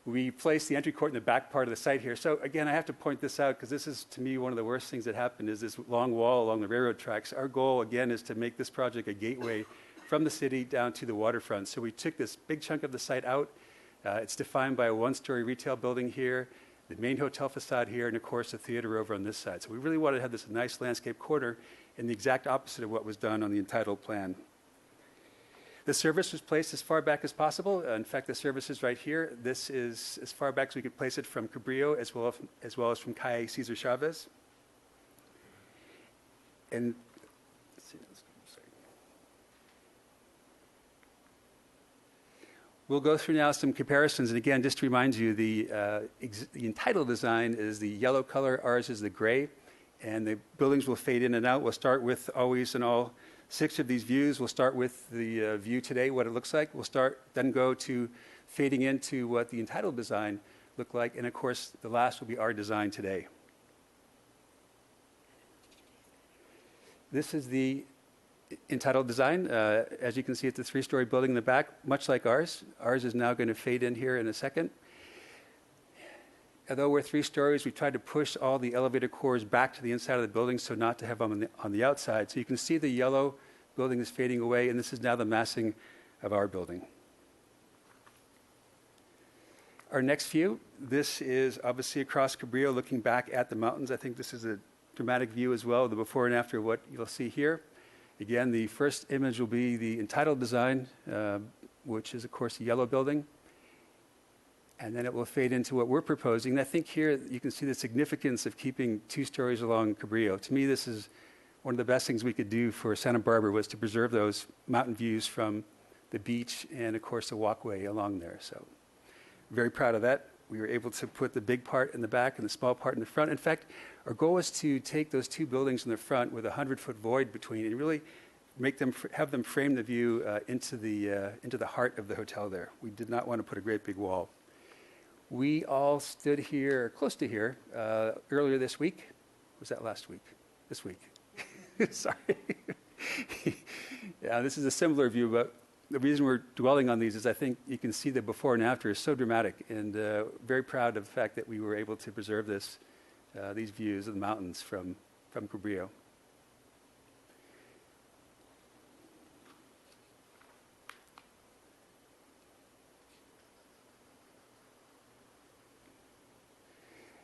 S17: We placed the entry court in the back part of the site here. So again, I have to point this out because this is, to me, one of the worst things that happened is this long wall along the railroad tracks. Our goal, again, is to make this project a gateway from the city down to the waterfront. So we took this big chunk of the site out. It's defined by a 1-story retail building here, the main hotel facade here, and of course the theater over on this side. So we really wanted to have this nice landscape corner and the exact opposite of what was done on the entitled plan. The service was placed as far back as possible. In fact, the service is right here. This is as far back as we could place it from Cabrillo as well as from Calle Cesar Chavez. And let's see, sorry. We'll go through now some comparisons. And again, just to remind you, the entitled design is the yellow color. Ours is the gray. And the buildings will fade in and out. We'll start with always and all 6 of these views. We'll start with the view today, what it looks like. We'll then go to fading into what the entitled design looked like. And of course, the last will be our design today. This is the entitled design. As you can see, it's a 3-story building in the back, much like ours. Ours is now going to fade in here in a second. Although we're 3 stories, we tried to push all the elevator cores back to the inside of the building so not to have them on the outside. So you can see the yellow building is fading away, and this is now the massing of our building. Our next view, this is obviously across Cabrillo looking back at the mountains. I think this is a dramatic view as well, the before and after what you'll see here. Again, the first image will be the entitled design, which is, of course, the yellow building. And then it will fade into what we're proposing. And I think here you can see the significance of keeping 2 stories along Cabrillo. To me, this is one of the best things we could do for Santa Barbara was to preserve those mountain views from the beach and, of course, the walkway along there. So very proud of that. We were able to put the big part in the back and the small part in the front. In fact, our goal was to take those 2 buildings in the front with a 100-foot void between and really have them frame the view into the heart of the hotel there. We did not want to put a great big wall. We all stood here, close to here, earlier this week. Was that last week? This week. Sorry. Yeah, this is a similar view, but the reason we're dwelling on these is I think you can see the before and after is so dramatic, and very proud of the fact that we were able to preserve these views of the mountains from Cabrillo.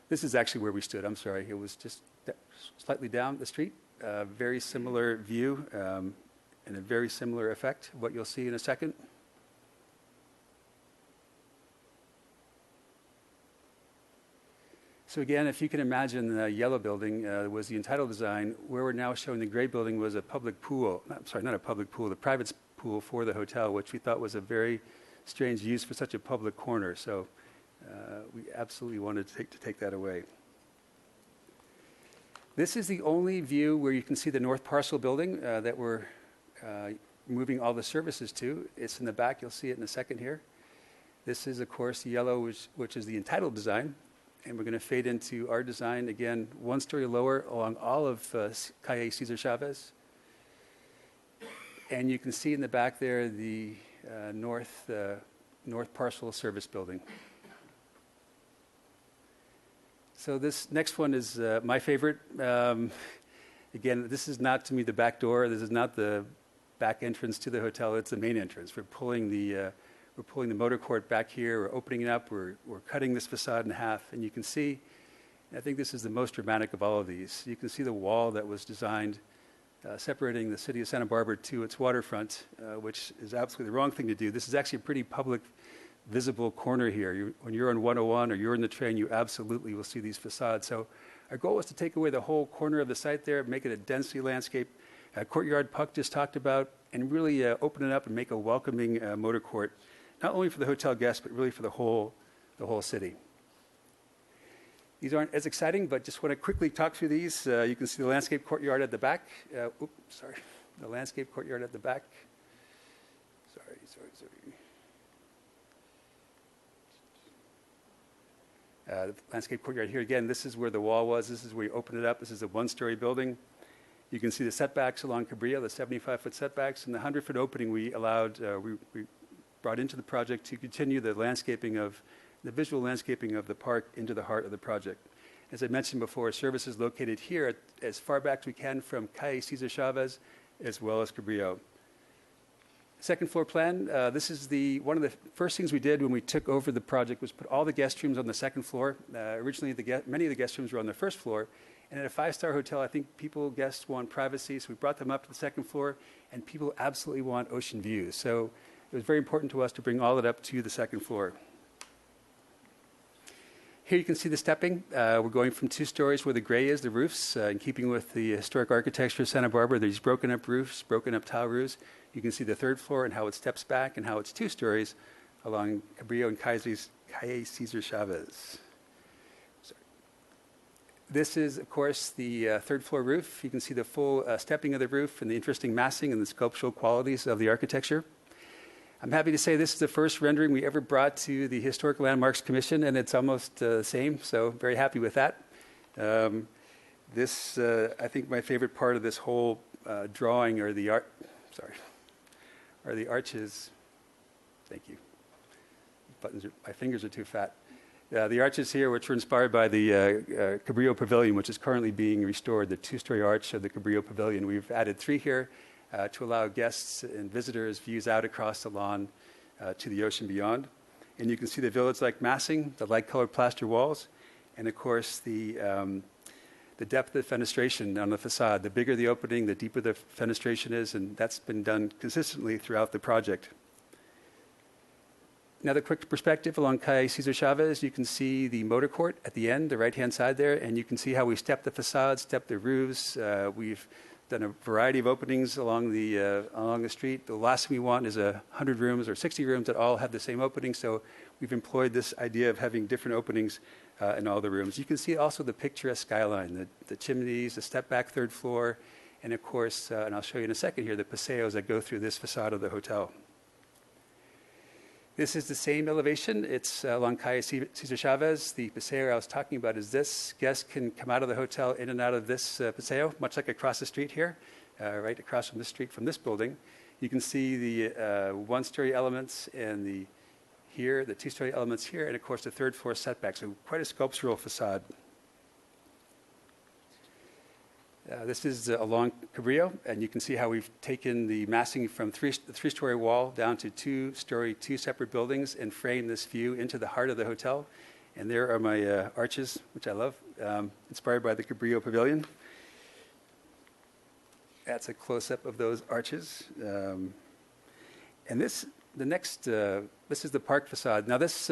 S17: This is actually where we stood. I'm sorry. It was just slightly down the street. Very similar view and a very similar effect, what you'll see in a second. So again, if you can imagine the yellow building was the entitled design, where we're now showing the gray building was a public pool. Not a public pool, the private pool for the hotel, which we thought was a very strange use for such a public corner. So we absolutely wanted to take that away. This is the only view where you can see the north parcel building that we're moving all the services to. It's in the back. You'll see it in a second here. This is, of course, the yellow, which is the entitled design. And we're going to fade into our design, again, 1 story lower along all of Calle Cesar Chavez. And you can see in the back there the north parcel service building. So this next one is my favorite. Again, this is not, to me, the back door. This is not the back entrance to the hotel. It's the main entrance. We're pulling the motor court back here. We're opening it up. We're cutting this facade in half. And you can see, I think this is the most dramatic of all of these. You can see the wall that was designed separating the city of Santa Barbara to its waterfront, which is absolutely the wrong thing to do. This is actually a pretty public visible corner here. When you're on 101 or you're in the train, you absolutely will see these facades. So our goal was to take away the whole corner of the site there, make it a densely landscape courtyard Puck just talked about, and really open it up and make a welcoming motor court, not only for the hotel guests, but really for the whole city. These aren't as exciting, but just want to quickly talk through these. You can see the landscape courtyard at the back. The landscape courtyard at the back. Sorry. The landscape courtyard here, again, this is where the wall was. This is where you open it up. This is a one-story building. You can see the setbacks along Cabrillo, the 75-foot setbacks, and the 100-foot opening we allowed, we brought into the project to continue the visual landscaping of the park into the heart of the project. As I mentioned before, service is located here as far back as we can from Calle Cesar Chavez as well as Cabrillo. Second floor plan, this is one of the first things we did when we took over the project was put all the guest rooms on the second floor. Originally, many of the guest rooms were on the first floor. And at a five-star hotel, I think guests want privacy, so we brought them up to the second floor, and people absolutely want ocean views. So it was very important to us to bring all it up to the second floor. Here you can see the stepping. We're going from 2 stories where the gray is, the roofs, in keeping with the historic architecture of Santa Barbara. There's broken up roofs, broken up tile roofs. You can see the third floor and how it steps back and how it's 2 stories along Cabrillo and Calle Cesar Chavez. This is, of course, the third floor roof. You can see the full stepping of the roof and the interesting massing and the sculptural qualities of the architecture. I'm happy to say this is the first rendering we ever brought to the Historic Landmarks Commission, and it's almost the same, so very happy with that. This, I think my favorite part of this whole drawing are the arches. Thank you. My fingers are too fat. The arches here, which were inspired by the Cabrillo Pavilion, which is currently being restored, the 2-story arch of the Cabrillo Pavilion. We've added 3 here to allow guests and visitors views out across the lawn to the ocean beyond. And you can see the village-like massing, the light-colored plaster walls, and of course the depth of the fenestration on the facade. The bigger the opening, the deeper the fenestration is, and that's been done consistently throughout the project. Another quick perspective along Calle Cesar Chavez, you can see the motor court at the end, the right-hand side there, and you can see how we stepped the facades, stepped the roofs. We've done a variety of openings along the street. The last thing we want is 100 rooms or 60 rooms that all have the same opening, so we've employed this idea of having different openings in all the rooms. You can see also the picturesque skyline, the chimneys, the step-back third floor, and of course, and I'll show you in a second here, the paseos that go through this facade of the hotel. This is the same elevation. It's along Calle Cesar Chavez. The paseo I was talking about is this. Guests can come out of the hotel in and out of this paseo, much like across the street here, right across from this street from this building. You can see the one-story elements and the 2-story elements here, and of course the third floor setback. So quite a sculptural facade. This is along Cabrillo, and you can see how we've taken the massing from the 3-story wall down to 2-story, 2 separate buildings, and framed this view into the heart of the hotel. And there are my arches, which I love, inspired by the Cabrillo Pavilion. That's a close-up of those arches. And this is the park facade. Now this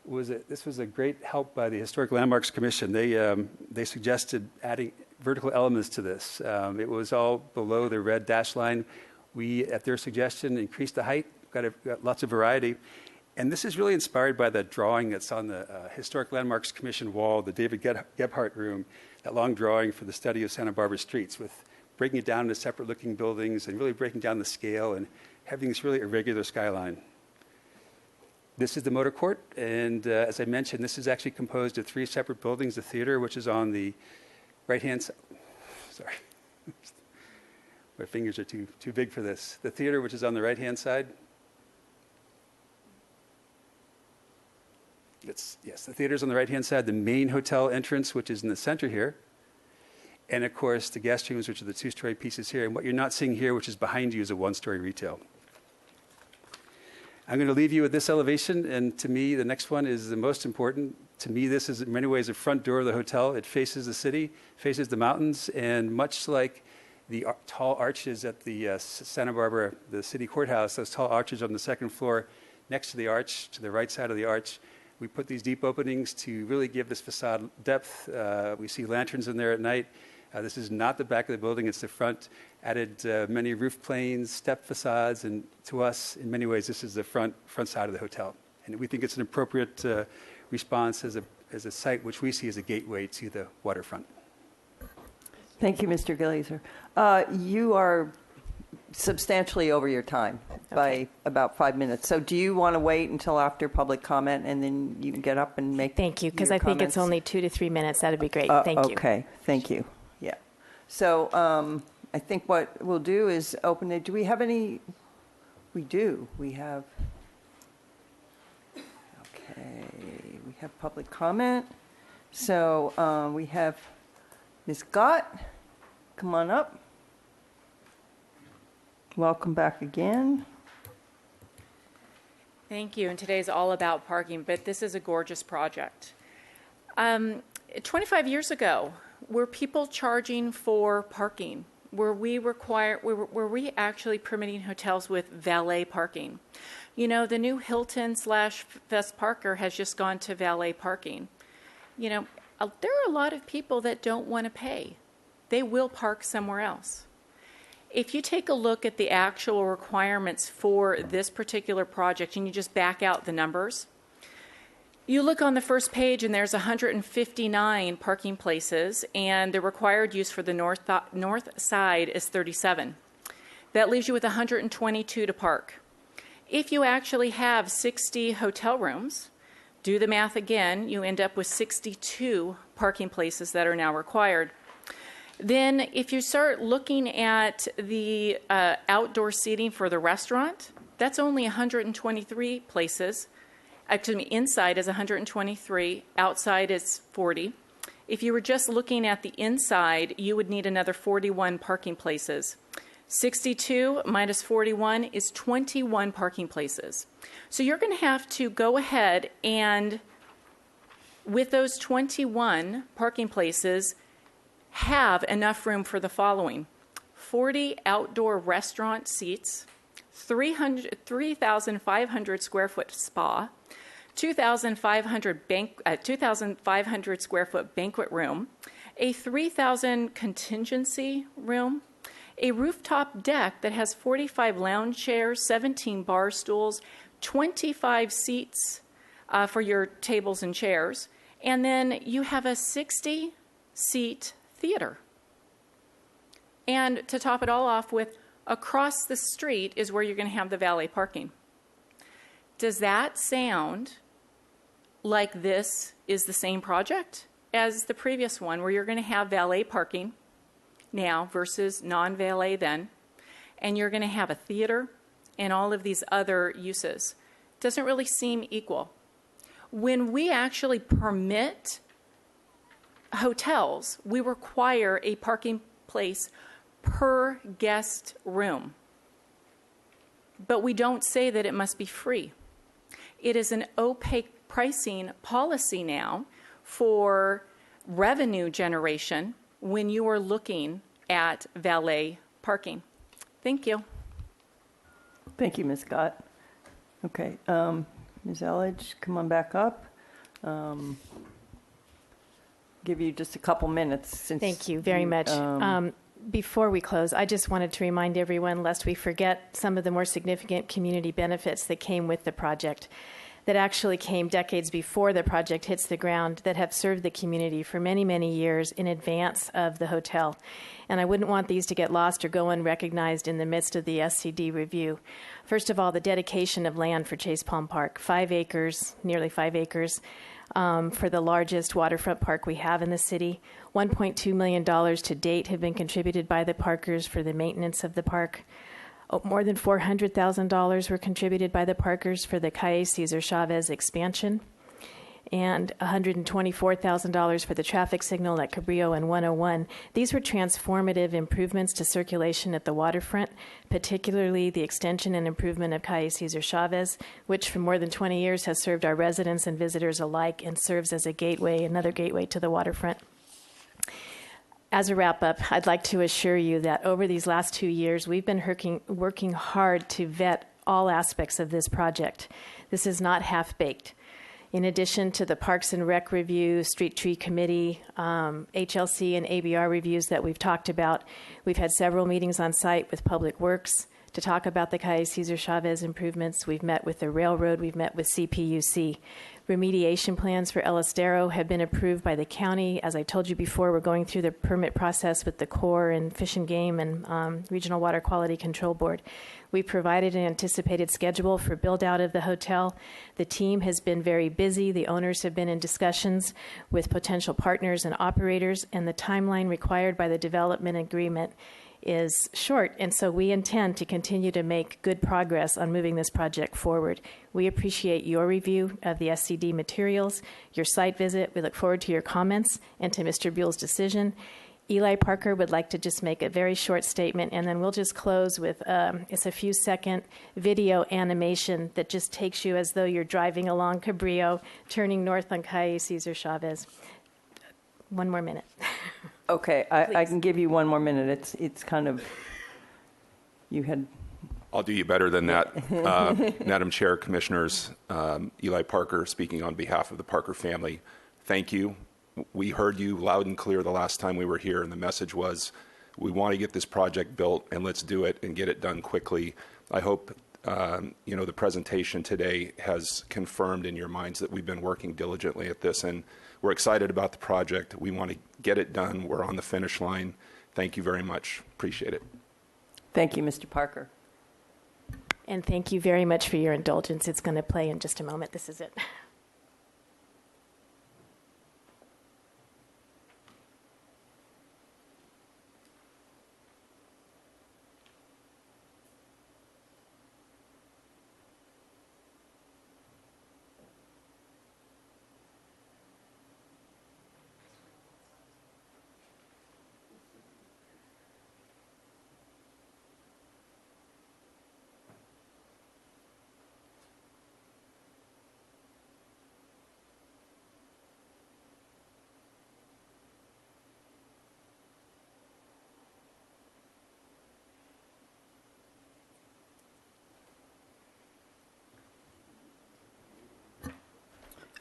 S17: was a great help by the Historic Landmarks Commission. They suggested adding vertical elements to this. It was all below the red dash line. We, at their suggestion, increased the height, got lots of variety. And this is really inspired by the drawing that's on the Historic Landmarks Commission wall, the David Gebhardt room, that long drawing for the study of Santa Barbara streets, with breaking it down into separate looking buildings and really breaking down the scale and having this really irregular skyline. This is the motor court, and as I mentioned, this is actually composed of 3 separate buildings. The theater, which is on the right-hand side. Sorry. My fingers are too big for this. The theater, which is on the right-hand side. Yes, the theater's on the right-hand side. The main hotel entrance, which is in the center here. And, of course, the guest rooms, which are the 2-story pieces here. And what you're not seeing here, which is behind you, is a 1-story retail. I'm going to leave you with this elevation, and to me, the next one is the most important. To me, this is in many ways the front door of the hotel. It faces the city, faces the mountains, and much like the tall arches at the Santa Barbara, the city courthouse, those tall arches on the second floor next to the arch, to the right side of the arch, we put these deep openings to really give this facade depth. We see lanterns in there at night. This is not the back of the building, it's the front. Added many roof planes, step facades, and to us, in many ways, this is the front side of the hotel. And we think it's an appropriate response as a site which we see as a gateway to the waterfront.
S2: Thank you, Mr. Glazer. You are substantially over your time by about 5 minutes. So do you want to wait until after public comment and then you can get up and make
S15: Thank you, because
S2: your
S15: I think it's
S2: comments?
S15: only 2 to 3 minutes. That'd be great. Thank you.
S2: Okay, thank you. Yeah. So I think what we'll do is open it. Do we have any? We do. We have. Okay, we have public comment. So we have Ms. Gott. Come on up. Welcome back again.
S5: Thank you. And today's all about parking, but this is a gorgeous project. 25 years ago, were people charging for parking? Were we actually permitting hotels with valet parking? You know, the new Hilton / Vest Parker has just gone to valet parking. You know, there are a lot of people that don't want to pay. They will park somewhere else. If you take a look at the actual requirements for this particular project and you just back out the numbers, you look on the first page and there's 159 parking places, and the required use for the north side is 37. That leaves you with 122 to park. If you actually have 60 hotel rooms, do the math again, you end up with 62 parking places that are now required. Then if you start looking at the outdoor seating for the restaurant, that's only 123 places. Actually, inside is 123, outside is 40. If you were just looking at the inside, you would need another 41 parking places. 62 minus 41 is 21 parking places. So you're going to have to go ahead and, with those 21 parking places, have enough room for the following: 40 outdoor restaurant seats, 3,500 square foot spa, 2,500 square foot banquet room, a 3,000 contingency room, a rooftop deck that has 45 lounge chairs, 17 bar stools, 25 seats for your tables and chairs, and then you have a 60-seat theater. And to top it all off with, across the street is where you're going to have the valet parking. Does that sound like this is the same project as the previous one, where you're going to have valet parking now versus non-valet then, and you're going to have a theater and all of these other uses? Doesn't really seem equal. When we actually permit hotels, we require a parking place per guest room. But we don't say that it must be free. It is an opaque pricing policy now for revenue generation when you are looking at valet parking. Thank you.
S2: Thank you, Ms. Scott. Okay, Ms. Elledge, come on back up. Give you just a couple minutes.
S15: Thank you very much. Before we close, I just wanted to remind everyone, lest we forget some of the more significant community benefits that came with the project, that actually came decades before the project hits the ground, that have served the community for many, many years in advance of the hotel. And I wouldn't want these to get lost or go unrecognized in the midst of the SCD review. First of all, the dedication of land for Chase Palm Park, 5 acres, nearly 5 acres, for the largest waterfront park we have in the city. $1.2 million to date have been contributed by the Parkers for the maintenance of the park. More than $400,000 were contributed by the Parkers for the Calle Cesar Chavez expansion, and $124,000 for the traffic signal at Cabrillo and 101. These were transformative improvements to circulation at the waterfront, particularly the extension and improvement of Calle Cesar Chavez, which for more than 20 years has served our residents and visitors alike and serves as a gateway, another gateway to the waterfront. As a wrap-up, I'd like to assure you that over these last 2 years, we've been working hard to vet all aspects of this project. This is not half-baked. In addition to the Parks and Rec review, Street Tree Committee, HLC and ABR reviews that we've talked about, we've had several meetings on site with Public Works to talk about the Calle Cesar Chavez improvements. We've met with the railroad. We've met with CPUC. Remediation plans for El Estero have been approved by the county. As I told you before, we're going through the permit process with the Corps and Fish and Game and Regional Water Quality Control Board. We provided an anticipated schedule for build-out of the hotel. The team has been very busy. The owners have been in discussions with potential partners and operators, and the timeline required by the development agreement is short, and so we intend to continue to make good progress on moving this project forward. We appreciate your review of the SCD materials, your site visit. We look forward to your comments and to Mr. Buell's decision. Eli Parker would like to just make a very short statement, and then we'll just close with it's a few second video animation that just takes you as though you're driving along Cabrillo, turning north on Calle Cesar Chavez. 1 more minute.
S2: Okay, I can give you 1 more minute. It's kind of, you had...
S18: I'll do you better than that. Madam Chair, Commissioners, Eli Parker speaking on behalf of the Parker family. Thank you. We heard you loud and clear the last time we were here, and the message was, we want to get this project built, and let's do it and get it done quickly. I hope the presentation today has confirmed in your minds that we've been working diligently at this, and we're excited about the project. We want to get it done. We're on the finish line. Thank you very much. Appreciate it.
S2: Thank you, Mr. Parker.
S15: And thank you very much for your indulgence. It's going to play in just a moment. This is it.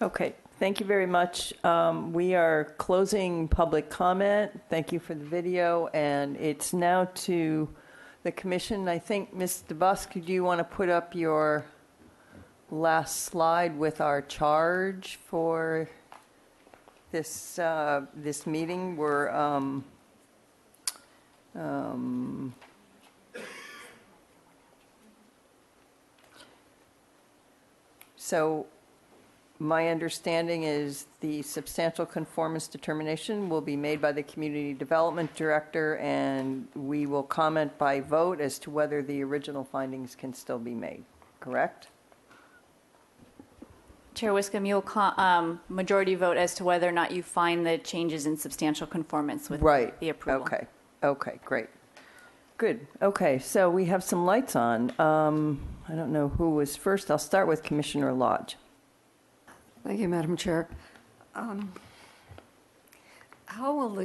S2: Okay, thank you very much. We are closing public comment. Thank you for the video, and it's now to the commission. I think, Ms. DeBusk, do you want to put up your last slide with our charge for this this meeting? So my understanding is the substantial conformance determination will be made by the Community Development Director, and we will comment by vote as to whether the original findings can still be made, correct?
S14: Chair Wiscombe, you'll majority vote as to whether or not you find the changes in substantial conformance with the approval.
S2: Okay, great. Good. Okay, so we have some lights on. I don't know who was first. I'll start with Commissioner Lodge.
S13: Thank you, Madam Chair. How will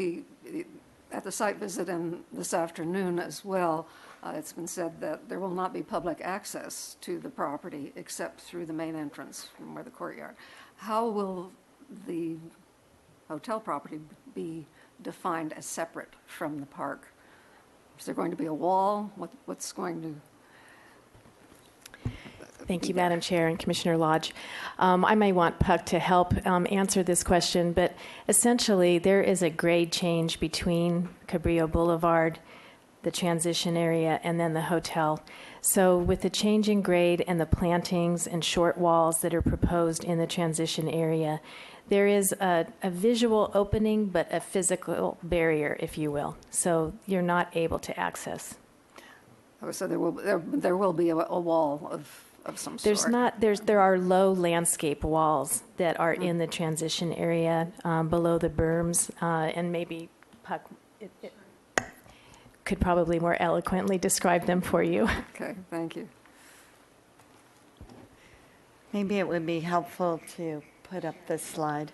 S13: at the site visit and this afternoon as well, it's been said that there will not be public access to the property except through the main entrance from where the courtyard. How will the hotel property be defined as separate from the park? Is there going to be a wall? What's going to...
S15: Thank you, Madam Chair and Commissioner Lodge. I may want Puck to help answer this question, but essentially there is a grade change between Cabrillo Boulevard, the transition area, and then the hotel. So with the change in grade and the plantings and short walls that are proposed in the transition area, there is a visual opening, but a physical barrier, if you will. So you're not able to access.
S13: Oh, so there will be a wall of some sort.
S15: There are low landscape walls that are in the transition area below the berms, and maybe Puck could probably more eloquently describe them for you.
S13: Okay, thank you.
S16: Maybe it would be helpful to put up this slide.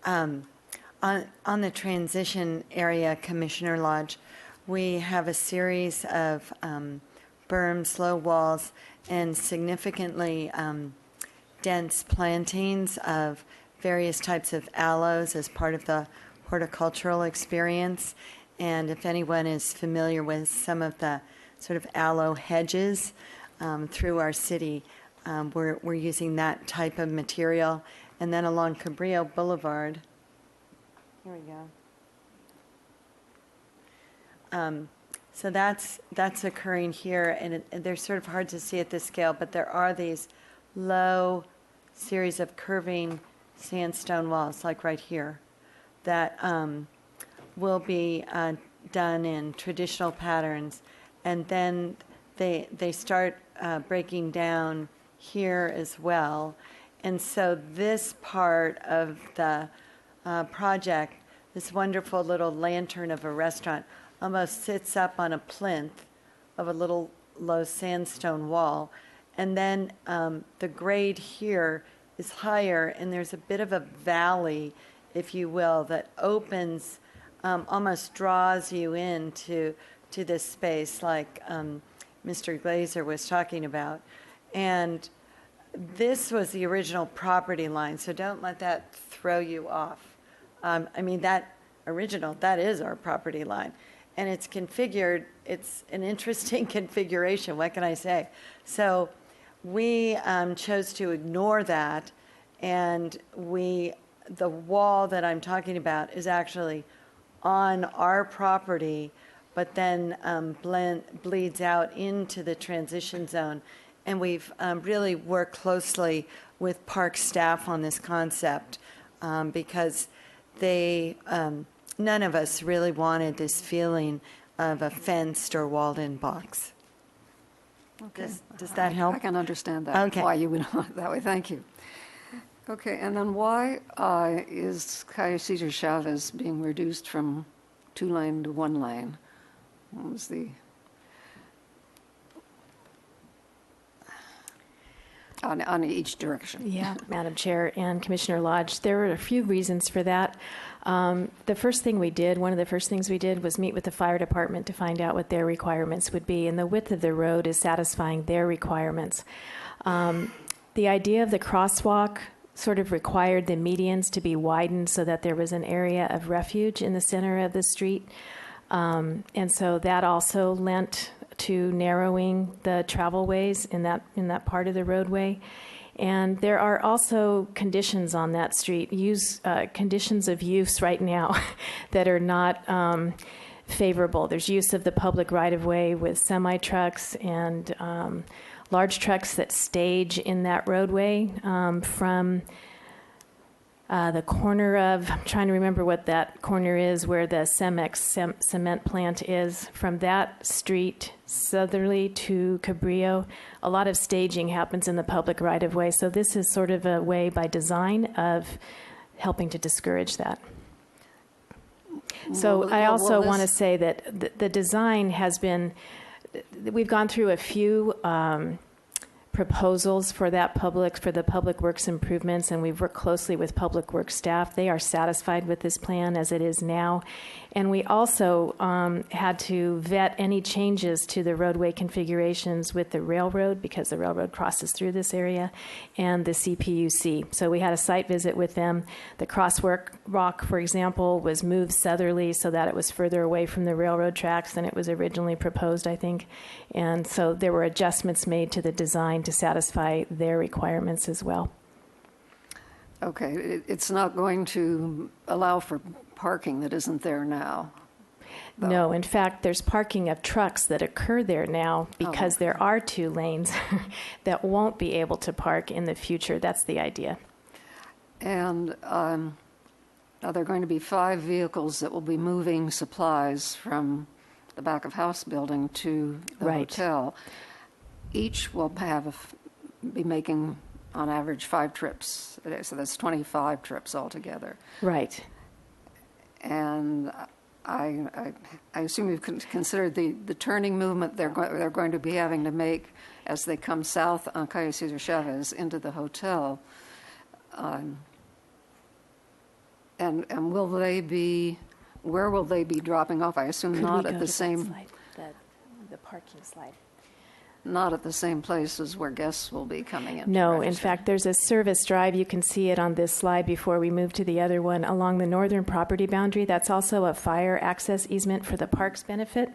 S16: On the transition area, Commissioner Lodge, we have a series of berms, low walls, and significantly dense plantings of various types of aloes as part of the horticultural experience. And if anyone is familiar with some of the sort of aloe hedges through our city, we're using that type of material. And then along Cabrillo Boulevard, here we go. So that's occurring here, and they're sort of hard to see at this scale, but there are these low series of curving sandstone walls, like right here, that will be done in traditional patterns, and then they start breaking down here as well. And so this part of the project, this wonderful little lantern of a restaurant, almost sits up on a plinth of a little low sandstone wall. And then the grade here is higher, and there's a bit of a valley, if you will, that opens, almost draws you into this space like Mr. Glazer was talking about. And this was the original property line, so don't let that throw you off. I mean, that is our property line. And it's configured, it's an interesting configuration, what can I say? So we chose to ignore that, and the wall that I'm talking about is actually on our property, but then bleeds out into the transition zone. And we've really worked closely with park staff on this concept because none of us really wanted this feeling of a fenced or walled-in box.
S13: Okay.
S16: Does that help?
S13: I can understand that,
S16: Okay.
S13: why you would want it that way. Thank you. Okay, and then why is Calle Cesar Chavez being reduced from 2-lane to 1 lane? What was the... On each direction.
S15: Yeah, Madam Chair and Commissioner Lodge, there were a few reasons for that. One of the first things we did was meet with the fire department to find out what their requirements would be, and the width of the road is satisfying their requirements. The idea of the crosswalk sort of required the medians to be widened so that there was an area of refuge in the center of the street. And so that also lent to narrowing the travel ways in that part of the roadway. And there are also conditions on that street, conditions of use right now that are not favorable. There's use of the public right-of-way with semi-trucks and large trucks that stage in that roadway from the corner of, I'm trying to remember what that corner is, where the Cemex cement plant is. From that street southerly to Cabrillo, a lot of staging happens in the public right-of-way. So this is sort of a way by design of helping to discourage that. So I also want to say that the design has been, we've gone through a few proposals for the public works improvements, and we've worked closely with public works staff. They are satisfied with this plan as it is now. And we also had to vet any changes to the roadway configurations with the railroad, because the railroad crosses through this area, and the CPUC. So we had a site visit with them. The crosswalk, for example, was moved southerly so that it was further away from the railroad tracks than it was originally proposed, I think. And so there were adjustments made to the design to satisfy their requirements as well.
S13: Okay, it's not going to allow for parking that isn't there now. Though.
S15: No, in fact, there's parking of trucks that occur there now because there are 2 lanes that won't be able to park in the future. That's the idea.
S13: And are there going to be 5 vehicles that will be moving supplies from the back of house building to the hotel? Each will be making, on average, 5 trips a day, so that's 25 trips altogether.
S15: Right.
S13: And I assume you've considered the turning movement they're going to be having to make as they come south on Calle Cesar Chavez into the hotel. And where will they be dropping off? I assume not at the same...
S15: Slide, the parking slide.
S13: Not at the same place as where guests will be coming in.
S15: No, in fact, there's a service drive. You can see it on this slide before we move to the other one along the northern property boundary. That's also a fire access easement for the park's benefit.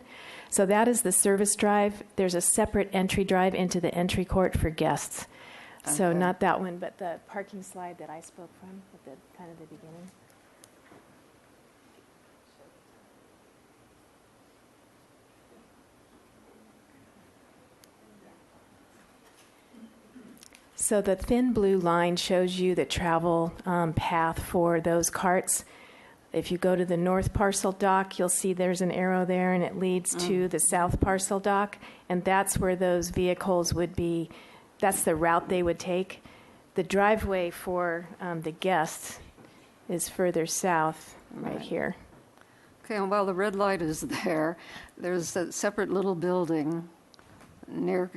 S15: So that is the service drive. There's a separate entry drive into the entry court for guests. So
S2: Okay.
S15: not that one, but the parking slide that I spoke from at the kind of the beginning. So the thin blue line shows you the travel path for those carts. If you go to the north parcel dock, you'll see there's an arrow there, and it leads to the south parcel dock, and that's where those vehicles would be. That's the route they would take. The driveway for the guests is further south, right here.
S13: Okay, and while the red light is there, there's a separate little building near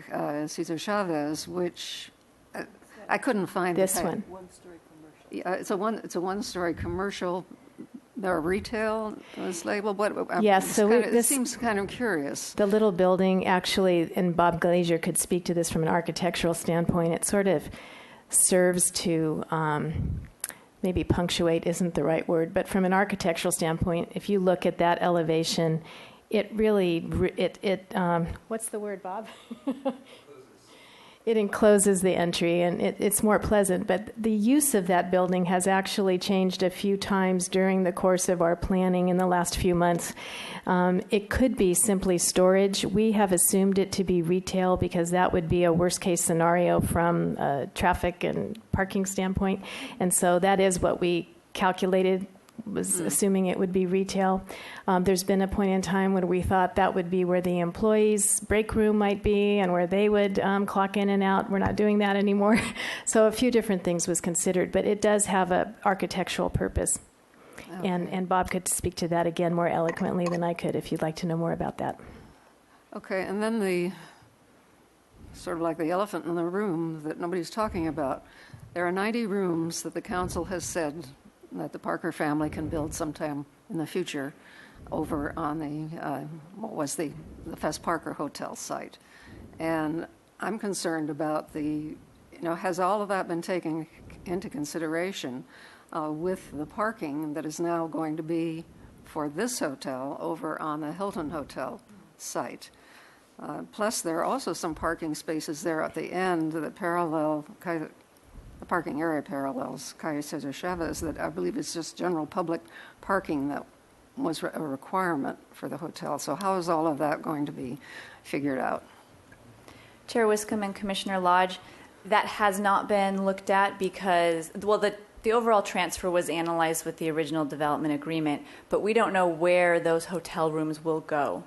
S13: Cesar Chavez, which I couldn't find.
S15: This one.
S13: Yeah, it's a one-story commercial. There retail was labeled. What?
S15: Yes, so
S13: it seems kind of curious.
S15: The little building, actually, and Bob Glazier could speak to this from an architectural standpoint. It sort of serves to maybe punctuate isn't the right word, but from an architectural standpoint, if you look at that elevation, it really what's the word, Bob? It encloses the entry, and it's more pleasant. But the use of that building has actually changed a few times during the course of our planning in the last few months. It could be simply storage. We have assumed it to be retail because that would be a worst-case scenario from a traffic and parking standpoint. And so that is what we calculated, was assuming it would be retail. There's been a point in time when we thought that would be where the employees' break room might be and where they would clock in and out. We're not doing that anymore. So a few different things was considered, but it does have an architectural purpose. Okay. And Bob could speak to that again more eloquently than I could if you'd like to know more about that.
S13: Okay, and then the sort of like the elephant in the room that nobody's talking about. There are 90 rooms that the council has said that the Parker family can build sometime in the future over on the Fess Parker Hotel site. And I'm concerned about has all of that been taken into consideration with the parking that is now going to be for this hotel over on the Hilton Hotel site? Plus, there are also some parking spaces there at the end that parallel the parking area parallels Calle Cesar Chavez that I believe is just general public parking that was a requirement for the hotel. So how is all of that going to be figured out?
S14: Chair Wiscombe and Commissioner Lodge, that has not been looked at because, the overall transfer was analyzed with the original development agreement, but we don't know where those hotel rooms will go.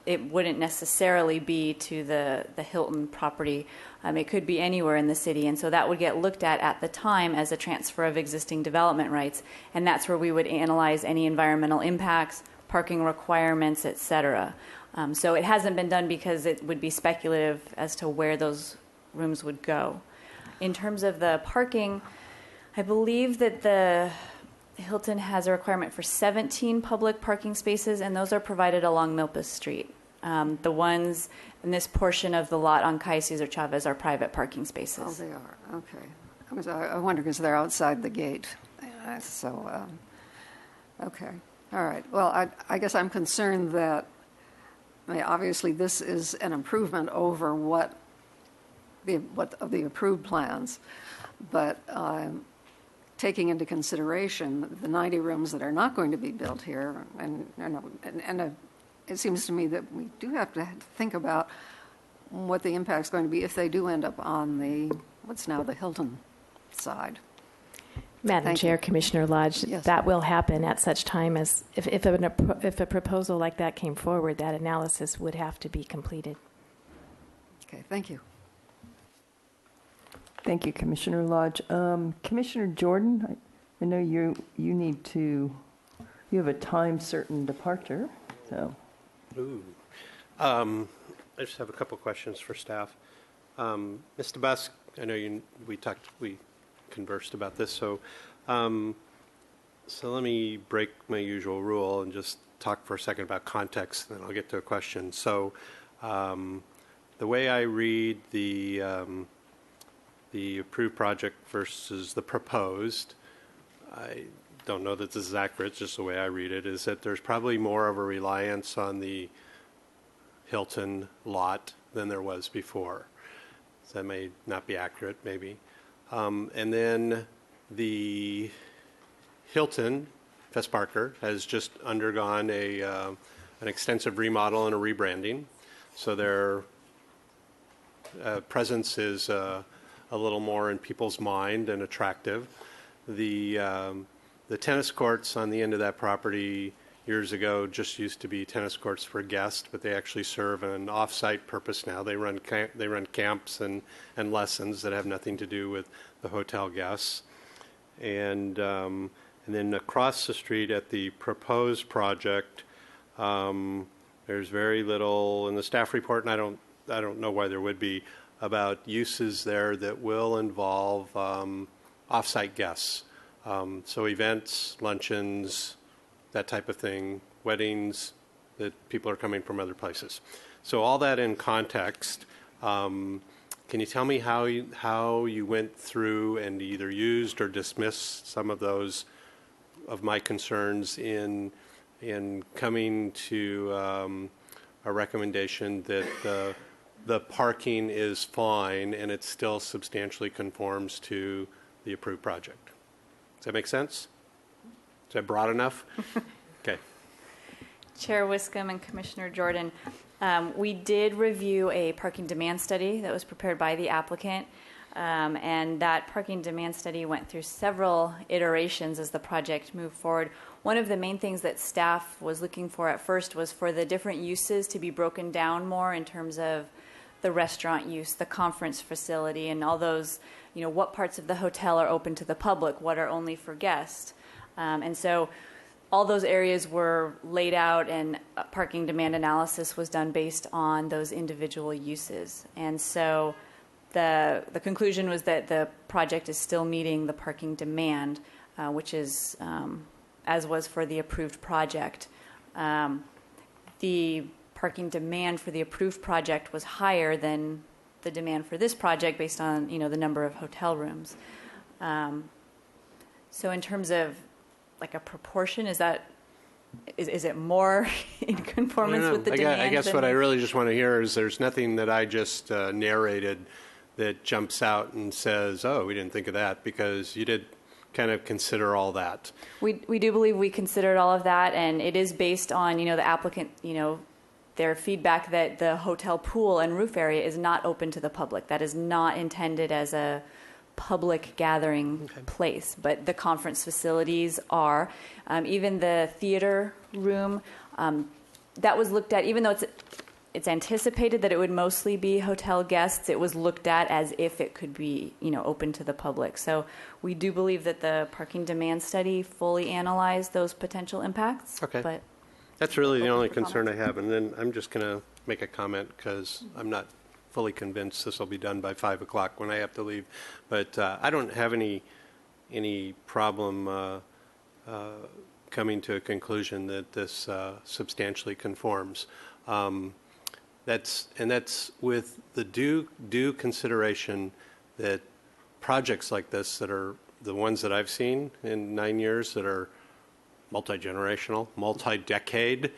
S14: It wouldn't necessarily be to the Hilton property. It could be anywhere in the city, and so that would get looked at the time as a transfer of existing development rights, and that's where we would analyze any environmental impacts, parking requirements, et cetera. So it hasn't been done because it would be speculative as to where those rooms would go. In terms of the parking, I believe that the Hilton has a requirement for 17 public parking spaces, and those are provided along Milpas Street. The ones in this portion of the lot on Calle Cesar Chavez are private parking spaces.
S13: Oh, they are. Okay. I wonder because they're outside the gate. Okay. All right. Well, I guess I'm concerned that, obviously this is an improvement over what of the approved plans, but taking into consideration the 90 rooms that are not going to be built here, and it seems to me that we do have to think about what the impact is going to be if they do end up on what's now the Hilton side.
S15: Madam Chair, Commissioner Lodge,
S13: Yes.
S15: that will happen at such time as if a proposal like that came forward, that analysis would have to be completed.
S13: Okay, thank you.
S2: Thank you, Commissioner Lodge. Commissioner Jordan, I know you have a time certain departure, so.
S12: I just have a couple questions for staff. Mr. Busk, I know we conversed about this, so let me break my usual rule and just talk for a second about context, then I'll get to a question. So the way I read the approved project versus the proposed, I don't know that this is accurate, just the way I read it, is that there's probably more of a reliance on the Hilton lot than there was before. So that may not be accurate, maybe. And then the Hilton, Fess Parker, has just undergone an extensive remodel and a rebranding. So their presence is a little more in people's mind and attractive. The tennis courts on the end of that property years ago just used to be tennis courts for guests, but they actually serve an off-site purpose now. They run camps and lessons that have nothing to do with the hotel guests. And then across the street at the proposed project, there's very little in the staff report, and I don't know why there would be, about uses there that will involve off-site guests. So events, luncheons, that type of thing, weddings, that people are coming from other places. So all that in context, can you tell me how you went through and either used or dismissed some of those of my concerns in coming to a recommendation that the parking is fine and it still substantially conforms to the approved project? Does that make sense? Is that broad enough? Okay.
S14: Chair Wiscombe and Commissioner Jordan, we did review a parking demand study that was prepared by the applicant, and that parking demand study went through several iterations as the project moved forward. One of the main things that staff was looking for at first was for the different uses to be broken down more in terms of the restaurant use, the conference facility, and all those, what parts of the hotel are open to the public, what are only for guests. And so all those areas were laid out, and parking demand analysis was done based on those individual uses. And so the conclusion was that the project is still meeting the parking demand, which is, as was for the approved project. The parking demand for the approved project was higher than the demand for this project based on, the number of hotel rooms. So in terms of like a proportion, is it more in conformance with the demand?
S12: I guess what I really just want to hear is there's nothing that I just narrated that jumps out and says, oh, we didn't think of that, because you did kind of consider all that.
S14: We do believe we considered all of that, and it is based on, the applicant, their feedback that the hotel pool and roof area is not open to the public. That is not intended as a public gathering place, but the conference facilities are. Even the theater room, that was looked at, even though it's anticipated that it would mostly be hotel guests, it was looked at as if it could be, open to the public. So we do believe that the parking demand study fully analyzed those potential impacts.
S12: Okay.
S14: But
S12: that's really the only concern I have. And then I'm just going to make a comment because I'm not fully convinced this will be done by 5 o'clock when I have to leave. But I don't have any problem coming to a conclusion that this substantially conforms. That's with the due consideration that projects like this, that are the ones that I've seen in 9 years, that are multi-generational, multi-decade,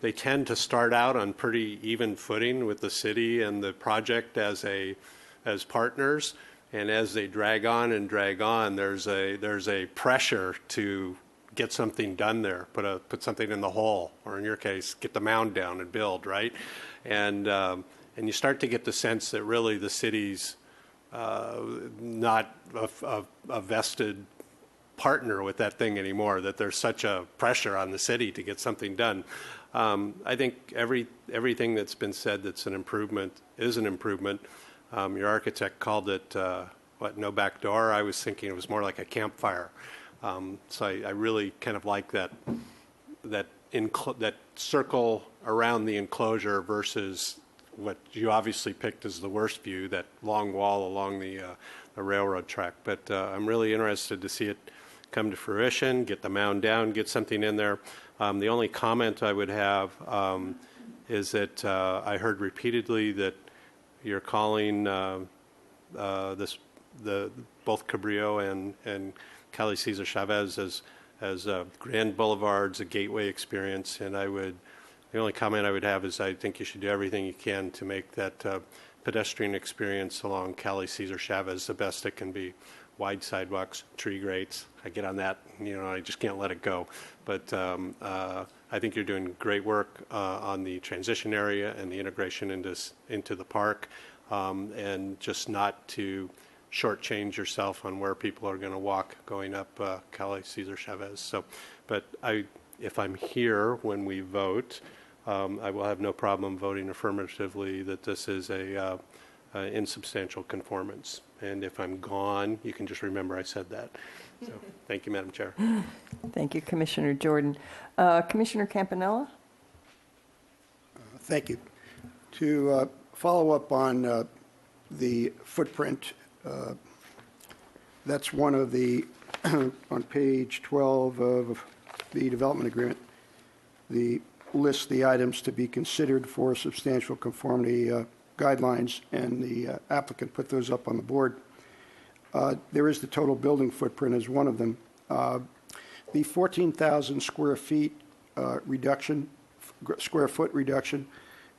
S12: they tend to start out on pretty even footing with the city and the project as partners, and as they drag on, there's a pressure to get something done there, put something in the hole, or in your case, get the mound down and build, right? And you start to get the sense that really the city's not a vested partner with that thing anymore, that there's such a pressure on the city to get something done. I think everything that's been said that's an improvement is an improvement. Your architect called it, no back door? I was thinking it was more like a campfire. So I really kind of like that circle around the enclosure versus what you obviously picked as the worst view, that long wall along the railroad track. But I'm really interested to see it come to fruition, get the mound down, get something in there. The only comment I would have is that I heard repeatedly that you're calling both Cabrillo and Calle Cesar Chavez as Grand Boulevards, a gateway experience, and I would The only comment I would have is I think you should do everything you can to make that pedestrian experience along Cali Cesar Chavez the best it can be. Wide sidewalks, tree grates. I get on that, I just can't let it go. But I think you're doing great work on the transition area and the integration into the park, and just not to shortchange yourself on where people are going to walk going up Cali Cesar Chavez. So, but if I'm here when we vote, I will have no problem voting affirmatively that this is a insubstantial conformance. And if I'm gone, you can just remember I said that. So, thank you, Madam Chair.
S2: Thank you, Commissioner Jordan. Commissioner Campanella?
S7: Thank you. To follow up on the footprint, that's one of the, on page 12 of the development agreement, the list the items to be considered for substantial conformity guidelines, and the applicant put those up on the board. There is the total building footprint as one of them. The 14,000 square feet reduction, square foot reduction,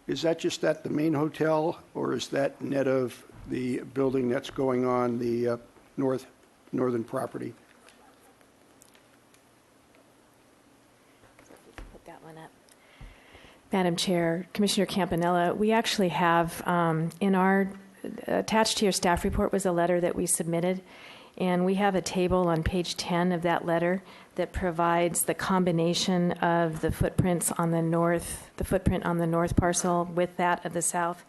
S7: is that just at the main hotel, or is that net of the building that's going on the northern property?
S15: Put that one up. Madam Chair, Commissioner Campanella, we actually have in our attached to your staff report was a letter that we submitted, and we have a table on page 10 of that letter that provides the combination of the footprints on the footprint on the north parcel with that of the south.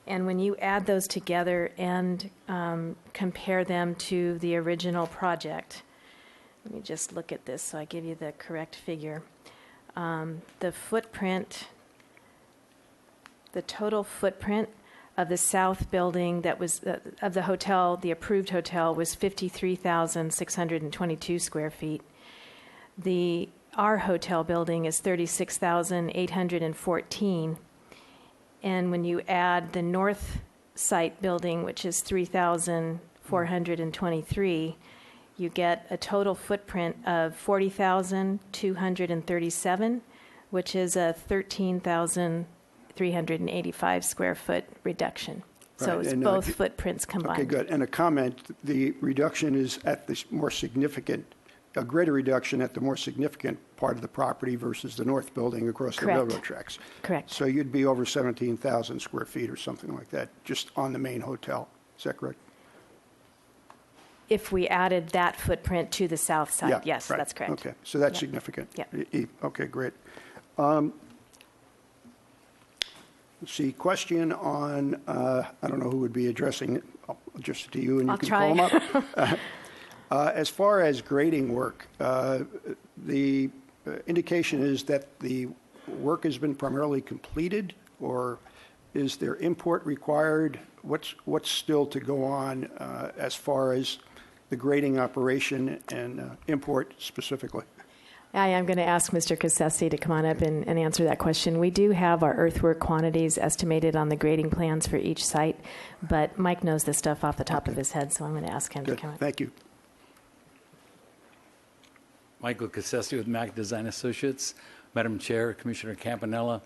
S15: And when you add those together and compare them to the original project, let me just look at this so I give you the correct figure. The footprint, the total footprint of the south building that was of the hotel, the approved hotel, was 53,622 square feet. Our hotel building is 36,814. And when you add the north site building, which is 3,423, you get a total footprint of 40,237, which is a 13,385 square foot reduction. So
S7: Right,
S15: it's
S7: and,
S15: both footprints combined.
S7: Okay, good. And a comment, the reduction is at the more significant, a greater reduction at the more significant part of the property versus the north building across the
S15: Correct.
S7: railroad tracks.
S15: Correct.
S7: So you'd be over 17,000 square feet or something like that, just on the main hotel. Is that correct?
S15: If we added that footprint to the south side,
S7: Yeah,
S15: yes,
S7: right.
S15: that's correct.
S7: Okay, so that's
S15: Yeah.
S7: significant.
S15: Yeah.
S7: Okay, great. Let's see, question on, I don't know who would be addressing it. I'll address it to you and you
S15: I'll
S7: can
S15: try.
S7: call them up. As far as grading work, the indication is that the work has been primarily completed, or is there import required? What's still to go on as far as the grading operation and import specifically?
S15: I am going to ask Mr. Cassesi to come on up and answer that question. We do have our earthwork quantities estimated on the grading plans for each site, but Mike knows this stuff off the top of his head, so I'm going to ask him
S7: Good,
S15: to come up.
S7: thank you.
S19: Michael Cassesi with Mac Design Associates. Madam Chair, Commissioner Campanella,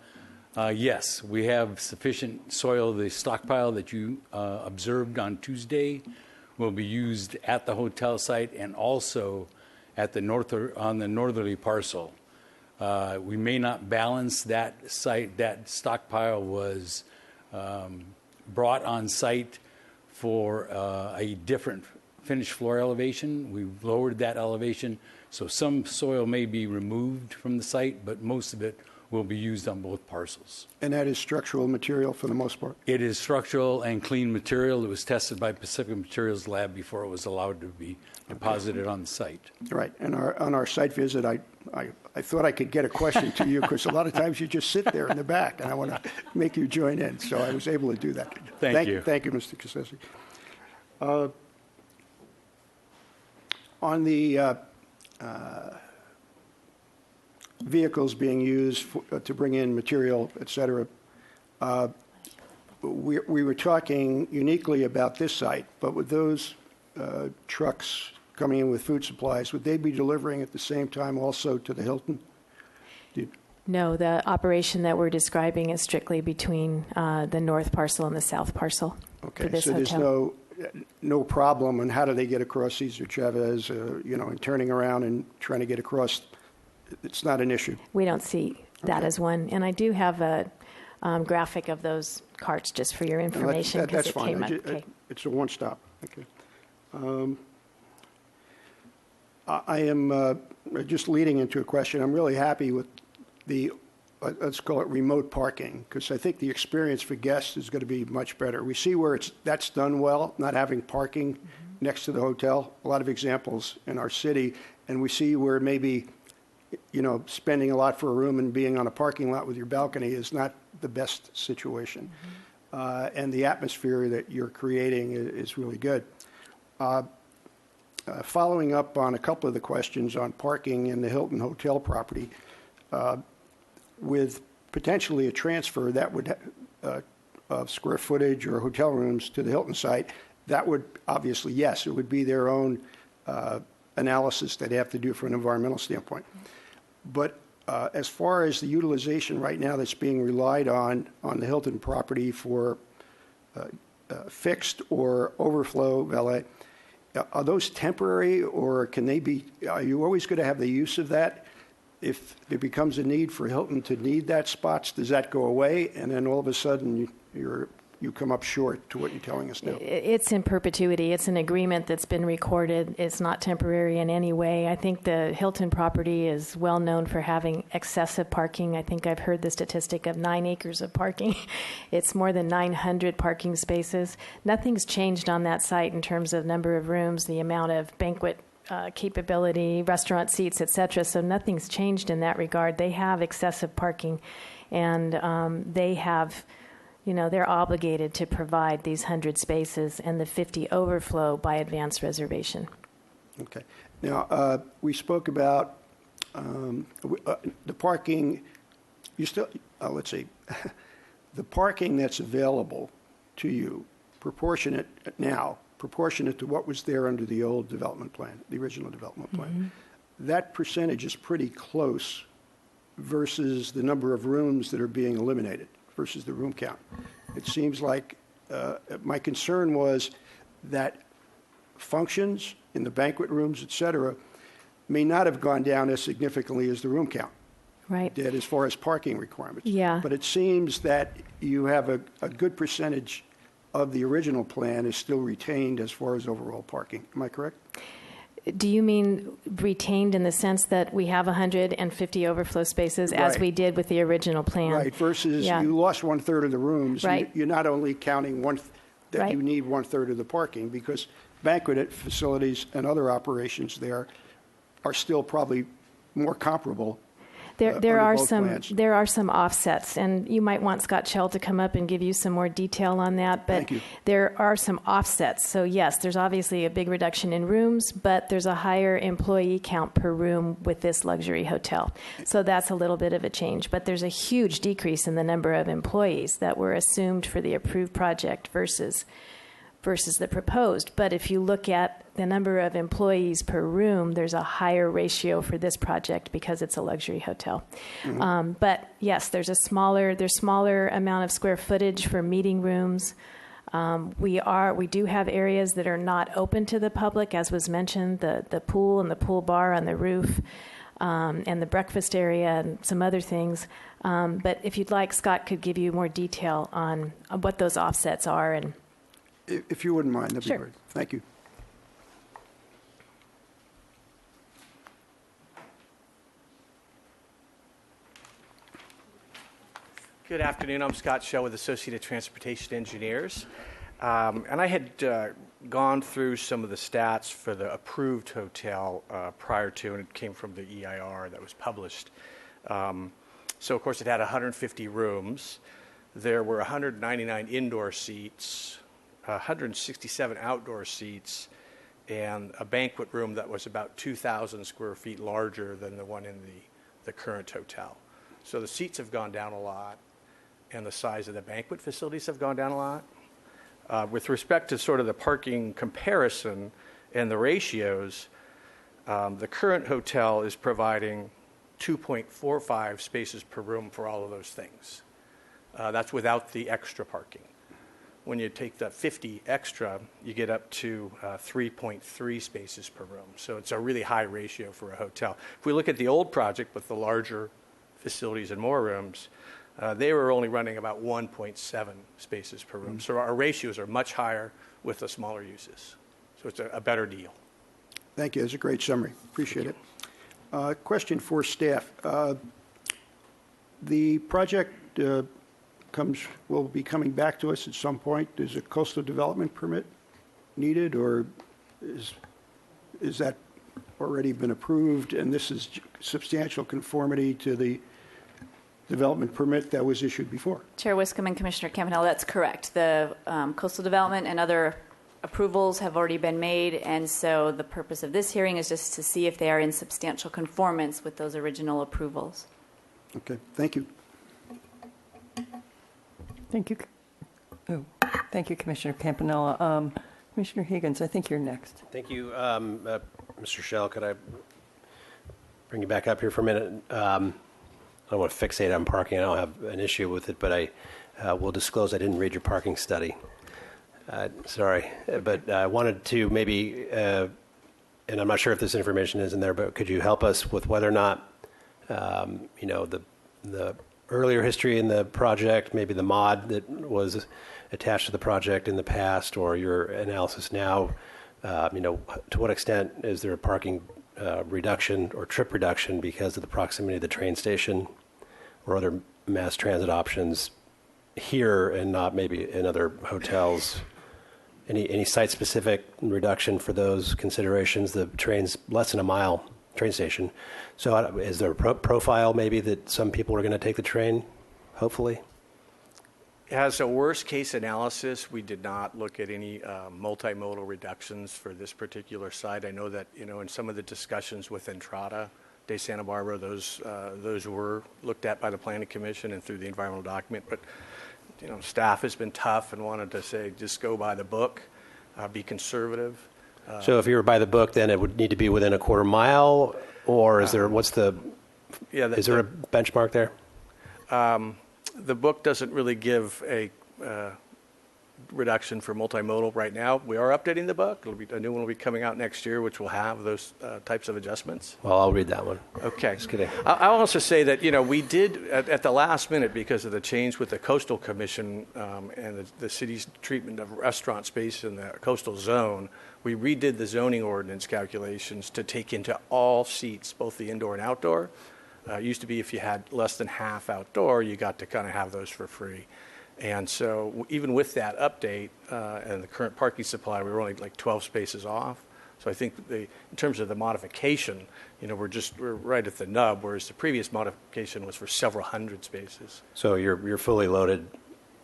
S19: yes, we have sufficient soil. The stockpile that you observed on Tuesday will be used at the hotel site and also at the on the northerly parcel. We may not balance that site. That stockpile was brought on site for a different finished floor elevation. We've lowered that elevation, so some soil may be removed from the site, but most of it will be used on both parcels.
S7: And that is structural material for the most part?
S19: It is structural and clean material. It was tested by Pacific Materials Lab before it was allowed to be deposited on the site.
S7: Right. And on our site visit, I thought I could get a question to you because a lot of times you just sit there in the back, and I want to make you join in. So I was able to do that.
S19: Thank you.
S7: Thank you, Mr. Cassesi. On the vehicles being used to bring in material, et cetera, we were talking uniquely about this site, but with those trucks coming in with food supplies, would they be delivering at the same time also to the Hilton?
S15: No, the operation that we're describing is strictly between the north parcel and the south parcel for
S7: Okay,
S15: this
S7: so there's
S15: hotel.
S7: no problem on how do they get across Cesar Chavez, and turning around and trying to get across, it's not an issue.
S15: We don't see that as one. And I do have a graphic of those carts just for your information because
S7: That's
S15: it
S7: fine.
S15: came up. Okay.
S7: It's a one-stop. Okay. I am just leading into a question. I'm really happy with the, let's call it remote parking, because I think the experience for guests is going to be much better. We see where that's done well, not having parking next to the hotel. A lot of examples in our city, and we see where maybe, spending a lot for a room and being on a parking lot with your balcony is not the best situation. And the atmosphere that you're creating is really good. Following up on a couple of the questions on parking in the Hilton Hotel property, with potentially a transfer that would of square footage or hotel rooms to the Hilton site, that would obviously, yes, it would be their own analysis that they have to do from an environmental standpoint. But as far as the utilization right now that's being relied on the Hilton property for fixed or overflow valet, are those temporary, or can they be, are you always going to have the use of that? If there becomes a need for Hilton to need that spots, does that go away? And then all of a sudden you come up short to what you're telling us now?
S15: It's in perpetuity. It's an agreement that's been recorded. It's not temporary in any way. I think the Hilton property is well known for having excessive parking. I think I've heard the statistic of 9 acres of parking. It's more than 900 parking spaces. Nothing's changed on that site in terms of number of rooms, the amount of banquet capability, restaurant seats, etc. So nothing's changed in that regard. They have excessive parking, and they have, they're obligated to provide these 100 spaces and the 50 overflow by advance reservation.
S7: Okay. Now, we spoke about the parking. Let's see, the parking that's available to you, proportionate to what was there under the old development plan, the original development plan. That percentage is pretty close versus the number of rooms that are being eliminated versus the room count. It seems like my concern was that functions in the banquet rooms, et cetera, may not have gone down as significantly as the room count did as far as parking requirements.
S15: Yeah.
S7: But it seems that you have a good percentage of the original plan is still retained as far as overall parking. Am I correct?
S15: Do you mean retained in the sense that we have 150 overflow spaces as we did with the original plan?
S7: Right, versus you lost 1/3 of the rooms.
S15: Right.
S7: You're not only counting you need 1/3 of the parking, because banquet facilities and other operations there are still probably more comparable.
S15: There are some offsets, and you might want Scott Schell to come up and give you some more detail on that. But there are some offsets. So yes, there's obviously a big reduction in rooms, but there's a higher employee count per room with this luxury hotel. So that's a little bit of a change. But there's a huge decrease in the number of employees that were assumed for the approved project versus the proposed. But if you look at the number of employees per room, there's a higher ratio for this project because it's a luxury hotel. But yes, there's smaller amount of square footage for meeting rooms. We do have areas that are not open to the public, as was mentioned, the pool and the pool bar on the roof, and the breakfast area and some other things. But if you'd like, Scott could give you more detail on what those offsets are. And
S7: if you wouldn't mind, that'd be great. Thank you.
S20: Good afternoon. I'm Scott Schell with Associated Transportation Engineers. And I had gone through some of the stats for the approved hotel prior to, and it came from the EIR that was published. So, of course, it had 150 rooms. There were 199 indoor seats, 167 outdoor seats, and a banquet room that was about 2,000 square feet larger than the one in the current hotel. So the seats have gone down a lot, and the size of the banquet facilities have gone down a lot. With respect to sort of the parking comparison and the ratios, the current hotel is providing 2.45 spaces per room for all of those things. That's without the extra parking. When you take the 50 extra, you get up to 3.3 spaces per room. So it's a really high ratio for a hotel. If we look at the old project with the larger facilities and more rooms, they were only running about 1.7 spaces per room. So our ratios are much higher with the smaller uses. So it's a better deal.
S7: Thank you. That's a great summary. Appreciate it. Question for staff. The project will be coming back to us at some point. Is a coastal development permit needed, or is that already been approved, and this is substantial conformity to the development permit that was issued before?
S14: Chair Wiscombe and Commissioner Campanella, that's correct. The coastal development and other approvals have already been made, and so the purpose of this hearing is just to see if they are in substantial conformance with those original approvals.
S7: Okay, thank you.
S2: Thank you. Oh, thank you, Commissioner Campanella. Commissioner Higgins, I think you're next.
S3: Thank you, Mr. Shell. Could I bring you back up here for a minute? I don't want to fixate on parking. I don't have an issue with it, but I will disclose I didn't read your parking study. Sorry, but I wanted to maybe, and I'm not sure if this information is in there, but could you help us with whether or not, the earlier history in the project, maybe the mod that was attached to the project in the past, or your analysis now, to what extent is there a parking reduction or trip reduction because of the proximity of the train station or other mass transit options here and not maybe in other hotels? Any site-specific reduction for those considerations? The train's less than a mile train station. So is there a profile maybe that some people are going to take the train, hopefully?
S20: As a worst-case analysis, we did not look at any multimodal reductions for this particular site. I know that, in some of the discussions with Entrada de Santa Barbara, those were looked at by the Planning Commission and through the environmental document. But staff has been tough and wanted to say, just go by the book, be conservative.
S3: So if you were by the book, then it would need to be within a quarter mile, or is there, is there a benchmark there?
S20: The book doesn't really give a reduction for multimodal right now. We are updating the book. A new one will be coming out next year, which will have those types of adjustments.
S3: Well, I'll read that one.
S20: Okay.
S3: Just kidding.
S20: I'll also say that, we did, at the last minute, because of the change with the Coastal Commission and the city's treatment of restaurant space in the coastal zone, we redid the zoning ordinance calculations to take into all seats, both the indoor and outdoor. It used to be if you had less than half outdoor, you got to kind of have those for free. And so even with that update and the current parking supply, we were only like 12 spaces off. So I think in terms of the modification, we're right at the nub, whereas the previous modification was for several hundred spaces.
S3: So you're fully loaded,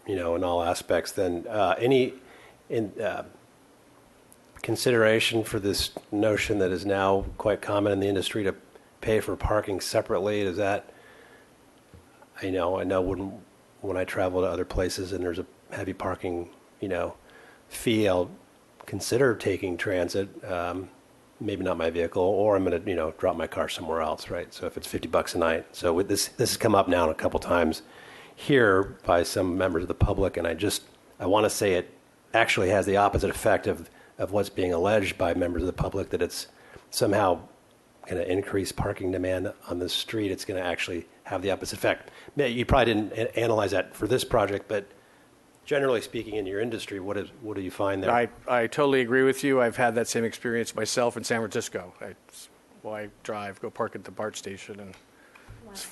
S3: in all aspects. Then any consideration for this notion that is now quite common in the industry to pay for parking separately? Is that, I know when I travel to other places and there's a heavy parking, fee, I'll consider taking transit, maybe not my vehicle, or I'm going to, drop my car somewhere else, right? So if it's $50 a night. So this has come up now a couple times here by some members of the public, and I want to say it actually has the opposite effect of what's being alleged by members of the public, that it's somehow going to increase parking demand on the street. It's going to actually have the opposite effect. You probably didn't analyze that for this project, but generally speaking in your industry, what do you find there?
S20: I totally agree with you. I've had that same experience myself in San Francisco. I go park at the BART station, and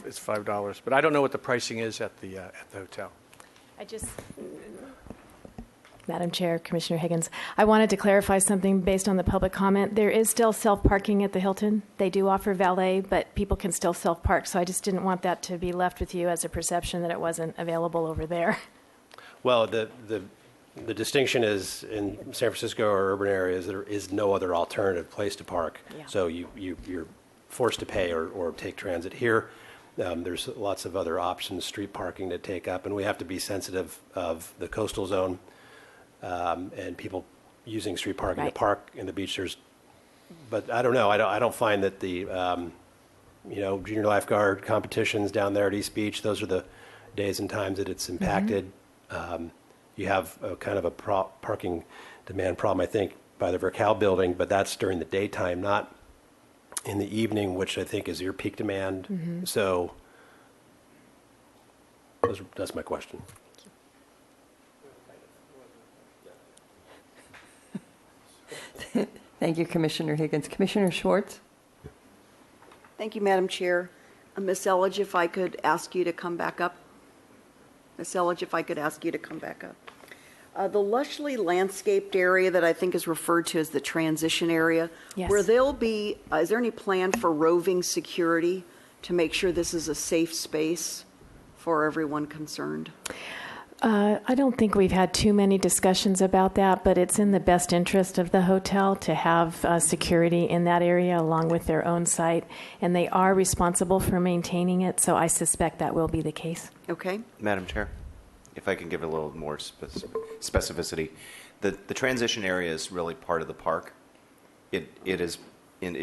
S20: it's $5. But I don't know what the pricing is at the hotel.
S15: Madam Chair, Commissioner Higgins, I wanted to clarify something based on the public comment. There is still self-parking at the Hilton. They do offer valet, but people can still self-park. So I just didn't want that to be left with you as a perception that it wasn't available over there.
S3: Well, the distinction is in San Francisco or urban areas, there is no other alternative place to park. Yeah. So you're forced to pay or take transit. Here, there's lots of other options, street parking to take up, and we have to be sensitive of the coastal zone. And people using street parking to park in the beach. But I don't know. I don't find that the junior lifeguard competitions down there at East Beach. Those are the days and times that it's impacted. You have a kind of a parking demand problem, I think, by the Vercal building, but that's during the daytime, not in the evening, which I think is your peak demand. So that's my question.
S2: Thank you, Commissioner Higgins. Commissioner Schwartz?
S8: Thank you, Madam Chair. Ms. Elledge, if I could ask you to come back up. Ms. Elledge, if I could ask you to come back up. The lushly landscaped area that I think is referred to as the transition area,
S15: Yes.
S8: where there'll be, is there any plan for roving security to make sure this is a safe space for everyone concerned?
S15: I don't think we've had too many discussions about that, but it's in the best interest of the hotel to have security in that area along with their own site, and they are responsible for maintaining it, so I suspect that will be the case.
S8: Okay.
S9: Madam Chair, if I can give a little more specificity, the transition area is really part of the park. It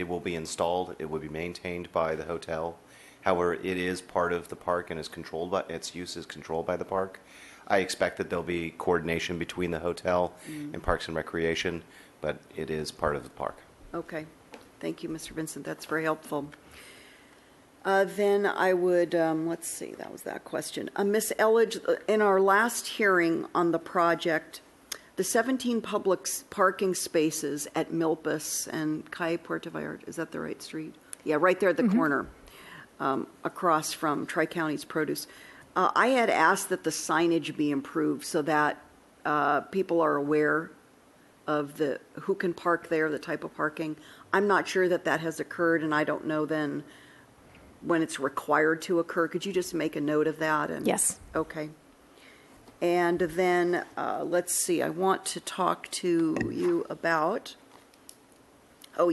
S9: will be installed. It will be maintained by the hotel. However, it is part of the park and is controlled by its use is controlled by the park. I expect that there'll be coordination between the hotel and Parks and Recreation, but it is part of the park.
S8: Okay. Thank you, Mr. Vincent. That's very helpful. Then I would, let's see, that was that question. Ms. Elledge, in our last hearing on the project, the 17 public parking spaces at Milpas and Calle Puerto Vallarta, is that the right street? Yeah, right there at the corner, across from Tri-County's Produce. I had asked that the signage be improved so that people are aware of who can park there, the type of parking. I'm not sure that has occurred, and I don't know then when it's required to occur. Could you just make a note of that?
S15: Yes.
S8: Okay. And then, let's see, I want to talk to you about, I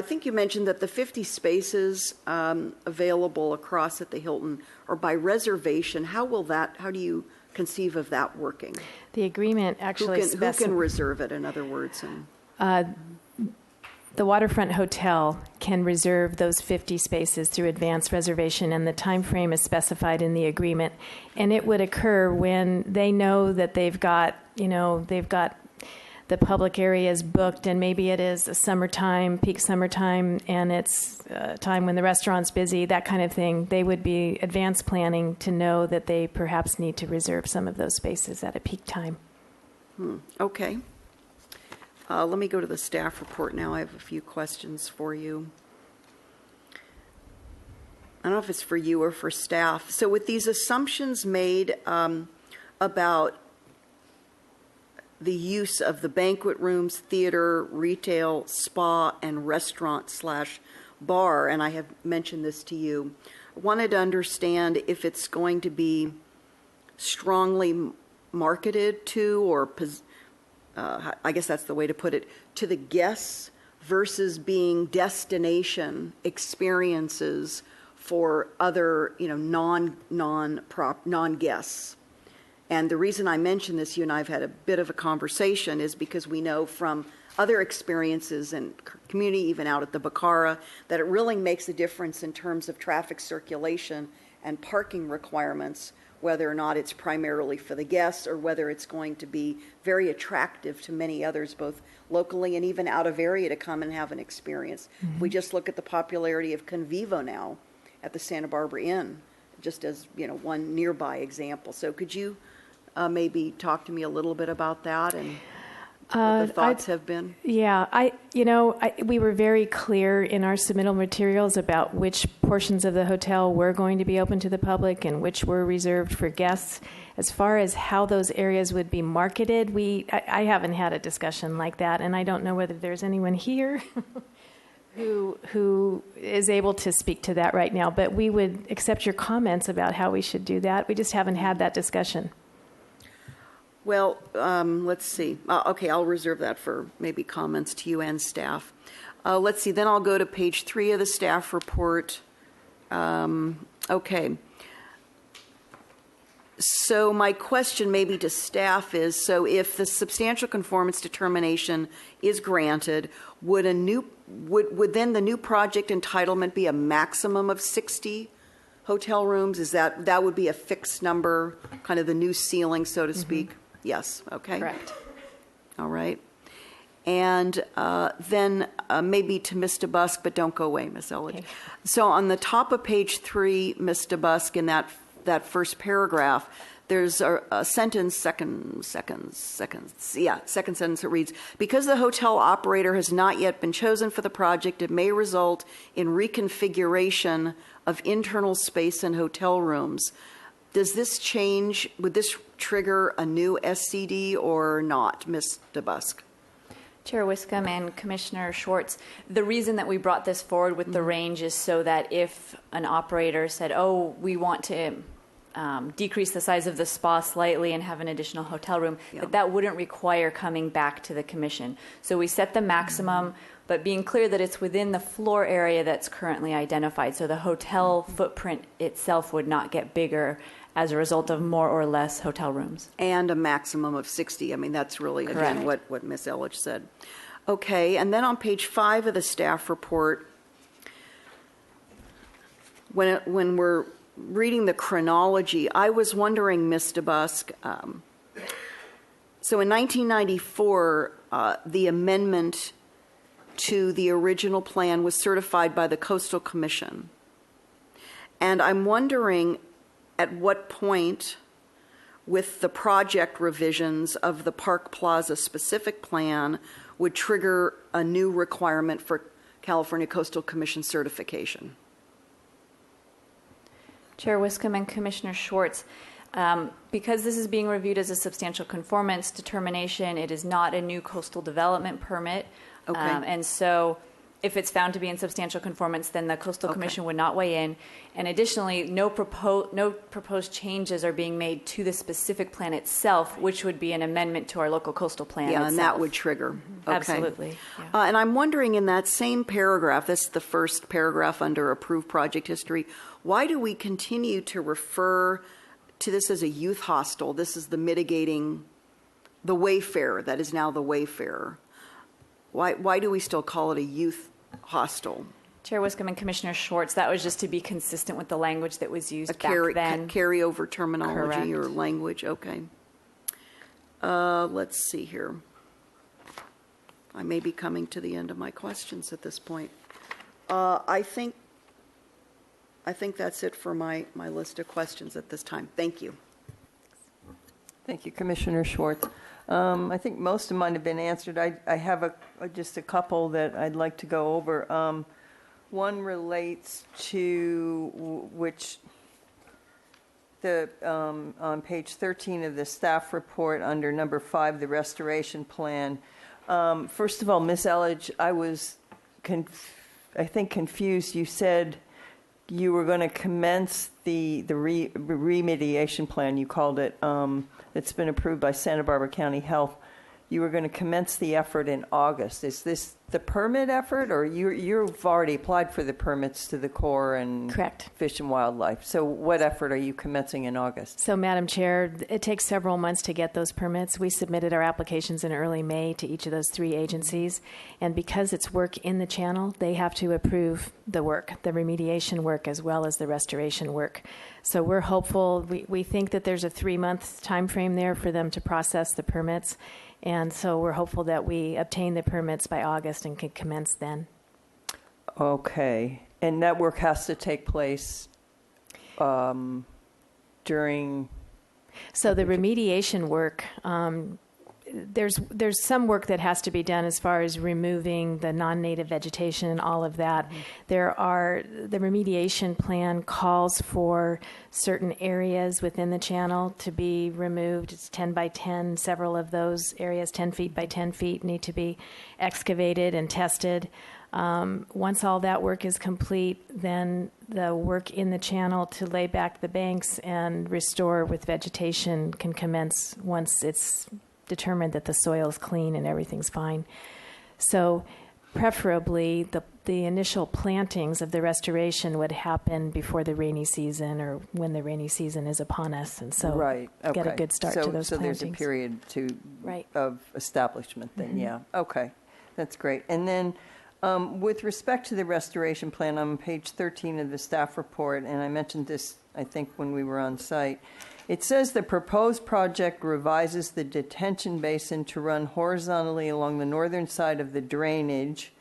S8: think you mentioned that the 50 spaces available across at the Hilton are by reservation. How do you conceive of that working?
S15: The agreement actually
S8: who can reserve it, in other words?
S15: The Waterfront Hotel can reserve those 50 spaces through advance reservation, and the time frame is specified in the agreement. And it would occur when they know that they've got the public areas booked, and maybe it is a summertime, peak summertime, and it's a time when the restaurant's busy, that kind of thing. They would be advance planning to know that they perhaps need to reserve some of those spaces at a peak time.
S8: Okay. Let me go to the staff report now. I have a few questions for you. I don't know if it's for you or for staff. So with these assumptions made about the use of the banquet rooms, theater, retail, spa, and restaurant/bar, and I have mentioned this to you, I wanted to understand if it's going to be strongly marketed to, or I guess that's the way to put it, to the guests versus being destination experiences for other, non-guests. And the reason I mention this, you and I have had a bit of a conversation, is because we know from other experiences and community, even out at the Bacara, that it really makes a difference in terms of traffic circulation and parking requirements, whether or not it's primarily for the guests or whether it's going to be very attractive to many others, both locally and even out of area, to come and have an experience. We just look at the popularity of Convivo now at the Santa Barbara Inn, just as one nearby example. So could you maybe talk to me a little bit about that and what the thoughts have been?
S15: Yeah, we were very clear in our submittal materials about which portions of the hotel were going to be open to the public and which were reserved for guests. As far as how those areas would be marketed, I haven't had a discussion like that, and I don't know whether there's anyone here who is able to speak to that right now. But we would accept your comments about how we should do that. We just haven't had that discussion.
S8: Well, let's see. Okay, I'll reserve that for maybe comments to you and staff. Let's see, then I'll go to page 3 of the staff report. Okay. So my question maybe to staff is, so if the substantial conformance determination is granted, would then the new project entitlement be a maximum of 60 hotel rooms? Is that would be a fixed number, kind of the new ceiling, so to speak? Yes, okay.
S14: Correct.
S8: All right. And then maybe to Ms. DeBusk, but don't go away, Ms. Elledge.
S14: Okay.
S8: So on the top of page 3, Ms. DeBusk, in that first paragraph, there's a sentence, second sentence that reads, because the hotel operator has not yet been chosen for the project, it may result in reconfiguration of internal space and hotel rooms. Does this change, would this trigger a new SCD or not, Ms. DeBusk?
S14: Chair Wiscombe and Commissioner Schwartz, the reason that we brought this forward with the range is so that if an operator said, oh, we want to decrease the size of the spa slightly and have an additional hotel room, that wouldn't require coming back to the commission. So we set the maximum, but being clear that it's within the floor area that's currently identified. So the hotel footprint itself would not get bigger as a result of more or less hotel rooms.
S8: And a maximum of 60. I mean, that's really,
S14: Correct.
S8: again, what Ms. Elledge said. Okay, and then on page 5 of the staff report, when we're reading the chronology, I was wondering, Ms. DeBusk, so in 1994, the amendment to the original plan was certified by the Coastal Commission. And I'm wondering at what point, with the project revisions of the Park Plaza specific plan, would trigger a new requirement for California Coastal Commission certification?
S14: Chair Wiscombe and Commissioner Schwartz, because this is being reviewed as a substantial conformance determination, it is not a new coastal development permit.
S8: Okay.
S14: And so if it's found to be in substantial conformance, then the Coastal Commission would not weigh in. And additionally, no proposed changes are being made to the specific plan itself, which would be an amendment to our local coastal plan itself.
S8: And that would trigger. Okay.
S14: Absolutely.
S8: And I'm wondering, in that same paragraph, this is the first paragraph under approved project history, why do we continue to refer to this as a youth hostel? This is the mitigating, the Wayfarer, that is now the Wayfarer. Why do we still call it a youth hostel?
S14: Chair Wiscombe and Commissioner Schwartz, that was just to be consistent with the language that was used back then.
S8: Carryover terminology.
S14: Correct.
S8: Or language, okay. Let's see here. I may be coming to the end of my questions at this point. I think that's it for my list of questions at this time. Thank you.
S2: Thank you, Commissioner Schwartz. I think most of mine have been answered. I have just a couple that I'd like to go over. One relates to which on page 13 of the staff report under number 5, the restoration plan. First of all, Ms. Elledge, I was, I think, confused. You said you were going to commence the remediation plan, you called it, that's been approved by Santa Barbara County Health. You were going to commence the effort in August. Is this the permit effort, or you've already applied for the permits to the Corps and
S15: Correct.
S2: Fish and Wildlife? So what effort are you commencing in August?
S15: So, Madam Chair, it takes several months to get those permits. We submitted our applications in early May to each of those 3 agencies, and because it's work in the channel, they have to approve the work, the remediation work as well as the restoration work. So we're hopeful. We think that there's a 3-month time frame there for them to process the permits, and so we're hopeful that we obtain the permits by August and can commence then.
S2: Okay. And that work has to take place during...
S15: So the remediation work, there's some work that has to be done as far as removing the non-native vegetation and all of that. Mm-hmm. The remediation plan calls for certain areas within the channel to be removed. It's 10 by 10. Several of those areas, 10 feet by 10 feet, need to be excavated and tested. Once all that work is complete, then the work in the channel to lay back the banks and restore with vegetation can commence once it's determined that the soil is clean and everything's fine. So preferably the initial plantings of the restoration would happen before the rainy season or when the rainy season is upon us, and so
S2: Right. Okay.
S15: get a good start to those
S2: so
S15: plantings.
S2: there's a period
S15: Right.
S2: of establishment then,
S15: Mhm.
S2: yeah. Okay, that's great. And then with respect to the restoration plan on page 13 of the staff report, and I mentioned this, I think, when we were on site, it says the proposed project revises the detention basin to run horizontally along the northern side of the drainage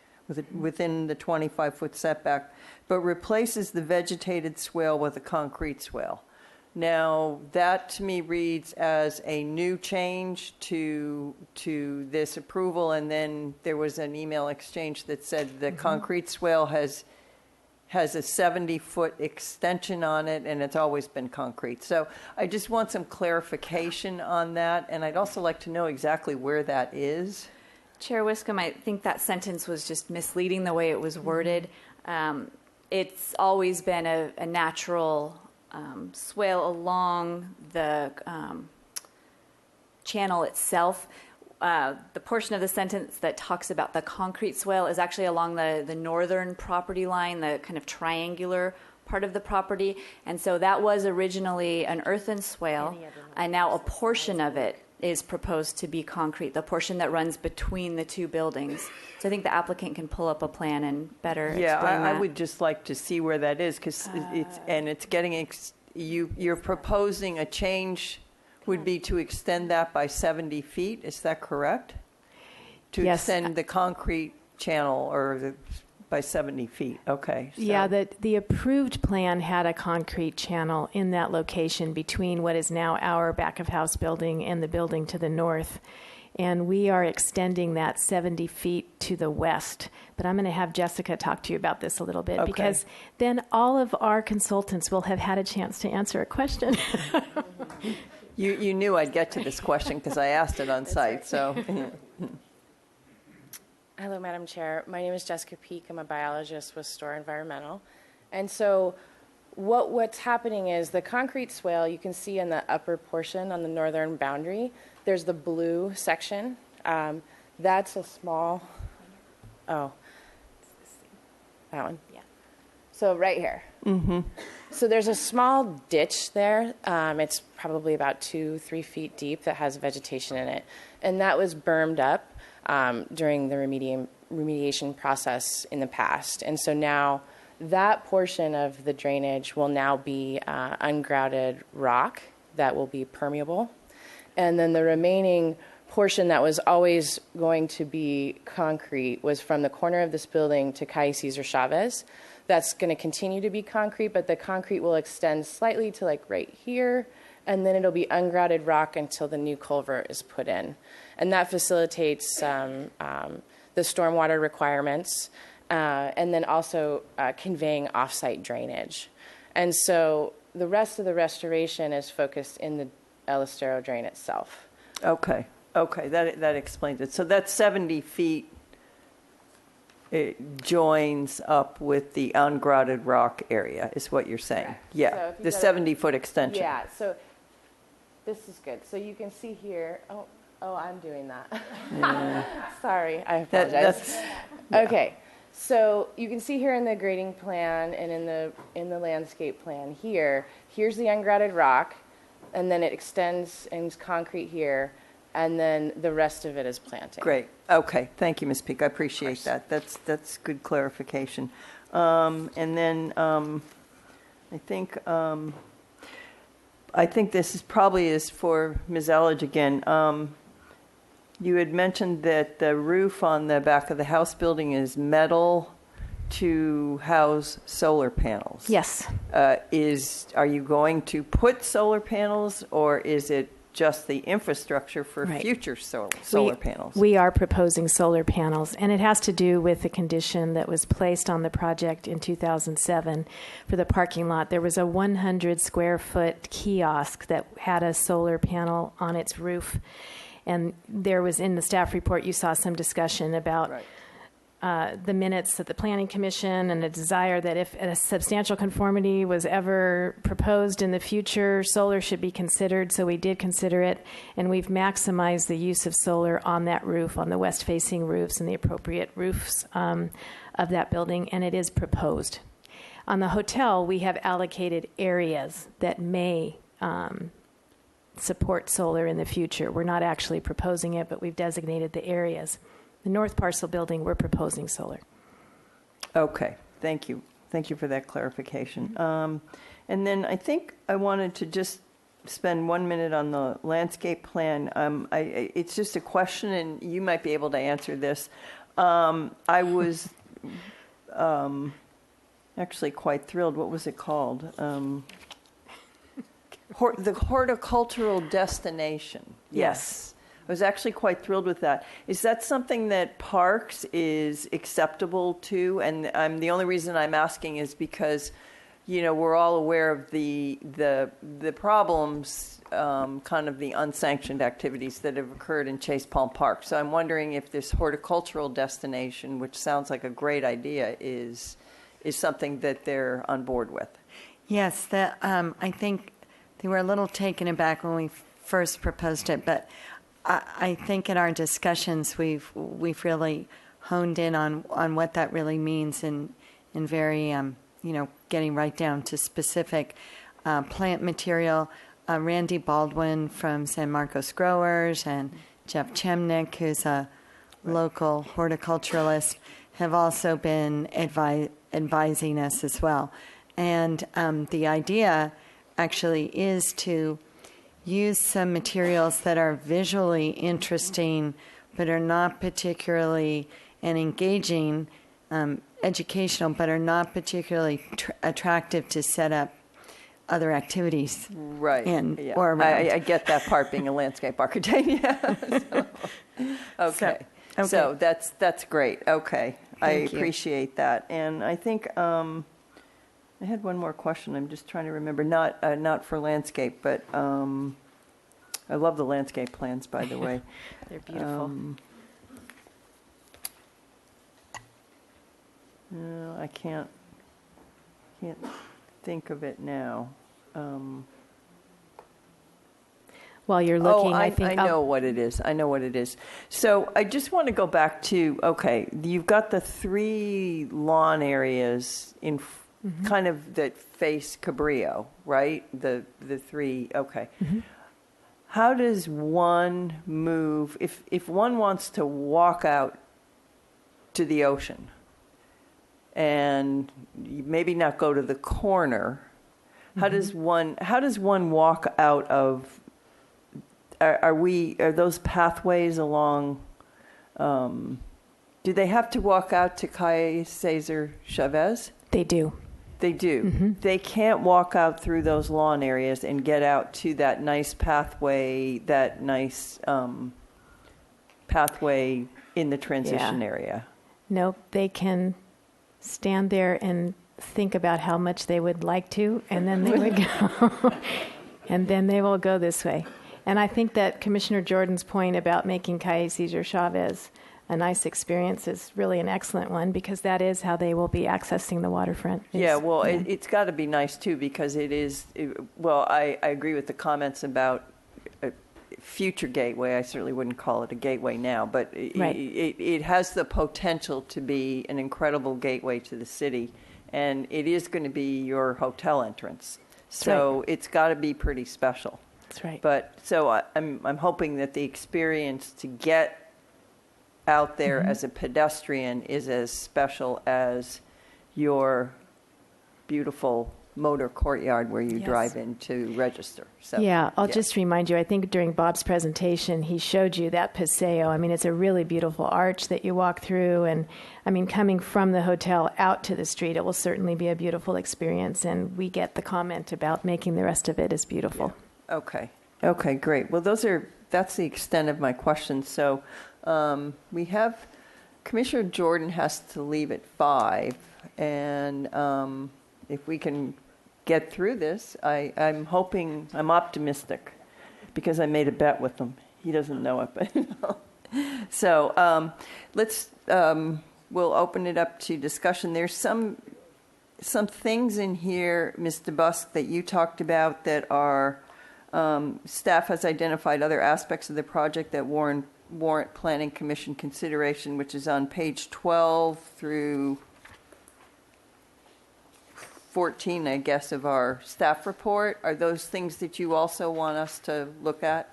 S2: within the 25-foot setback, but replaces the vegetated swale with a concrete swale. Now, that to me reads as a new change to this approval, and then there was an email exchange that said the concrete swale has a 70-foot extension on it, and it's always been concrete. So I just want some clarification on that, and I'd also like to know exactly where that is.
S14: Chair Wiscombe, I think that sentence was just misleading the way it was worded. It's always been a natural swale along the channel itself. The portion of the sentence that talks about the concrete swale is actually along the northern property line, the kind of triangular part of the property. And so that was originally an earthen swale, and now a portion of it is proposed to be concrete, the portion that runs between the two buildings. So I think the applicant can pull up a plan and better explain that.
S2: I would just like to see where that is, because it's getting, you're proposing a change would be to extend that by 70 feet, is that correct? To
S15: Yes.
S2: extend the concrete channel by 70 feet, okay. So.
S15: Yeah, the approved plan had a concrete channel in that location between what is now our back of house building and the building to the north. And we are extending that 70 feet to the west. But I'm going to have Jessica talk to you about this a little bit, because then all of our consultants will have had a chance to answer a question.
S2: You knew I'd get to this question because I asked it on site, so.
S21: Hello, Madam Chair. My name is Jessica Peak. I'm a biologist with Store Environmental. And so what's happening is the concrete swale, you can see in the upper portion on the northern boundary, there's the blue section. That's a small, that one. Yeah. So right here. Mm-hmm. So there's a small ditch there. It's probably about 2-3 feet deep that has vegetation in it. And that was bermed up during the remediation process in the past. And so now that portion of the drainage will now be ungrouted rock that will be permeable. And then the remaining portion that was always going to be concrete was from the corner of this building to Calle Cesar Chavez. That's going to continue to be concrete, but the concrete will extend slightly to like right here, and then it'll be ungrouted rock until the new culvert is put in. And that facilitates the stormwater requirements, and then also conveying off-site drainage. And so the rest of the restoration is focused in the El Estero drain itself.
S2: Okay, that explains it. So that 70 feet it joins up with the ungrouted rock area, is what you're saying.
S21: Correct.
S2: Yeah,
S21: So
S2: the 70-foot extension.
S21: Yeah, so this is good. So you can see here, oh, I'm doing that.
S2: Yeah.
S21: Sorry, I apologize. Okay, so you can see here in the grading plan and in the landscape plan here's the ungrouted rock, and then it extends and is concrete here, and then the rest of it is planting.
S2: Great. Okay. Thank you, Ms. Peak. I appreciate that. That's good clarification. And then I think this is probably for Ms. Elledge again. You had mentioned that the roof on the back of the house building is metal to house solar panels.
S15: Yes.
S2: Are you going to put solar panels, or is it just the infrastructure for future solar panels?
S15: We are proposing solar panels, and it has to do with the condition that was placed on the project in 2007 for the parking lot. There was a 100-square-foot kiosk that had a solar panel on its roof, and there was, in the staff report, you saw some discussion about the minutes of the Planning Commission and a desire that if a substantial conformity was ever proposed in the future, solar should be considered. So we did consider it, and we've maximized the use of solar on that roof, on the west-facing roofs and the appropriate roofs of that building, and it is proposed. On the hotel, we have allocated areas that may support solar in the future. We're not actually proposing it, but we've designated the areas. The North Parcel building, we're proposing solar.
S2: Okay, thank you. Thank you for that clarification. And then I think I wanted to just spend 1 minute on the landscape plan. It's just a question, and you might be able to answer this. I was actually quite thrilled. What was it called? The horticultural destination. Yes. I was actually quite thrilled with that. Is that something that Parks is acceptable to? And the only reason I'm asking is because, we're all aware of the problems, kind of the unsanctioned activities that have occurred in Chase Palm Park. So I'm wondering if this horticultural destination, which sounds like a great idea, is something that they're on board with.
S16: Yes, I think they were a little taken aback when we first proposed it, but I think in our discussions we've really honed in on what that really means in very getting right down to specific plant material. Randy Baldwin from San Marcos Growers and Jeff Chemnick, who's a local horticulturalist, have also been advising us as well. And the idea actually is to use some materials that are visually interesting but are not particularly and engaging, educational, but are not particularly attractive to set up other activities
S2: right
S16: in
S2: yeah.
S16: or around.
S2: I get that part, being a landscape architect. Yeah. Okay. So that's great. Okay. I appreciate that. And I think I had one more question. I'm just trying to remember. Not for landscape, but I love the landscape plans, by the way.
S15: They're beautiful.
S2: No, I can't think of it now.
S15: While you're looking, I think
S2: I know what it is. I know what it is. So I just want to go back to, okay, you've got the 3 lawn areas in kind of that face Cabrillo, right? The 3, okay.
S15: Mm-hmm.
S2: How does one move, if one wants to walk out to the ocean and maybe not go to the corner, how does one walk out of, are those pathways along, do they have to walk out to Calle Cesar Chavez?
S15: They do.
S2: They do.
S15: Mm-hmm.
S2: They can't walk out through those lawn areas and get out to that nice pathway, pathway in the transition area.
S15: Nope, they can stand there and think about how much they would like to, and then they would go. And then they will go this way. And I think that Commissioner Jordan's point about making Calle Cesar Chavez a nice experience is really an excellent one, because that is how they will be accessing the waterfront.
S2: It's got to be nice too, because I agree with the comments about a future gateway. I certainly wouldn't call it a gateway now, but it has the potential to be an incredible gateway to the city, and it is going to be your hotel entrance. So it's got to be pretty special.
S15: That's right.
S2: But so I'm hoping that the experience to get out there as a pedestrian is as special as your beautiful motor courtyard where you drive in to register. So
S15: I'll just remind you, I think during Bob's presentation, he showed you that Paseo. I mean, it's a really beautiful arch that you walk through. And I mean, coming from the hotel out to the street, it will certainly be a beautiful experience. And we get the comment about making the rest of it as beautiful.
S2: Yeah. Okay, great. Well, that's the extent of my questions. So we have Commissioner Jordan has to leave at 5, and if we can get through this, I'm optimistic, because I made a bet with him. He doesn't know it, but so let's we'll open it up to discussion. There's some things in here, Ms. DeBusk, that you talked about that are, staff has identified other aspects of the project that warrant Planning Commission consideration, which is on page 12 through 14, I guess, of our staff report. Are those things that you also want us to look at?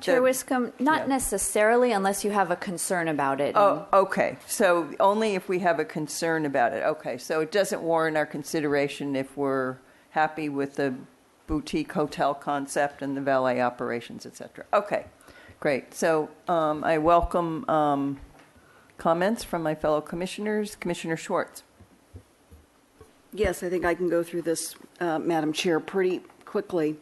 S14: Chair Wiscombe, not necessarily unless you have a concern about it.
S2: Oh, okay. So only if we have a concern about it. Okay. So it doesn't warrant our consideration if we're happy with the boutique hotel concept and the valet operations, et cetera. Okay. Great. So I welcome comments from my fellow commissioners. Commissioner Schwartz.
S8: Yes, I think I can go through this, Madam Chair, pretty quickly.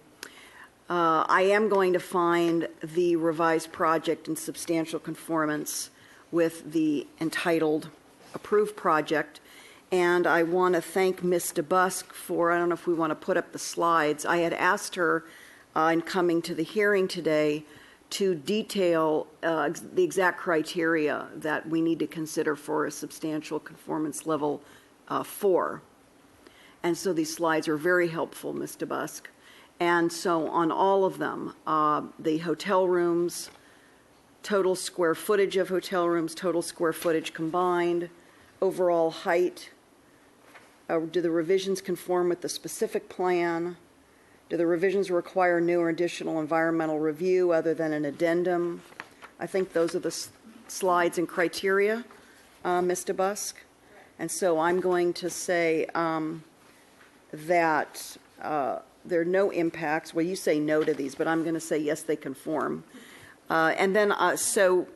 S8: I am going to find the revised project in substantial conformance with the entitled approved project. And I want to thank Ms. DeBusk for, I don't know if we want to put up the slides. I had asked her in coming to the hearing today to detail the exact criteria that we need to consider for a substantial conformance level 4. And so these slides are very helpful, Ms. DeBusk. And so on all of them, the hotel rooms, total square footage of hotel rooms, total square footage combined, overall height, do the revisions conform with the specific plan? Do the revisions require new or additional environmental review other than an addendum? I think those are the slides and criteria, Ms. DeBusk. And so I'm going to say that there are no impacts. Well, you say no to these, but I'm going to say yes, they conform. And then, so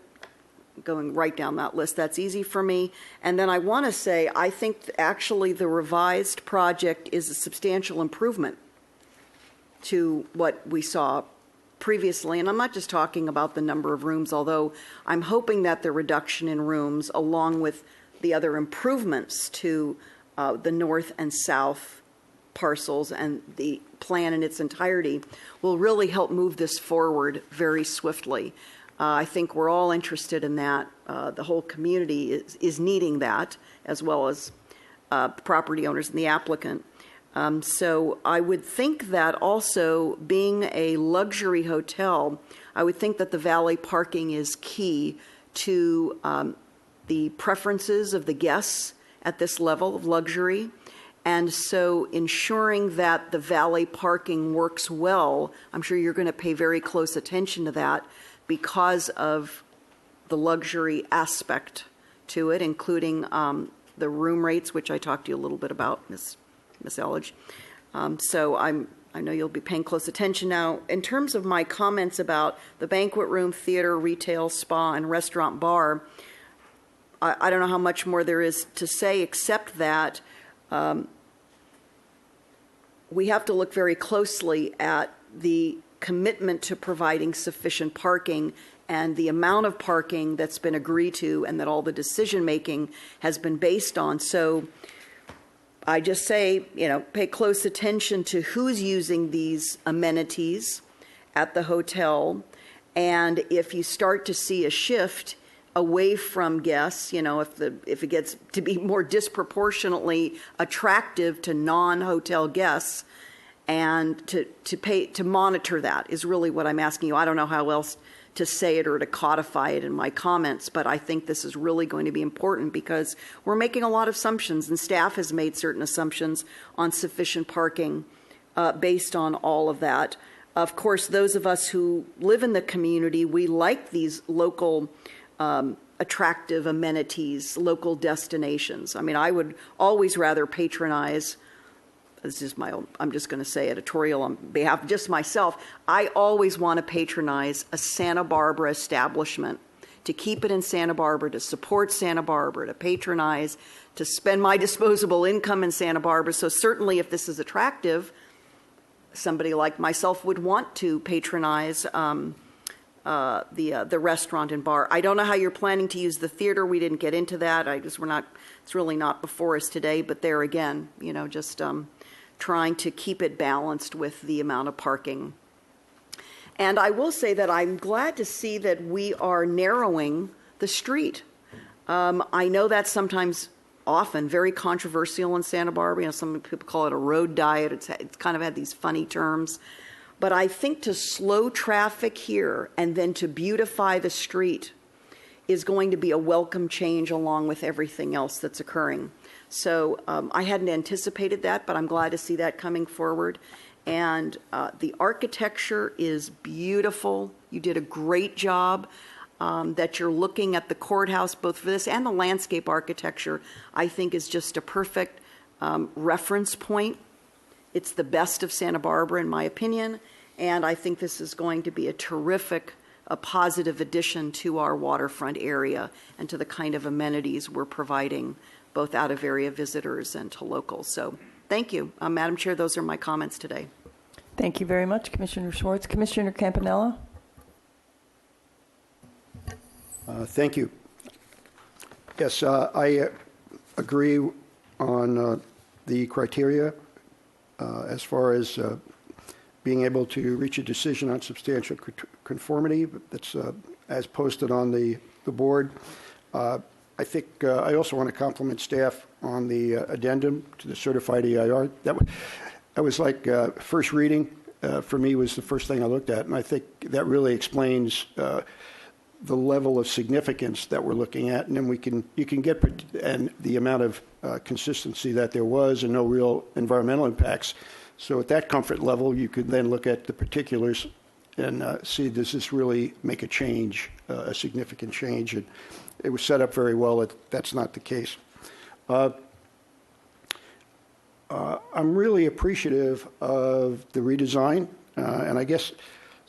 S8: going right down that list, that's easy for me. And then I want to say, I think actually the revised project is a substantial improvement to what we saw previously. And I'm not just talking about the number of rooms, although I'm hoping that the reduction in rooms, along with the other improvements to the north and south parcels and the plan in its entirety, will really help move this forward very swiftly. I think we're all interested in that. The whole community is needing that, as well as property owners and the applicant. So I would think that also, being a luxury hotel, I would think that the valet parking is key to the preferences of the guests at this level of luxury. And so ensuring that the valet parking works well, I'm sure you're going to pay very close attention to that because of the luxury aspect to it, including the room rates, which I talked to you a little bit about, Ms. Elledge. So I know you'll be paying close attention now. In terms of my comments about the banquet room, theater, retail, spa, and restaurant bar, I don't know how much more there is to say except that we have to look very closely at the commitment to providing sufficient parking and the amount of parking that's been agreed to and that all the decision making has been based on. So I just say, pay close attention to who's using these amenities at the hotel. And if you start to see a shift away from guests, if it gets to be more disproportionately attractive to non-hotel guests, and to monitor that is really what I'm asking you. I don't know how else to say it or to codify it in my comments, but I think this is really going to be important because we're making a lot of assumptions, and staff has made certain assumptions on sufficient parking based on all of that. Of course, those of us who live in the community, we like these local attractive amenities, local destinations. I mean, I would always rather patronize, this is my own, I'm just going to say editorial on behalf of just myself, I always want to patronize a Santa Barbara establishment, to keep it in Santa Barbara, to support Santa Barbara, to patronize, to spend my disposable income in Santa Barbara. So certainly if this is attractive, somebody like myself would want to patronize the restaurant and bar. I don't know how you're planning to use the theater. We didn't get into that. It's really not before us today, but there again, just trying to keep it balanced with the amount of parking. And I will say that I'm glad to see that we are narrowing the street. I know that's sometimes often very controversial in Santa Barbara. You know, some people call it a road diet. It's kind of had these funny terms. But I think to slow traffic here and then to beautify the street is going to be a welcome change along with everything else that's occurring. So I hadn't anticipated that, but I'm glad to see that coming forward. And the architecture is beautiful. You did a great job. That you're looking at the courthouse, both for this and the landscape architecture, I think is just a perfect reference point. It's the best of Santa Barbara, in my opinion, and I think this is going to be a positive addition to our waterfront area and to the kind of amenities we're providing both out-of-area visitors and to locals. So thank you. Madam Chair, those are my comments today.
S2: Thank you very much, Commissioner Schwartz. Commissioner Campanella?
S7: Thank you. Yes, I agree on the criteria as far as being able to reach a decision on substantial conformity that's as posted on the board. I think I also want to compliment staff on the addendum to the certified EIR. That was like first reading for me was the first thing I looked at, and I think that really explains the level of significance that we're looking at, and then you can get and the amount of consistency that there was and no real environmental impacts. So at that comfort level, you could then look at the particulars and see, does this really make a change, a significant change? And it was set up very well. That's not the case. I'm really appreciative of the redesign, and I guess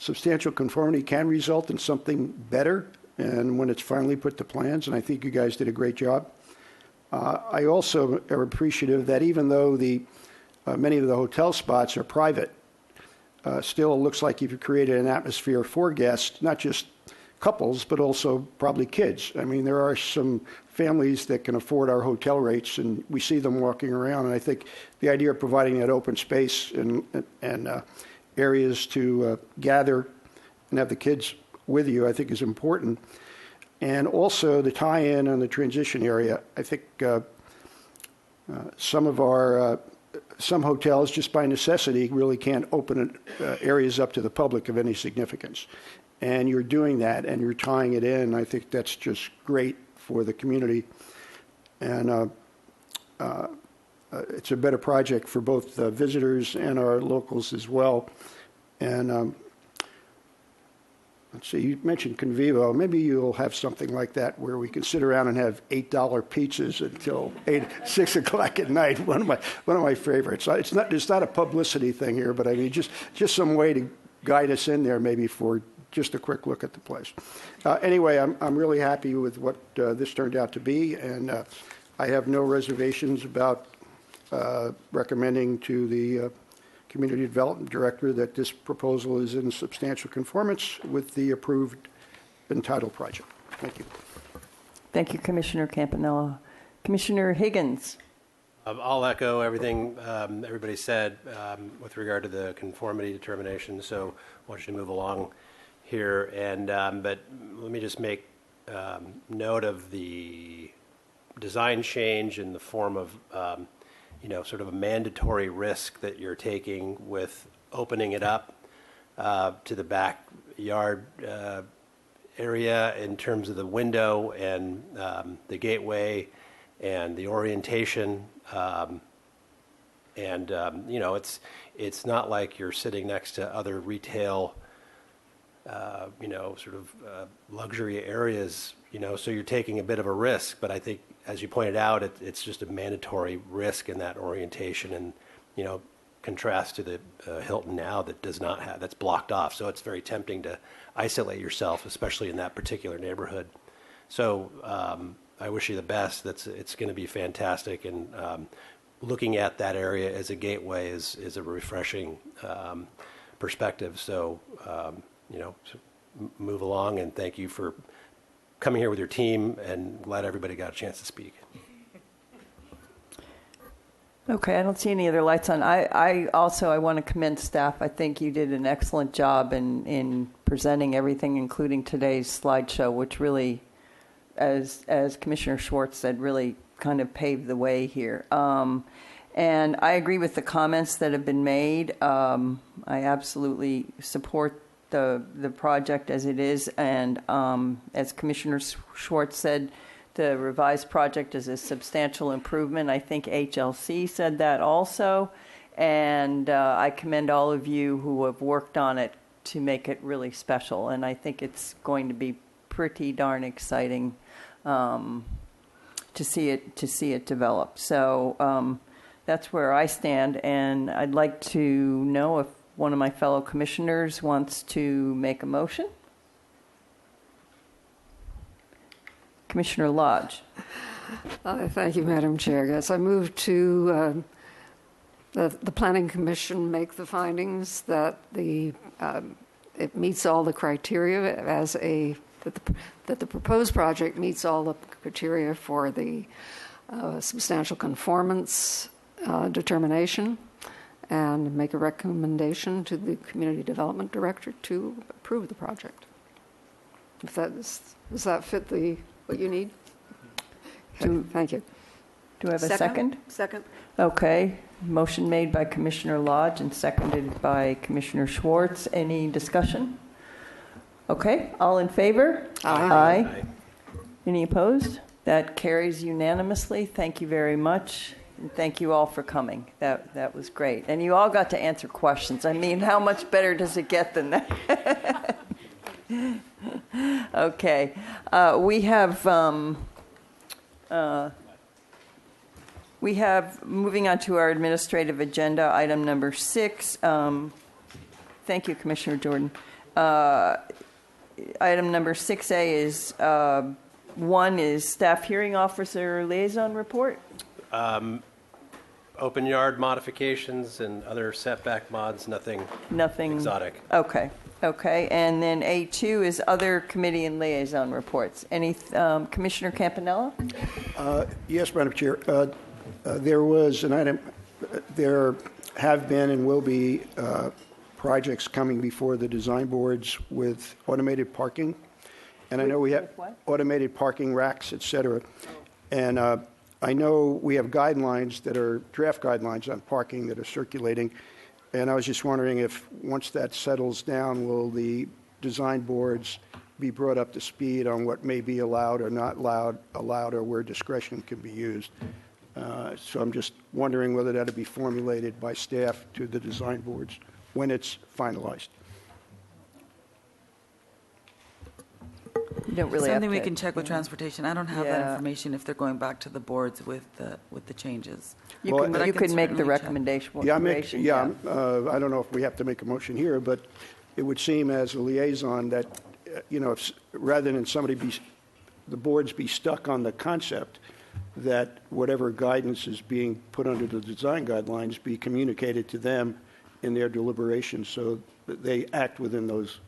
S7: substantial conformity can result in something better and when it's finally put to plans, and I think you guys did a great job. I also am appreciative that even though many of the hotel spots are private, still it looks like you've created an atmosphere for guests, not just couples, but also probably kids. I mean, there are some families that can afford our hotel rates, and we see them walking around, and I think the idea of providing that open space and areas to gather and have the kids with you, I think is important. And also the tie-in on the transition area. I think some hotels, just by necessity, really can't open areas up to the public of any significance. And you're doing that, and you're tying it in. I think that's just great for the community. And it's a better project for both visitors and our locals as well. And let's see, you mentioned Convivo. Maybe you'll have something like that where we can sit around and have $8 pizzas until 6 o'clock at night. One of my favorites. It's not a publicity thing here, but I mean just some way to guide us in there, maybe for just a quick look at the place. Anyway, I'm really happy with what this turned out to be, and I have no reservations about recommending to the Community Development Director that this proposal is in substantial conformance with the approved entitled project. Thank you.
S2: Thank you, Commissioner Campanella. Commissioner Higgins.
S3: I'll echo everything everybody said with regard to the conformity determination, so I want you to move along here. And but let me just make note of the design change in the form of sort of a mandatory risk that you're taking with opening it up to the backyard area in terms of the window and the gateway and the orientation. It's not like you're sitting next to other retail, sort of luxury areas, so you're taking a bit of a risk. But I think, as you pointed out, it's just a mandatory risk in that orientation, and contrast to the Hilton now that does not have, that's blocked off. So it's very tempting to isolate yourself, especially in that particular neighborhood. So I wish you the best. It's going to be fantastic, and looking at that area as a gateway is a refreshing perspective. So move along, and thank you for coming here with your team, and glad everybody got a chance to speak.
S2: Okay, I don't see any other lights on. I want to commend staff. I think you did an excellent job in presenting everything, including today's slideshow, which really as Commissioner Schwartz said, really kind of paved the way here. And I agree with the comments that have been made. I absolutely support the project as it is, and as Commissioner Schwartz said, the revised project is a substantial improvement. I think HLC said that also, and I commend all of you who have worked on it to make it really special, and I think it's going to be pretty darn exciting to see it develop. So that's where I stand, and I'd like to know if one of my fellow commissioners wants to make a motion. Commissioner Lodge.
S13: Thank you, Madam Chair. Yes, I move to the Planning Commission make the findings that it meets all the criteria that the proposed project meets all the criteria for the substantial conformance determination, and make a recommendation to the Community Development Director to approve the project. Does that fit what you need? Thank you.
S2: Do I have a second?
S8: Second.
S2: Okay. Motion made by Commissioner Lodge and seconded by Commissioner Schwartz. Any discussion? Okay. All in favor?
S13: Aye.
S2: Aye. Any opposed? That carries unanimously. Thank you very much. And thank you all for coming. That was great. And you all got to answer questions. I mean, how much better does it get than that? Okay. We have, moving on to our administrative agenda, item number 6. Thank you, Commissioner Jordan. Item number 6A is, one is staff hearing officer liaison report.
S3: Open yard modifications and other setback mods, nothing exotic.
S2: Okay. And then A2 is other committee and liaison reports. Any, Commissioner Campanella?
S7: Yes, Madam Chair. There was an item, there have been and will be projects coming before the design boards with automated parking. And I know we have automated parking racks, et cetera. And I know we have guidelines that are draft guidelines on parking that are circulating. And I was just wondering if once that settles down, will the design boards be brought up to speed on what may be allowed or not allowed or where discretion can be used? So I'm just wondering whether that'll be formulated by staff to the design boards when it's finalized.
S2: You don't really
S1: Something
S2: have
S1: we
S2: to,
S1: can check with transportation. I don't have that information if they're going back to the boards with the changes.
S2: You could make the recommendation.
S7: I don't know if we have to make a motion here, but it would seem as a liaison that, if, rather than the boards be stuck on the concept, that whatever guidance is being put under the design guidelines be communicated to them in their deliberations so that they act within those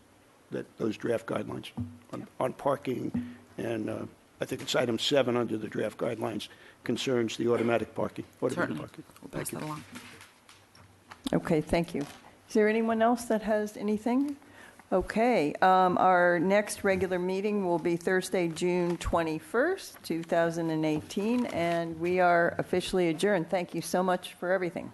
S7: draft guidelines on parking. And I think it's item 7 under the draft guidelines concerns the automatic parking.
S1: Certainly. We'll pass that along.
S2: Okay, thank you. Is there anyone else that has anything? Okay, our next regular meeting will be Thursday, June 21st, 2018, and we are officially adjourned. Thank you so much for everything.